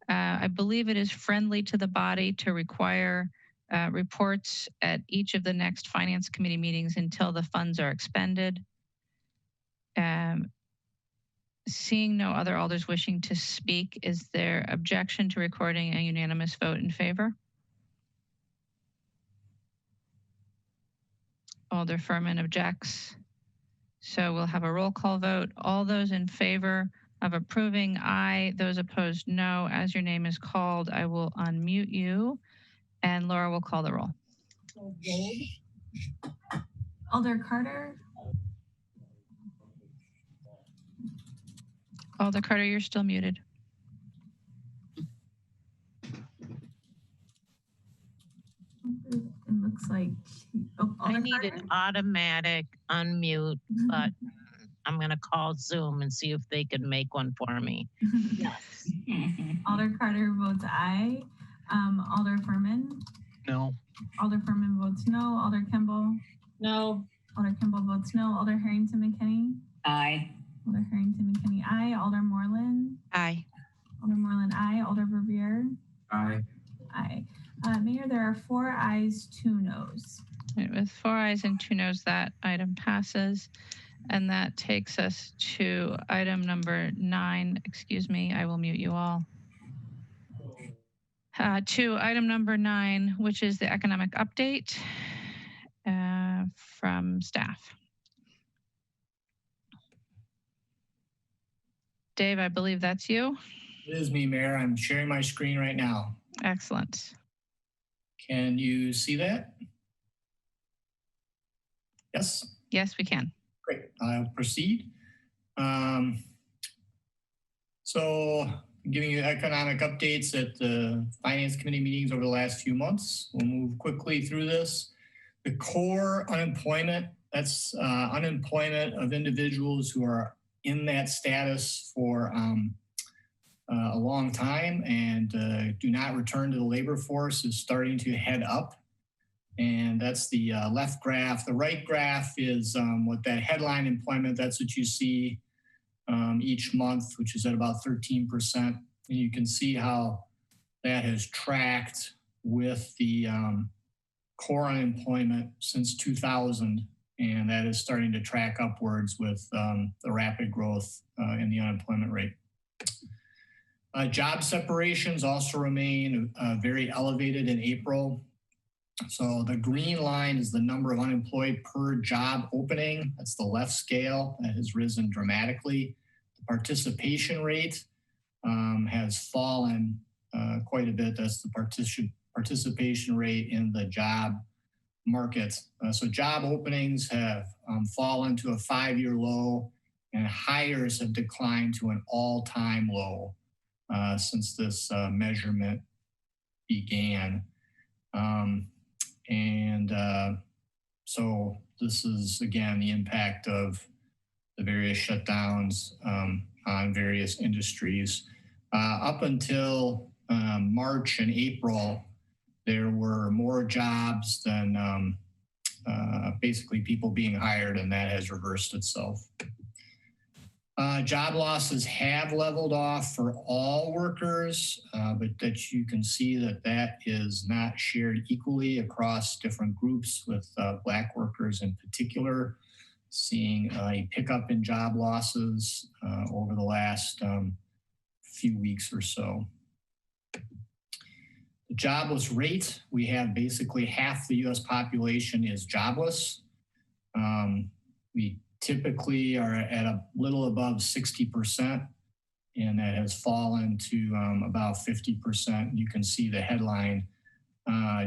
I believe it is friendly to the body to require reports at each of the next Finance Committee meetings until the funds are expended. Seeing no other alders wishing to speak, is there objection to recording a unanimous vote in favor? Alder Furman objects. So we'll have a roll call vote. All those in favor of approving, aye. Those opposed, no. As your name is called, I will unmute you, and Laura will call the roll. Alder Carter. Alder Carter, you're still muted. It looks like I need an automatic unmute button. I'm going to call Zoom and see if they can make one for me. Yes. Alder Carter votes aye. Alder Furman. No. Alder Furman votes no. Alder Kimball. No. Alder Kimball votes no. Alder Harrington McKinney. Aye. Alder Harrington McKinney aye. Alder Moreland. Aye. Alder Moreland aye. Alder Verveer. Aye. Aye. Mayor, there are 4 ayes, 2 noes. Right, with 4 ayes and 2 noes, that item passes. And that takes us to item number 9. Excuse me, I will mute you all. To item number 9, which is the economic update from staff. Dave, I believe that's you. It is me, Mayor. I'm sharing my screen right now. Excellent. Can you see that? Yes? Yes, we can. Great. I'll proceed. So giving you economic updates at the Finance Committee meetings over the last few months. We'll move quickly through this. The core unemployment, that's unemployment of individuals who are in that status for a long time and do not return to the labor force, is starting to head up. And that's the left graph. The right graph is what that headline employment, that's what you see each month, which is at about 13%. And you can see how that has tracked with the core unemployment since 2000. And that is starting to track upwards with the rapid growth in the unemployment rate. Job separations also remain very elevated in April. So the green line is the number of unemployed per job opening. That's the left scale. That has risen dramatically. The participation rate has fallen quite a bit. That's the participation rate in the job market. So job openings have fallen to a 5-year low, and hires have declined to an all-time low since this measurement began. So this is, again, the impact of the various shutdowns on various industries. Up until March and April, there were more jobs than basically people being hired, and that has reversed itself. Job losses have leveled off for all workers, but that you can see that that is not shared equally across different groups, with Black workers in particular seeing a pickup in job losses over the last few weeks or so. The jobless rate, we have basically half the US population is jobless. We typically are at a little above 60%, and that has fallen to about 50%. You can see the headline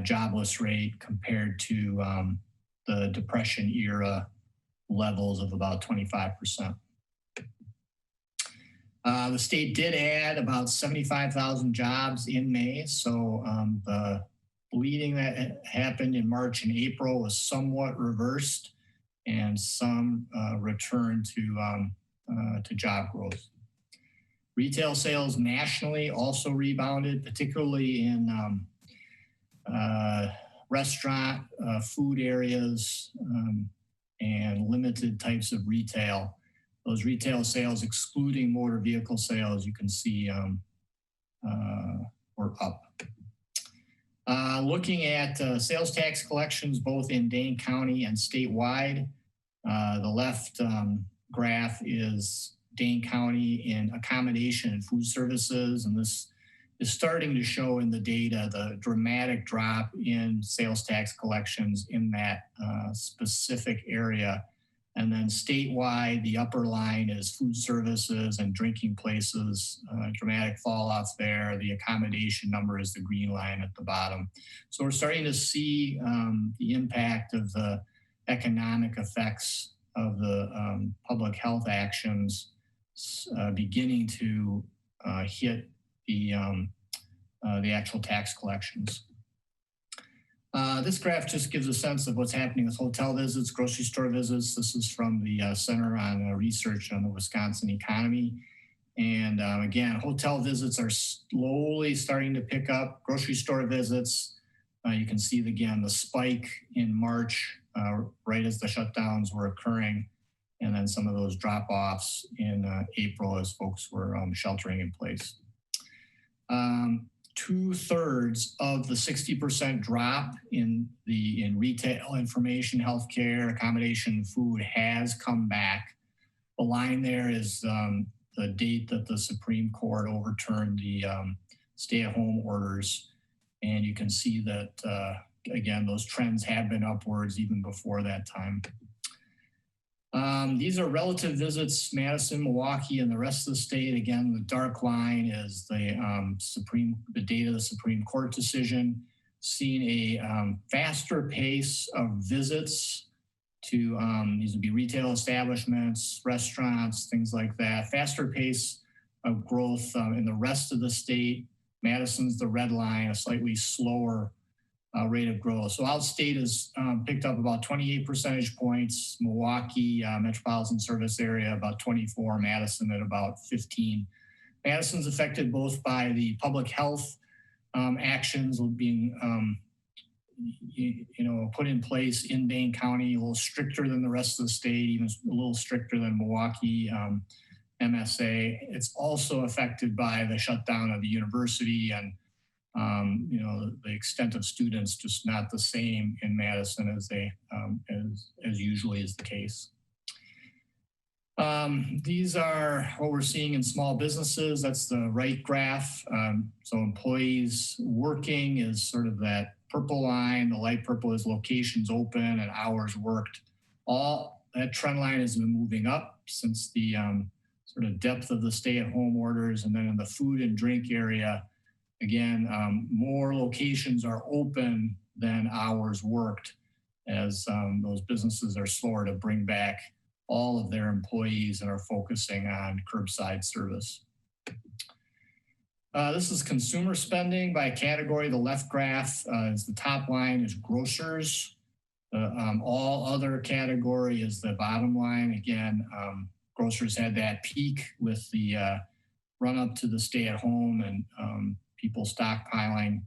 jobless rate compared to the Depression era levels of about 25%. The state did add about 75,000 jobs in May. So the bleeding that happened in March and April was somewhat reversed, and some return to job growth. Retail sales nationally also rebounded, particularly in restaurant, food areas, and limited types of retail. Those retail sales, excluding motor vehicle sales, you can see were up. Looking at sales tax collections both in Dane County and statewide, the left graph is Dane County in accommodation and food services, and this is starting to show in the data the dramatic drop in sales tax collections in that specific area. And then statewide, the upper line is food services and drinking places, dramatic fall off there. The accommodation number is the green line at the bottom. So we're starting to see the impact of the economic effects of the public health actions beginning to hit the actual tax collections. This graph just gives a sense of what's happening with hotel visits, grocery store visits. This is from the Center on Research on the Wisconsin Economy. And again, hotel visits are slowly starting to pick up. Grocery store visits, you can see again the spike in March, right as the shutdowns were occurring, and then some of those drop-offs in April as folks were sheltering in place. 2/3 of the 60% drop in retail, information, healthcare, accommodation, food has come back. The line there is the date that the Supreme Court overturned the stay-at-home orders. And you can see that, again, those trends have been upwards even before that time. These are relative visits, Madison, Milwaukee, and the rest of the state. Again, the dark line is the date of the Supreme Court decision, seeing a faster pace of visits to, these would be retail establishments, restaurants, things like that. Faster pace of growth in the rest of the state. Madison's the red line, a slightly slower rate of growth. So outstate has picked up about 28 percentage points. Milwaukee metropolitan service area about 24. Madison at about 15. Madison's affected both by the public health actions being put in place in Dane County, a little stricter than the rest of the state, even a little stricter than Milwaukee MSA. It's also affected by the shutdown of the university, and the extent of students just not the same in Madison as they as usually is the case. These are what we're seeing in small businesses. That's the right graph. So employees working is sort of that purple line. The light purple is locations open and hours worked. All that trend line has been moving up since the sort of depth of the stay-at-home orders. And then in the food and drink area, again, more locations are open than hours worked, as those businesses are slower to bring back all of their employees and are focusing on curbside service. This is consumer spending by category. The left graph is the top line is grocers. All other category is the bottom line. Again, grocers had that peak with the run up to the stay at home and people stockpiling,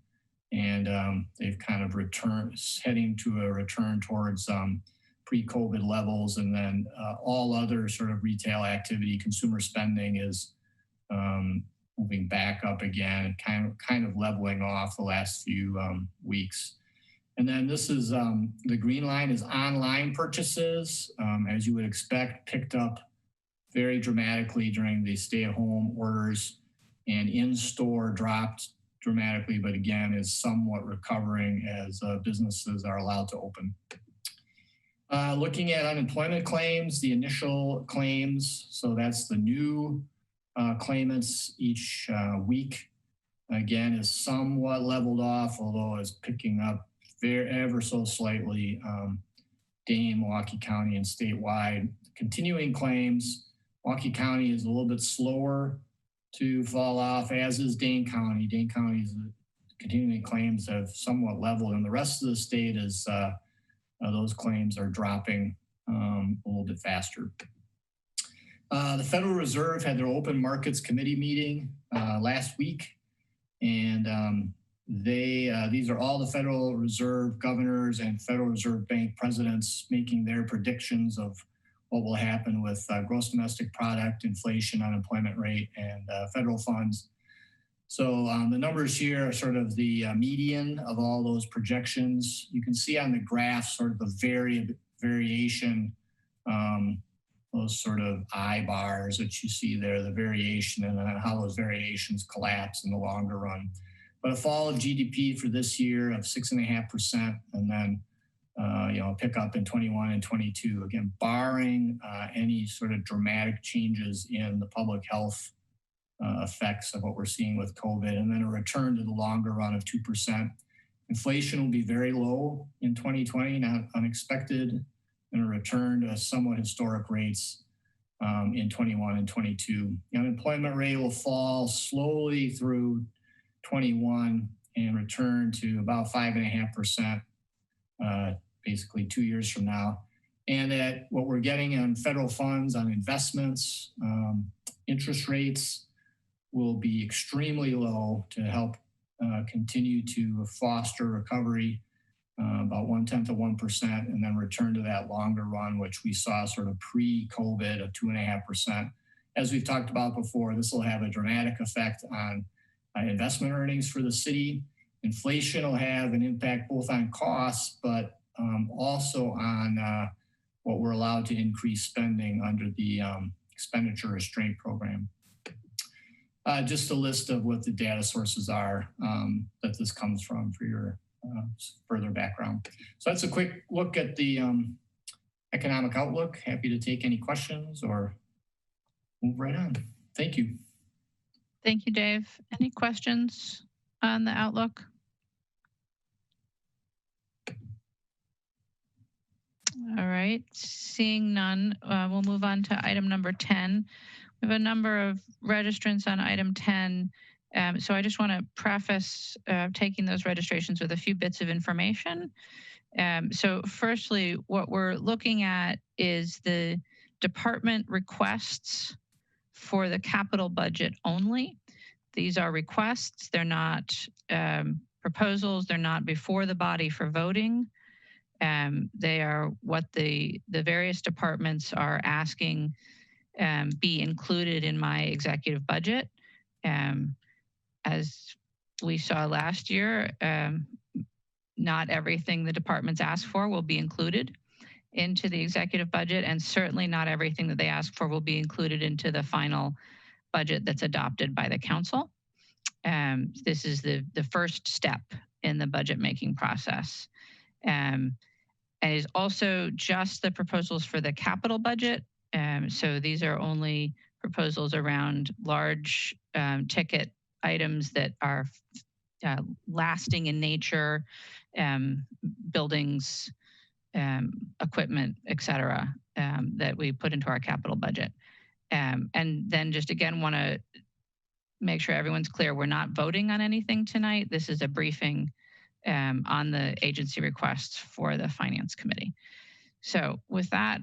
and they've kind of returned, heading to a return towards pre-COVID levels. And then all other sort of retail activity, consumer spending is moving back up again, kind of leveling off the last few weeks. And then this is the green line is online purchases, as you would expect, picked up very dramatically during the stay-at-home orders, and in-store dropped dramatically, but again is somewhat recovering as businesses are allowed to open. Looking at unemployment claims, the initial claims, so that's the new claimants each week, again is somewhat leveled off, although is picking up ever so slightly Dane, Milwaukee County, and statewide. Continuing claims, Milwaukee County is a little bit slower to fall off, as is Dane County. Dane County's continuing claims have somewhat leveled, and the rest of the state is those claims are dropping a little bit faster. The Federal Reserve had their Open Markets Committee meeting last week, and these are all the Federal Reserve governors and Federal Reserve Bank presidents making their predictions of what will happen with gross domestic product, inflation, unemployment rate, and federal funds. So the numbers here are sort of the median of all those projections. You can see on the graph sort of the variation, those sort of I bars that you see there, the variation, and then how those variations collapse in the longer run. But a fall of GDP for this year of 6.5%, and then pick up in 21 and 22, again, barring any sort of dramatic changes in the public health effects of what we're seeing with COVID, and then a return to the longer run of 2%. Inflation will be very low in 2020, not unexpected, and a return to somewhat historic rates in 21 and 22. The unemployment rate will fall slowly through 21 and return to about 5.5%, basically 2 years from now. And that what we're getting on federal funds, on investments, interest rates will be extremely low to help continue to foster recovery, about 0.1%, and then return to that longer run, which we saw sort of pre-COVID of 2.5%. As we've talked about before, this will have a dramatic effect on investment earnings for the city. Inflation will have an impact both on costs, but also on what we're allowed to increase spending under the expenditure restraint program. Just a list of what the data sources are that this comes from for your further background. So that's a quick look at the economic outlook. Happy to take any questions or move right on. Thank you. Thank you, Dave. Any questions on the outlook? All right, seeing none, we'll move on to item number 10. We have a number of registrants on item 10. So I just want to preface taking those registrations with a few bits of information. So firstly, what we're looking at is the department requests for the capital budget only. These are requests, they're not proposals, they're not before the body for voting. They are what the various departments are asking be included in my executive budget. As we saw last year, not everything the departments ask for will be included into the executive budget, and certainly not everything that they ask for will be included into the final budget that's adopted by the council. This is the first step in the budget making process. And is also just the proposals for the capital budget. So these are only proposals around large ticket items that are lasting in nature, buildings, equipment, et cetera, that we put into our capital budget. And then just again, want to make sure everyone's clear, we're not voting on anything tonight. This is a briefing on the agency requests for the Finance Committee. So with that,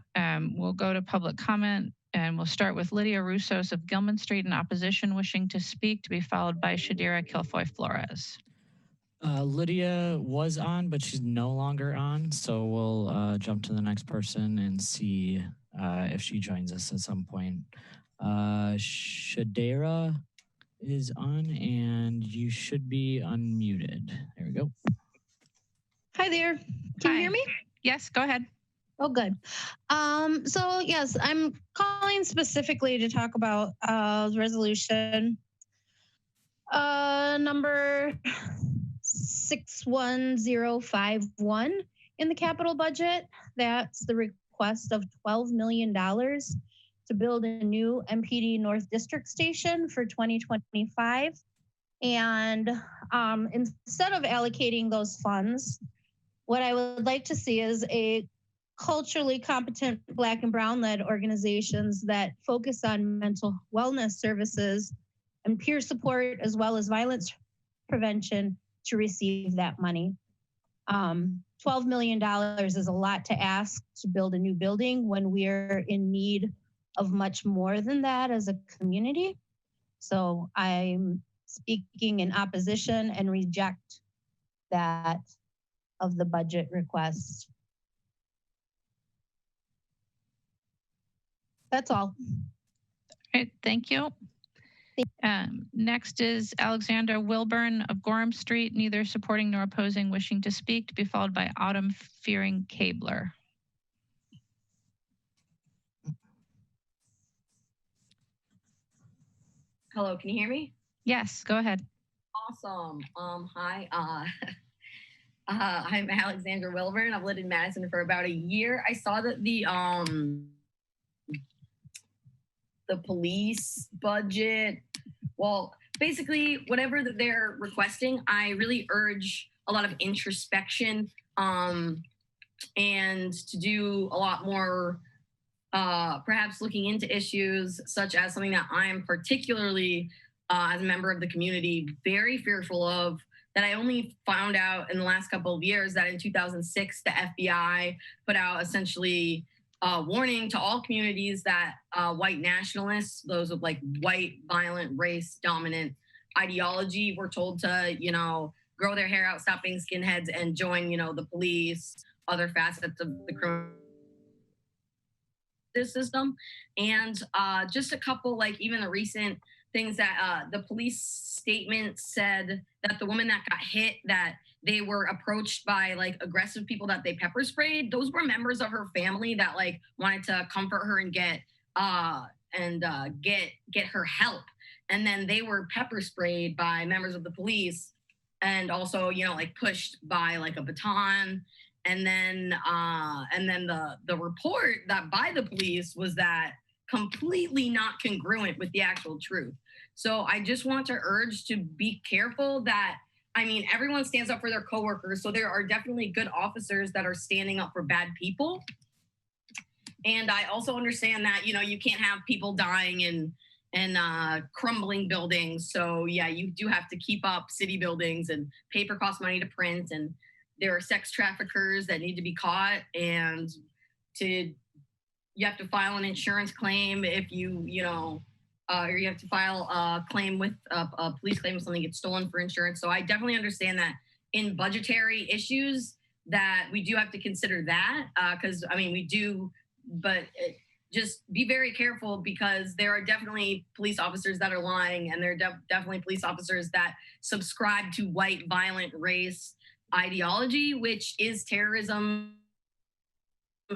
we'll go to public comment, and we'll start with Lydia Roussos of Gilman Street in opposition, wishing to speak, to be followed by Shadira Kilfoy Flores. Lydia was on, but she's no longer on. So we'll jump to the next person and see if she joins us at some point. Shadira is on, and you should be unmuted. There we go. Hi there. Can you hear me? Yes, go ahead. Oh, good. So yes, I'm calling specifically to talk about resolution number 61051 in the capital budget. That's the request of $12 million to build a new MPD North District station for 2025. And instead of allocating those funds, what I would like to see is a culturally competent Black and Brown led organizations that focus on mental wellness services and peer support, as well as violence prevention, to receive that money. $12 million is a lot to ask to build a new building when we're in need of much more than that as a community. So I'm speaking in opposition and reject that of the budget request. That's all. All right, thank you. Next is Alexander Wilburn of Gorham Street, neither supporting nor opposing, wishing to speak, to be followed by Autumn Fearing Cabler. Hello, can you hear me? Yes, go ahead. Awesome. Hi. I'm Alexander Wilburn. I've lived in Madison for about a year. I saw that the police budget, well, basically whatever that they're requesting, I really urge a lot of introspection and to do a lot more, perhaps looking into issues such as something that I am particularly, as a member of the community, very fearful of, that I only found out in the last couple of years, that in 2006, the FBI put out essentially warning to all communities that white nationalists, those with like white, violent, race dominant ideology, were told to, you know, grow their hair out, stop being skinheads, and join, you know, the police, other facets of the criminal system. And just a couple, like even the recent things that the police statement said that the woman that got hit, that they were approached by like aggressive people that they pepper sprayed. Those were members of her family that like wanted to comfort her and get her help. And then they were pepper sprayed by members of the police, and also, you know, like pushed by like a baton. And then the report that by the police was that completely not congruent with the actual truth. So I just want to urge to be careful that, I mean, everyone stands up for their coworkers. So there are definitely good officers that are standing up for bad people. And I also understand that, you know, you can't have people dying in crumbling buildings. So yeah, you do have to keep up city buildings, and paper costs money to print, and there are sex traffickers that need to be caught, and you have to file an insurance claim if or you have to file a claim with a police claim if something gets stolen for insurance. So I definitely understand that in budgetary issues that we do have to consider that, because I mean, we do, but just be very careful, because there are definitely police officers that are lying, and there are definitely police officers that subscribe to white, violent race ideology, which is terrorism.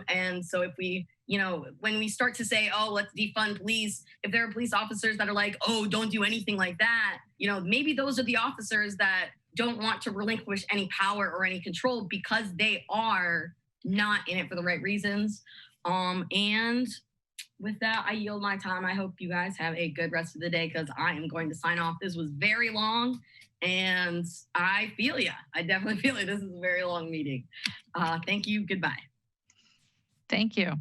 And so if we, you know, when we start to say, oh, let's defund police, if there are police officers that are like, oh, don't do anything like that, you know, maybe those are the officers that don't want to relinquish any power or any control because they are not in it for the right reasons. And with that, I yield my time. I hope you guys have a good rest of the day, because I am going to sign off. This was very long, and I feel ya. I definitely feel it. This is a very long meeting. Thank you. Goodbye. Thank you.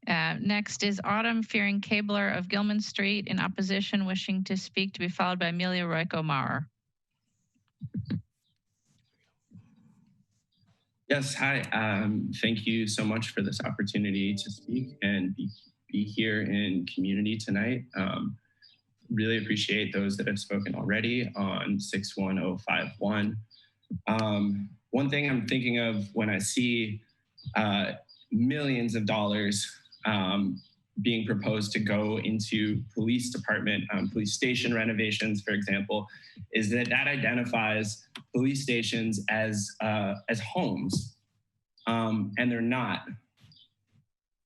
Next is Autumn Fearing Cabler of Gilman Street, in opposition, wishing to speak, to be followed by Amelia Royko-Maurer. Yes, hi. Thank you so much for this opportunity to speak and be here in community tonight. Really appreciate those that have spoken already on 61051. One thing I'm thinking of when I see millions of dollars being proposed to go into police department, police station renovations, for example, is that identifies police stations as homes, and they're not.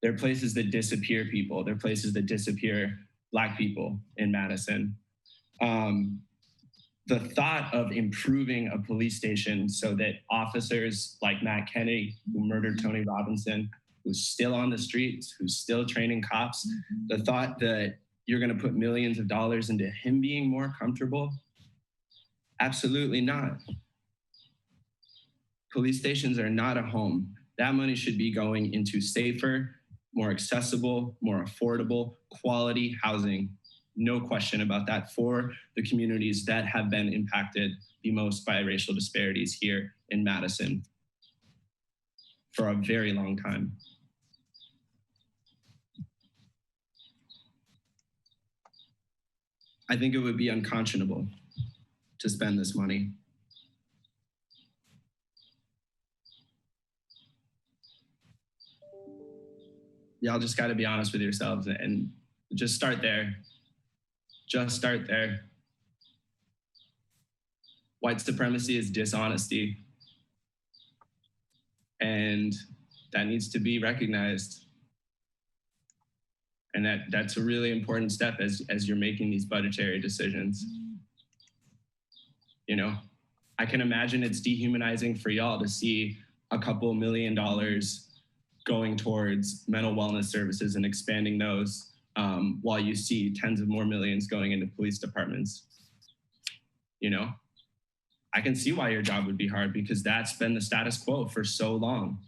They're places that disappear people. They're places that disappear Black people in Madison. The thought of improving a police station so that officers like Matt Kennedy, who murdered Tony Robinson, who's still on the streets, who's still training cops, the thought that you're going to put millions of dollars into him being more comfortable? Absolutely not. Police stations are not a home. That money should be going into safer, more accessible, more affordable, quality housing. No question about that for the communities that have been impacted the most by racial disparities here in Madison for a very long time. I think it would be unconscionable to spend this money. Y'all just got to be honest with yourselves and just start there. Just start there. White supremacy is dishonesty. And that needs to be recognized. And that's a really important step as you're making these budgetary decisions. You know, I can imagine it's dehumanizing for y'all to see a couple $1 million going towards mental wellness services and expanding those while you see tens of more millions going into police departments. You know, I can see why your job would be hard because that's been the status quo for so long.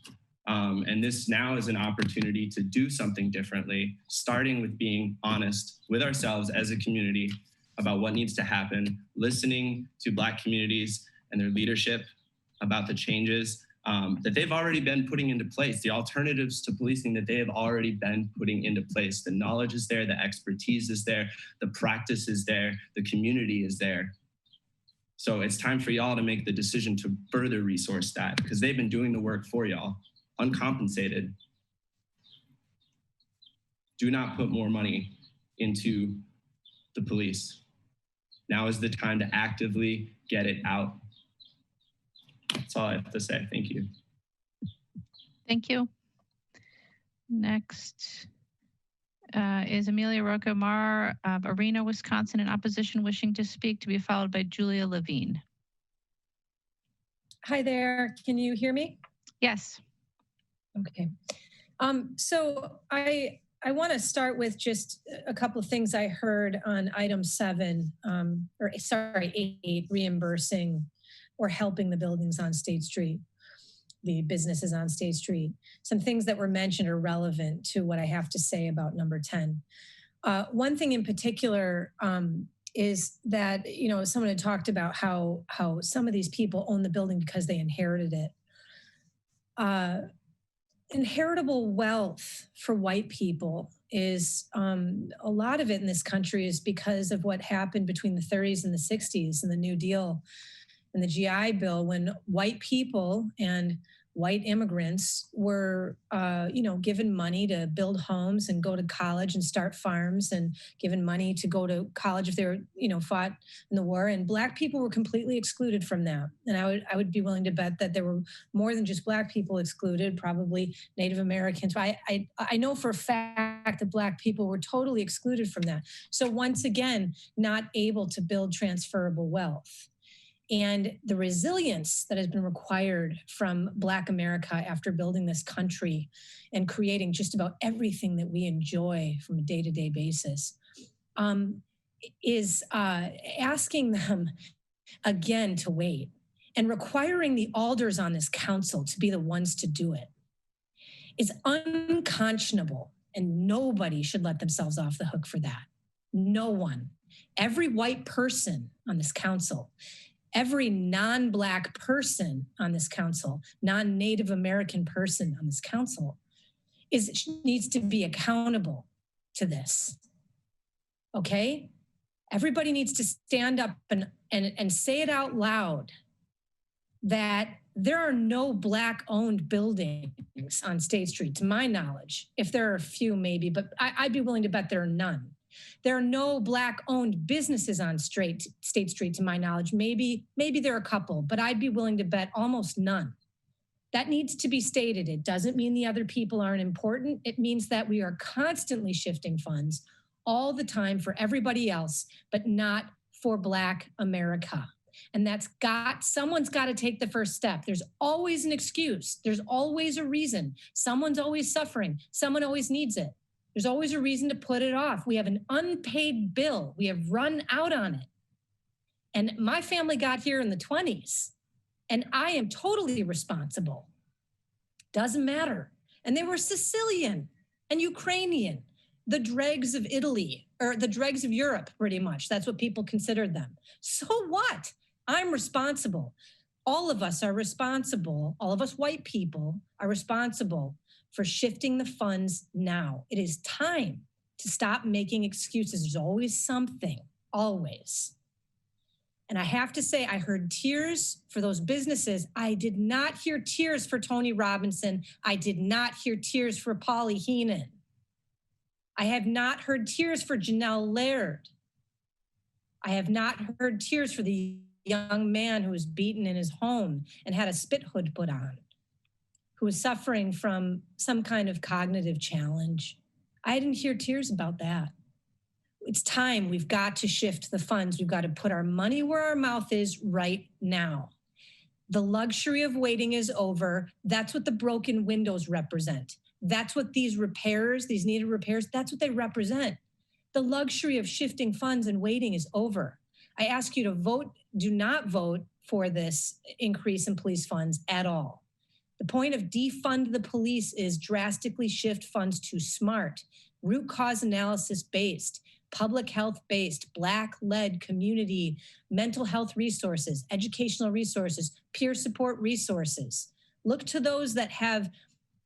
And this now is an opportunity to do something differently, starting with being honest with ourselves as a community about what needs to happen, listening to Black communities and their leadership about the changes that they've already been putting into place, the alternatives to policing that they have already been putting into place. The knowledge is there, the expertise is there, the practice is there, the community is there. So it's time for y'all to make the decision to further resource that because they've been doing the work for y'all, uncompensated. Do not put more money into the police. Now is the time to actively get it out. That's all I have to say. Thank you. Thank you. Next is Amelia Rocco-Mar of Arena, Wisconsin, in opposition wishing to speak, to be followed by Julia Levine. Hi there. Can you hear me? Yes. Okay. So I want to start with just a couple of things I heard on item 7, 8, reimbursing or helping the buildings on State Street, the businesses on State Street. Some things that were mentioned are relevant to what I have to say about number 10. One thing in particular is that, you know, someone had talked about how some of these people own the building because they inherited it. Inheritable wealth for white people is a lot of it in this country is because of what happened between the 30s and the 60s and the New Deal and the GI Bill, when white people and white immigrants were, given money to build homes and go to college and start farms, and given money to go to college if they were, fought in the war. And Black people were completely excluded from that. And I would be willing to bet that there were more than just Black people excluded, probably Native Americans. I know for a fact that Black people were totally excluded from that. So once again, not able to build transferable wealth. And the resilience that has been required from Black America after building this country and creating just about everything that we enjoy from a day-to-day basis is asking them again to wait and requiring the alders on this council to be the ones to do it is unconscionable, and nobody should let themselves off the hook for that. No one. Every white person on this council, every non-Black person on this council, non-Native American person on this council needs to be accountable to this, okay? Everybody needs to stand up and say it out loud that there are no Black-owned buildings on State Street, to my knowledge. If there are a few, maybe, but I'd be willing to bet there are none. There are no Black-owned businesses on State Street, to my knowledge. Maybe there are a couple, but I'd be willing to bet almost none. That needs to be stated. It doesn't mean the other people aren't important. It means that we are constantly shifting funds all the time for everybody else, but not for Black America. And someone's got to take the first step. There's always an excuse. There's always a reason. Someone's always suffering. Someone always needs it. There's always a reason to put it off. We have an unpaid bill. We have run out on it. And my family got here in the 20s, and I am totally responsible Doesn't matter. And they were Sicilian and Ukrainian, the dregs of Italy, or the dregs of Europe, pretty much. That's what people considered them. So what? I'm responsible. All of us are responsible. All of us white people are responsible for shifting the funds now. It is time to stop making excuses. There's always something, always. And I have to say, I heard tears for those businesses. I did not hear tears for Tony Robinson. I did not hear tears for Polly Heenan. I have not heard tears for Janelle Laird. I have not heard tears for the young man who was beaten in his home and had a spit hood put on, who was suffering from some kind of cognitive challenge. I didn't hear tears about that. It's time. We've got to shift the funds. We've got to put our money where our mouth is right now. The luxury of waiting is over. That's what the broken windows represent. That's what these repairs, these needed repairs, that's what they represent. The luxury of shifting funds and waiting is over. I ask you to vote, do not vote for this increase in police funds at all. The point of defund the police is drastically shift funds to SMART, root cause analysis based, public health based, Black-led community, mental health resources, educational resources, peer support resources. Look to those that have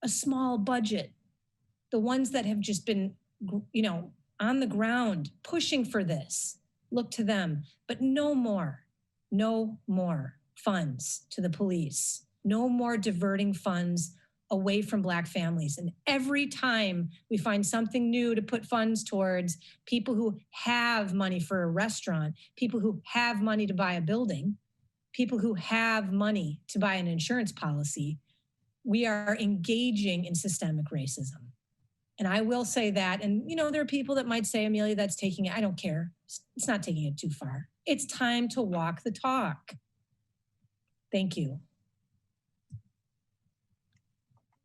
a small budget, the ones that have just been, on the ground pushing for this. Look to them, but no more funds to the police. No more diverting funds away from Black families. And every time we find something new to put funds towards people who have money for a restaurant, people who have money to buy a building, people who have money to buy an insurance policy, we are engaging in systemic racism. And I will say that, and there are people that might say, Amelia, that's taking it. I don't care. It's not taking it too far. It's time to walk the talk. Thank you.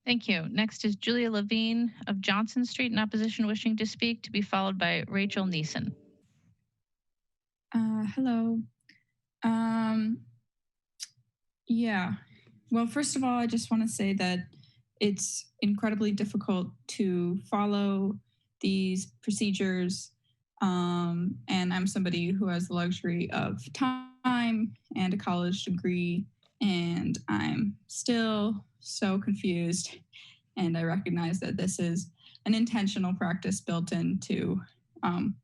Thank you. Next is Julia Levine of Johnson Street in opposition wishing to speak, to be followed by Rachel Neeson. Hello. Yeah. Well, first of all, I just want to say that it's incredibly difficult to follow these procedures. And I'm somebody who has the luxury of time and a college degree, and I'm still so confused. And I recognize that this is an intentional practice built into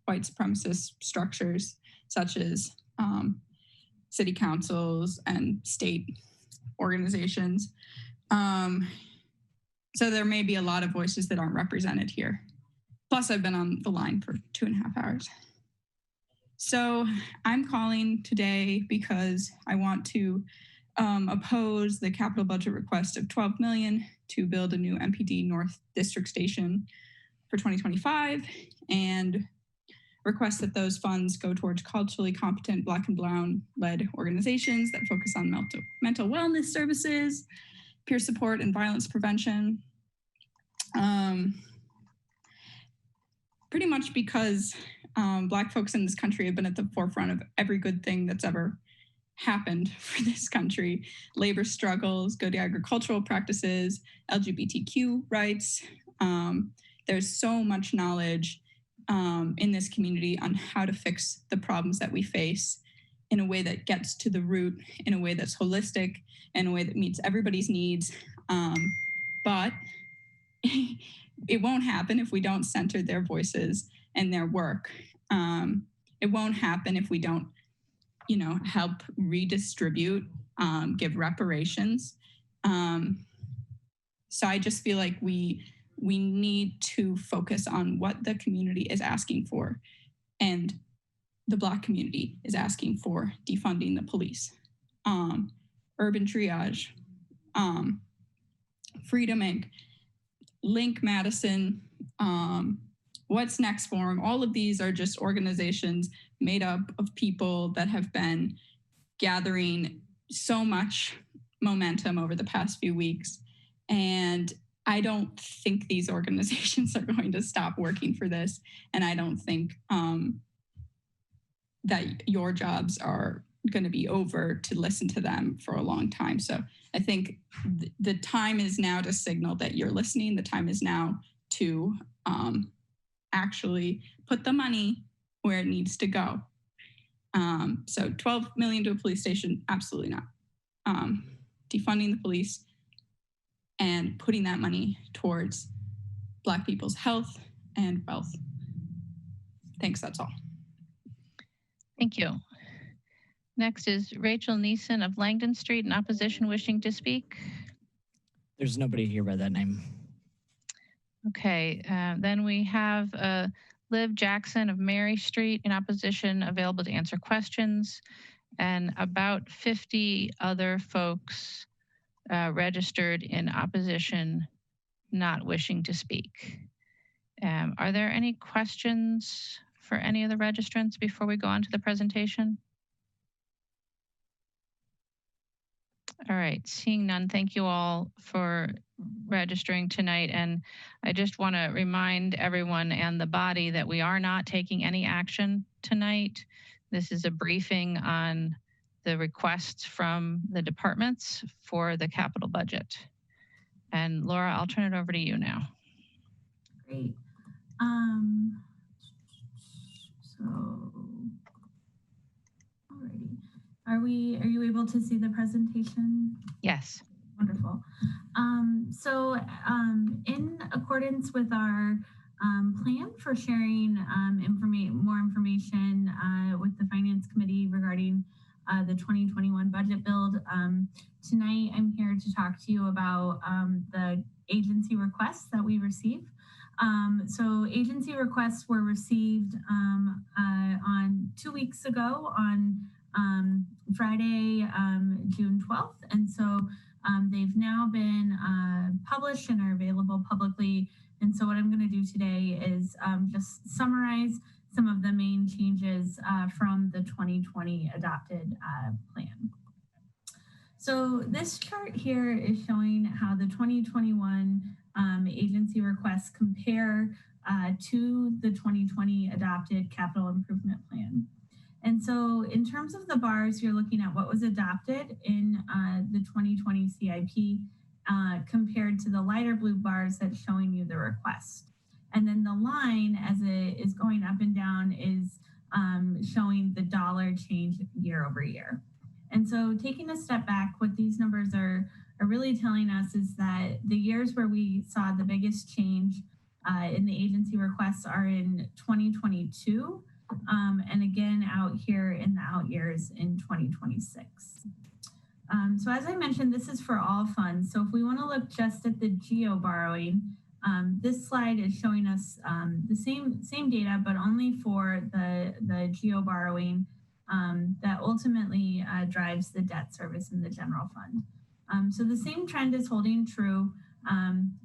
white supremacist structures, such as city councils and state organizations. So there may be a lot of voices that aren't represented here. Plus, I've been on the line for 2.5 hours. So I'm calling today because I want to oppose the capital budget request of $12 million to build a new MPD North District Station for 2025, and request that those funds go towards culturally competent Black and Brown-led organizations that focus on mental wellness services, peer support, and violence prevention. Pretty much because Black folks in this country have been at the forefront of every good thing that's ever happened for this country. Labor struggles, good agricultural practices, LGBTQ rights. There's so much knowledge in this community on how to fix the problems that we face in a way that gets to the root, in a way that's holistic, in a way that meets everybody's needs. But it won't happen if we don't center their voices and their work. It won't happen if we don't, help redistribute, give reparations. So I just feel like we need to focus on what the community is asking for. And the Black community is asking for defunding the police, urban triage, Freedom Inc., Link Madison, What's Next Forum. All of these are just organizations made up of people that have been gathering so much momentum over the past few weeks. And I don't think these organizations are going to stop working for this. And I don't think that your jobs are going to be over to listen to them for a long time. So I think the time is now to signal that you're listening. The time is now to actually put the money where it needs to go. So 12 million to a police station, absolutely not. Defunding the police and putting that money towards Black people's health and wealth. Thanks, that's all. Thank you. Next is Rachel Neeson of Langdon Street in opposition wishing to speak. There's nobody here by that name. Okay, then we have Liv Jackson of Mary Street in opposition available to answer questions, and about 50 other folks registered in opposition not wishing to speak. Are there any questions for any of the registrants before we go on to the presentation? All right, seeing none, thank you all for registering tonight. And I just want to remind everyone and the body that we are not taking any action tonight. This is a briefing on the requests from the departments for the capital budget. And Laura, I'll turn it over to you now. Great. Alrighty. Are you able to see the presentation? Yes. Wonderful. In accordance with our plan for sharing more information with the Finance Committee regarding the 2021 budget build, tonight I'm here to talk to you about the agency requests that we received. So agency requests were received on 2 weeks ago on Friday, June 12th. And so they've now been published and are available publicly. And so what I'm going to do today is just summarize some of the main changes from the 2020 adopted plan. So this chart here is showing how the 2021 agency requests compare to the 2020 adopted capital improvement plan. And so in terms of the bars, you're looking at what was adopted in the 2020 CIP compared to the lighter blue bars that's showing you the request. And then the line as it is going up and down is showing the dollar change year over year. And so taking a step back, what these numbers are really telling us is that the years where we saw the biggest change in the agency requests are in 2022, and again out here in the out years in 2026. So as I mentioned, this is for all funds. So if we want to look just at the GEO borrowing, this slide is showing us the same data, but only for the GEO borrowing that ultimately drives the debt service in the general fund. So the same trend is holding true.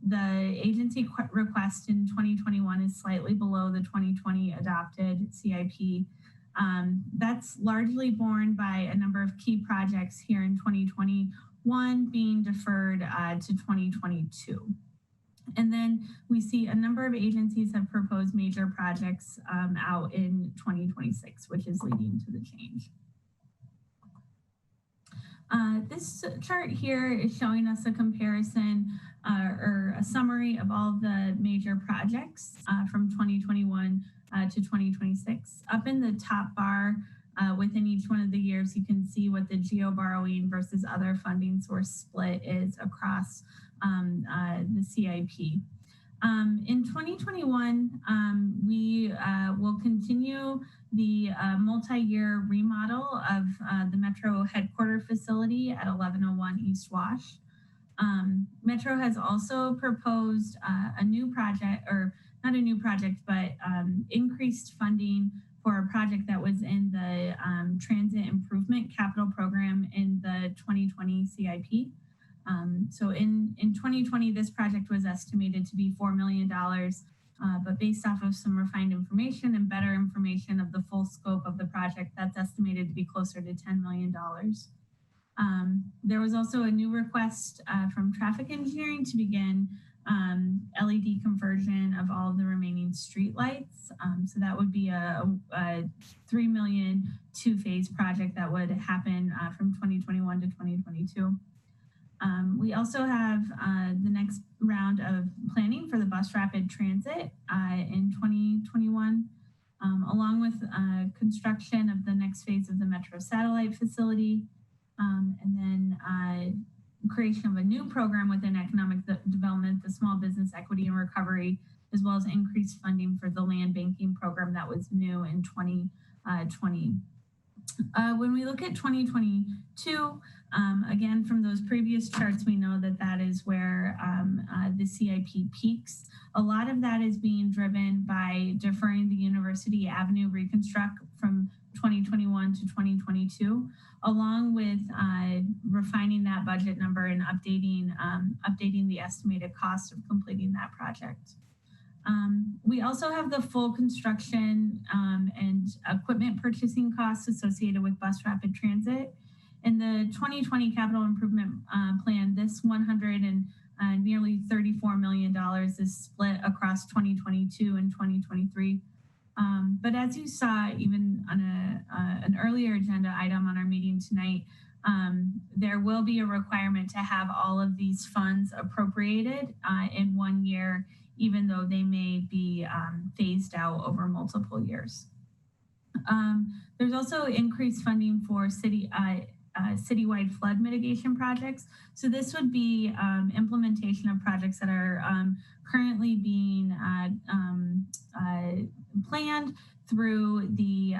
The agency request in 2021 is slightly below the 2020 adopted CIP. That's largely borne by a number of key projects here in 2021 being deferred to 2022. And then we see a number of agencies have proposed major projects out in 2026, which is leading to the change. This chart here is showing us a comparison or a summary of all of the major projects from 2021 to 2026. Up in the top bar within each one of the years, you can see what the GEO borrowing versus other funding source split is across the CIP. In 2021, we will continue the multi-year remodel of the Metro headquarter facility at 1101 East Wash. Metro has also proposed a new project, or not a new project, but increased funding for a project that was in the transit improvement capital program in the 2020 CIP. So in 2020, this project was estimated to be $4 million, but based off of some refined information and better information of the full scope of the project, that's estimated to be closer to $10 million. There was also a new request from traffic engineering to begin LED conversion of all of the remaining street lights. So that would be a $3 million two-phase project that would happen from 2021 to 2022. We also have the next round of planning for the bus rapid transit in 2021, along with construction of the next phase of the Metro satellite facility, and then creation of a new program within economic development, the Small Business Equity and Recovery, as well as increased funding for the land banking program that was new in 2020. When we look at 2022, again, from those previous charts, we know that that is where the CIP peaks. A lot of that is being driven by deferring the University Avenue reconstruct from 2021 to 2022, along with refining that budget number and updating the estimated cost of completing that project. We also have the full construction and equipment purchasing costs associated with bus rapid transit. In the 2020 capital improvement plan, this nearly $34 million is split across 2022 and 2023. But as you saw, even on an earlier agenda item on our meeting tonight, there will be a requirement to have all of these funds appropriated in 1 year, even though they may be phased out over multiple years. There's also increased funding for citywide flood mitigation projects. So this would be implementation of projects that are currently being planned through the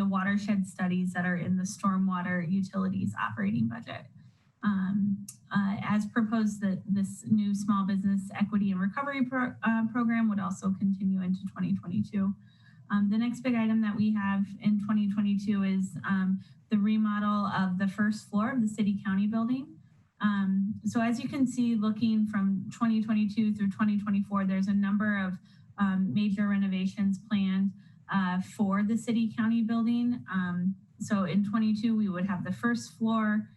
watershed studies that are in the stormwater utilities operating budget. As proposed, that this new Small Business Equity and Recovery program would also continue into 2022. The next big item that we have in 2022 is the remodel of the first floor of the City County building. So as you can see, looking from 2022 through 2024, there's a number of major renovations planned for the City County building. So in 22, we would have the first floor.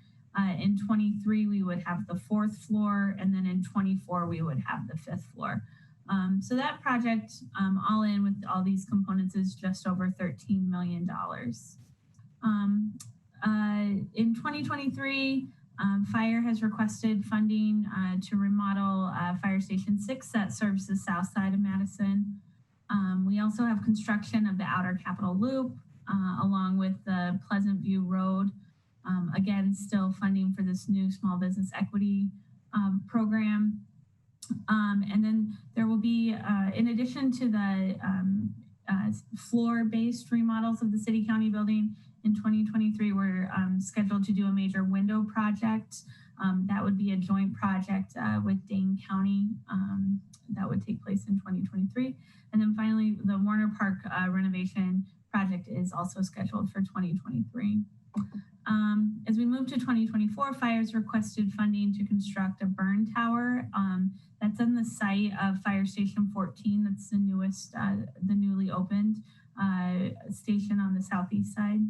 In 23, we would have the fourth floor, and then in 24, we would have the fifth floor. So that project, all in with all these components, is just over $13 million. In 2023, Fire has requested funding to remodel Fire Station 6 that serves the south side of Madison. We also have construction of the Outer Capitol Loop, along with the Pleasant View Road. Again, still funding for this new Small Business Equity program. And then there will be, in addition to the floor-based remodels of the City County building, in 2023, we're scheduled to do a major window project. That would be a joint project with Dane County that would take place in 2023. And then finally, the Warner Park renovation project is also scheduled for 2023. As we move to 2024, Fire's requested funding to construct a burn tower that's on the site of Fire Station 14. That's the newest, the newly opened station on the southeast side.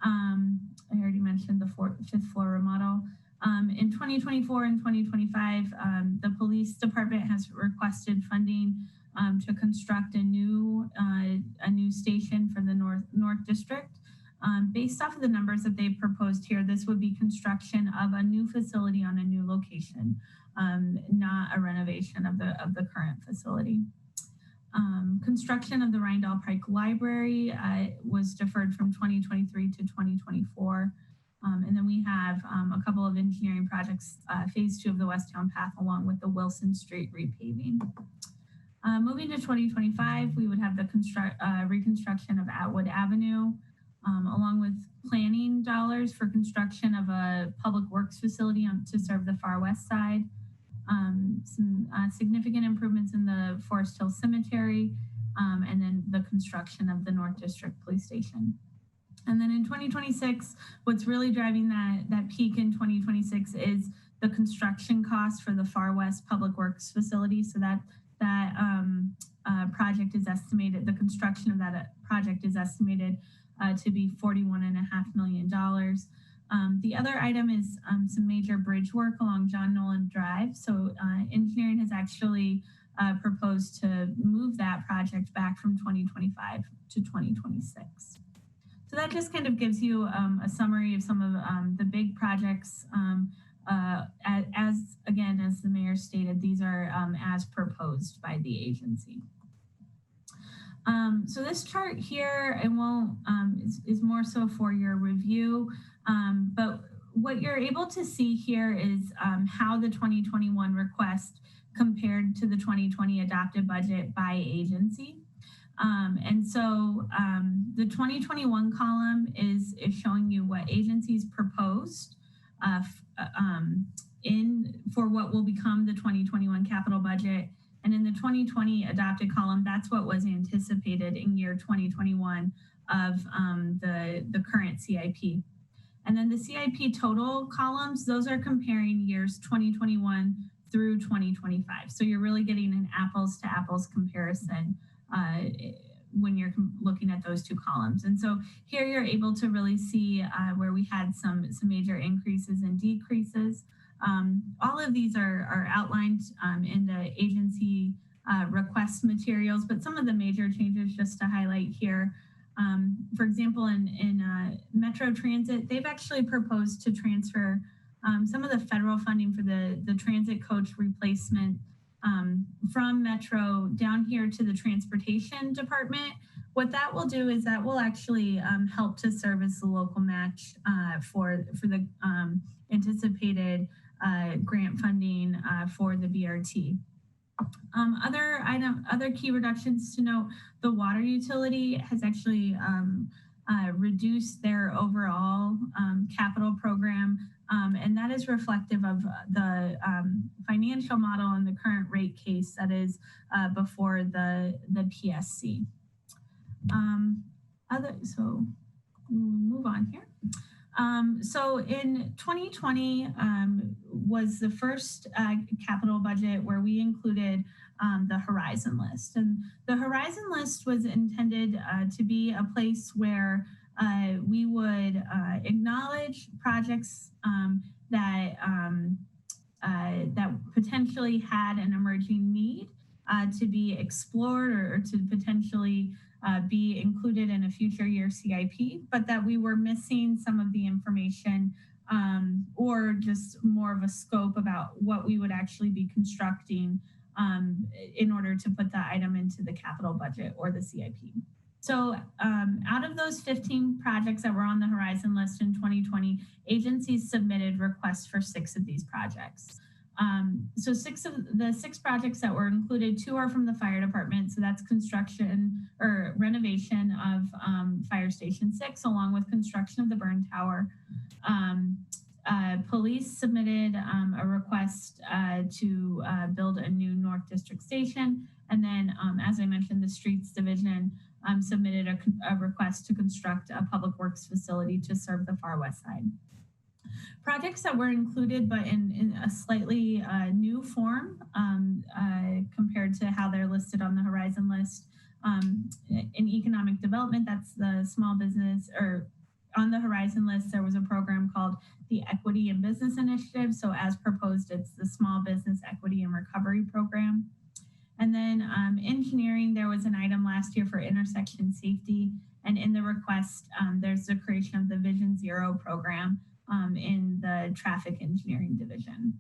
I already mentioned the fifth floor remodel. In 2024 and 2025, the police department has requested funding to construct a new station for the North District. Based off of the numbers that they've proposed here, this would be construction of a new facility on a new location, not a renovation of the current facility. Construction of the Rindall Pike Library was deferred from 2023 to 2024. And then we have a couple of engineering projects, phase 2 of the Westtown Path, along with the Wilson Street repaving. Moving to 2025, we would have the reconstruction of Atwood Avenue, along with planning dollars for construction of a public works facility to serve the far west side. Some significant improvements in the Forest Hill Cemetery, and then the construction of the North District Police Station. And then in 2026, what's really driving that peak in 2026 is the construction cost for the Far West Public Works facility. So that project is estimated, the construction of that project is estimated to be $41.5 million. The other item is some major bridge work along John Nolan Drive. So engineering has actually proposed to move that project back from 2025 to 2026. So that just kind of gives you a summary of some of the big projects. As the mayor stated, these are as proposed by the agency. So this chart here, it won't, is more so for your review, but what you're able to see here is how the 2021 request compared to the 2020 adopted budget by agency. And so the 2021 column is showing you what agencies proposed for what will become the 2021 capital budget. And in the 2020 adopted column, that's what was anticipated in year 2021 of the current CIP. And then the CIP total columns, those are comparing years 2021 through 2025. So you're really getting an apples to apples comparison when you're looking at those two columns. And so here you're able to really see where we had some major increases and decreases. All of these are outlined in the agency request materials, but some of the major changes just to highlight here. For example, in Metro Transit, they've actually proposed to transfer some of the federal funding for the transit coach replacement from Metro down here to the transportation department. What that will do is that will actually help to serve as the local match for the anticipated grant funding for the BRT. Other key reductions to note: the water utility has actually reduced their overall capital program, and that is reflective of the financial model and the current rate case that is before the PSC. So we'll move on here. So in 2020 was the first capital budget where we included the Horizon List. And the Horizon List was intended to be a place where we would acknowledge projects that potentially had an emerging need to be explored or to potentially be included in a future year CIP, but that we were missing some of the information or just more of a scope about what we would actually be constructing in order to put the item into the capital budget or the CIP. So out of those 15 projects that were on the Horizon List in 2020, agencies submitted requests for 6 of these projects. So 6 of the 6 projects that were included, 2 are from the fire department. So that's construction or renovation of Fire Station 6, along with construction of the burn tower. Police submitted a request to build a new North District station. And then, as I mentioned, the Streets Division submitted a request to construct a public works facility to serve the far west side. Projects that were included, but in a slightly new form compared to how they're listed on the Horizon List. In economic development, that's the small business, or on the Horizon List, there was a program called the Equity and Business Initiative. So as proposed, it's the Small Business Equity and Recovery Program. And then engineering, there was an item last year for intersection safety. And in the request, there's the creation of the Vision Zero program in the traffic engineering division.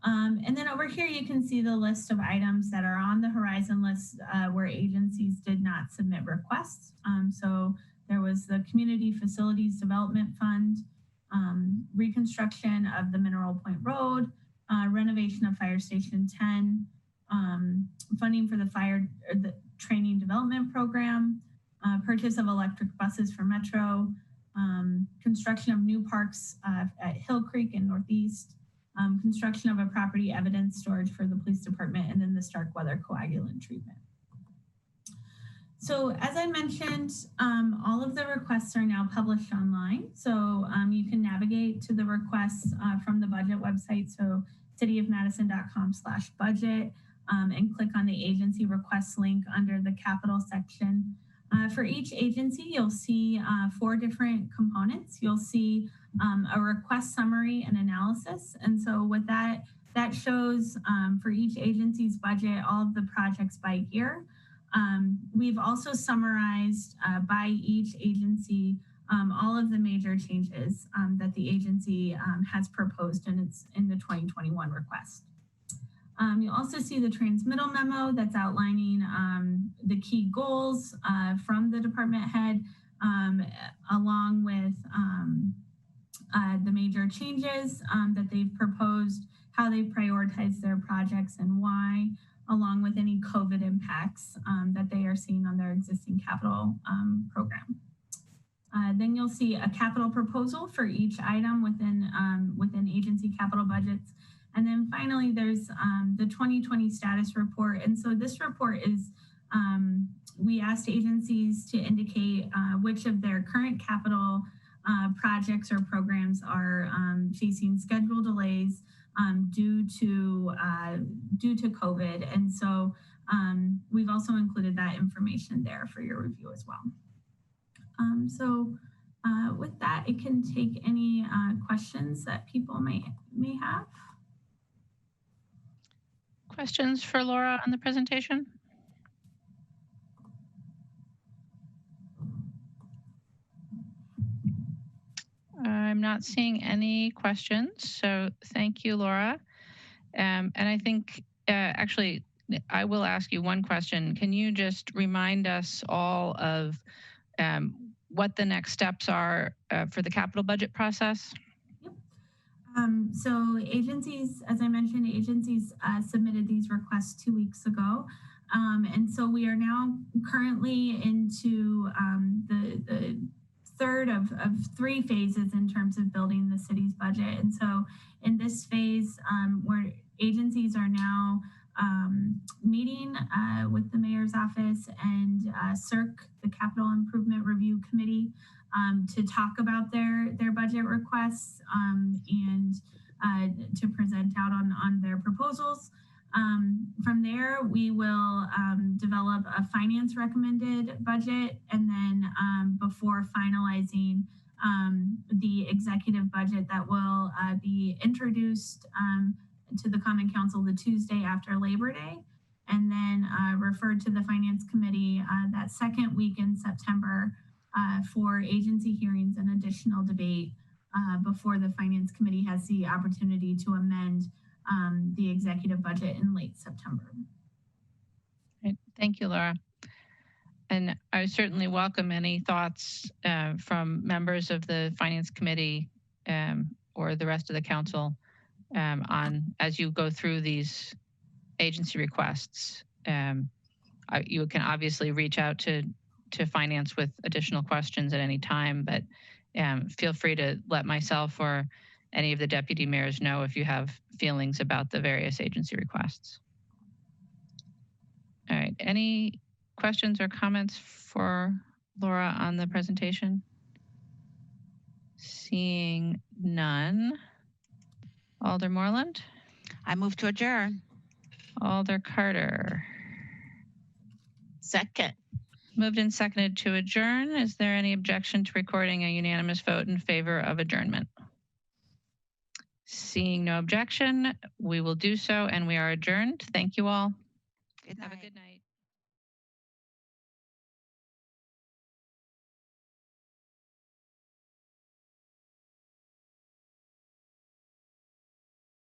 And then over here, you can see the list of items that are on the Horizon List where agencies did not submit requests. So there was the Community Facilities Development Fund, reconstruction of the Mineral Point Road, renovation of Fire Station 10, funding for the training development program, purchase of electric buses for Metro, construction of new parks at Hill Creek in Northeast, construction of a property evidence storage for the police department, and then the Stark Weather coagulant treatment. So as I mentioned, all of the requests are now published online. So you can navigate to the requests from the budget website, so cityofmadison.com/budget, and click on the agency requests link under the capital section. For each agency, you'll see 4 different components. You'll see a request summary and analysis. And so with that, that shows for each agency's budget, all of the projects by year. We've also summarized by each agency all of the major changes that the agency has proposed in the 2021 request. You'll also see the transmittal memo that's outlining the key goals from the department head, along with the major changes that they've proposed, how they prioritize their projects and why, along with any COVID impacts that they are seeing on their existing capital program. Then you'll see a capital proposal for each item within agency capital budgets. And then finally, there's the 2020 status report. And so this report is, we asked agencies to indicate which of their current capital projects or programs are facing schedule delays due to COVID. And so we've also included that information there for your review as well. With that, it can take any questions that people may have. Questions for Laura on the presentation? I'm not seeing any questions, so thank you, Laura. And I think actually, I will ask you one question. Can you just remind us all of what the next steps are for the capital budget process? So agencies, as I mentioned, agencies submitted these requests 2 weeks ago. And so we are now currently into the third of 3 phases in terms of building the city's budget. And so in this phase, where agencies are now meeting with the mayor's office and CIRC, the Capital Improvement Review Committee, to talk about their budget requests and to present out on their proposals. From there, we will develop a finance recommended budget, and then before finalizing the executive budget that will be introduced to the Common Council the Tuesday after Labor Day, and then referred to the Finance Committee that second week in September for agency hearings and additional debate before the Finance Committee has the opportunity to amend the executive budget in late September. Great. Thank you, Laura. And I certainly welcome any thoughts from members of the Finance Committee or the rest of the council on as you go through these agency requests. You can obviously reach out to Finance with additional questions at any time, but feel free to let myself or any of the deputy mayors know if you have feelings about the various agency requests. All right, any questions or comments for Laura on the presentation? Seeing none. Alder Moreland? I move to adjourn. Alder Carter? Second. Moved and seconded to adjourn. Is there any objection to recording a unanimous vote in favor of adjournment? Seeing no objection, we will do so, and we are adjourned. Thank you all. Good night. Have a good night.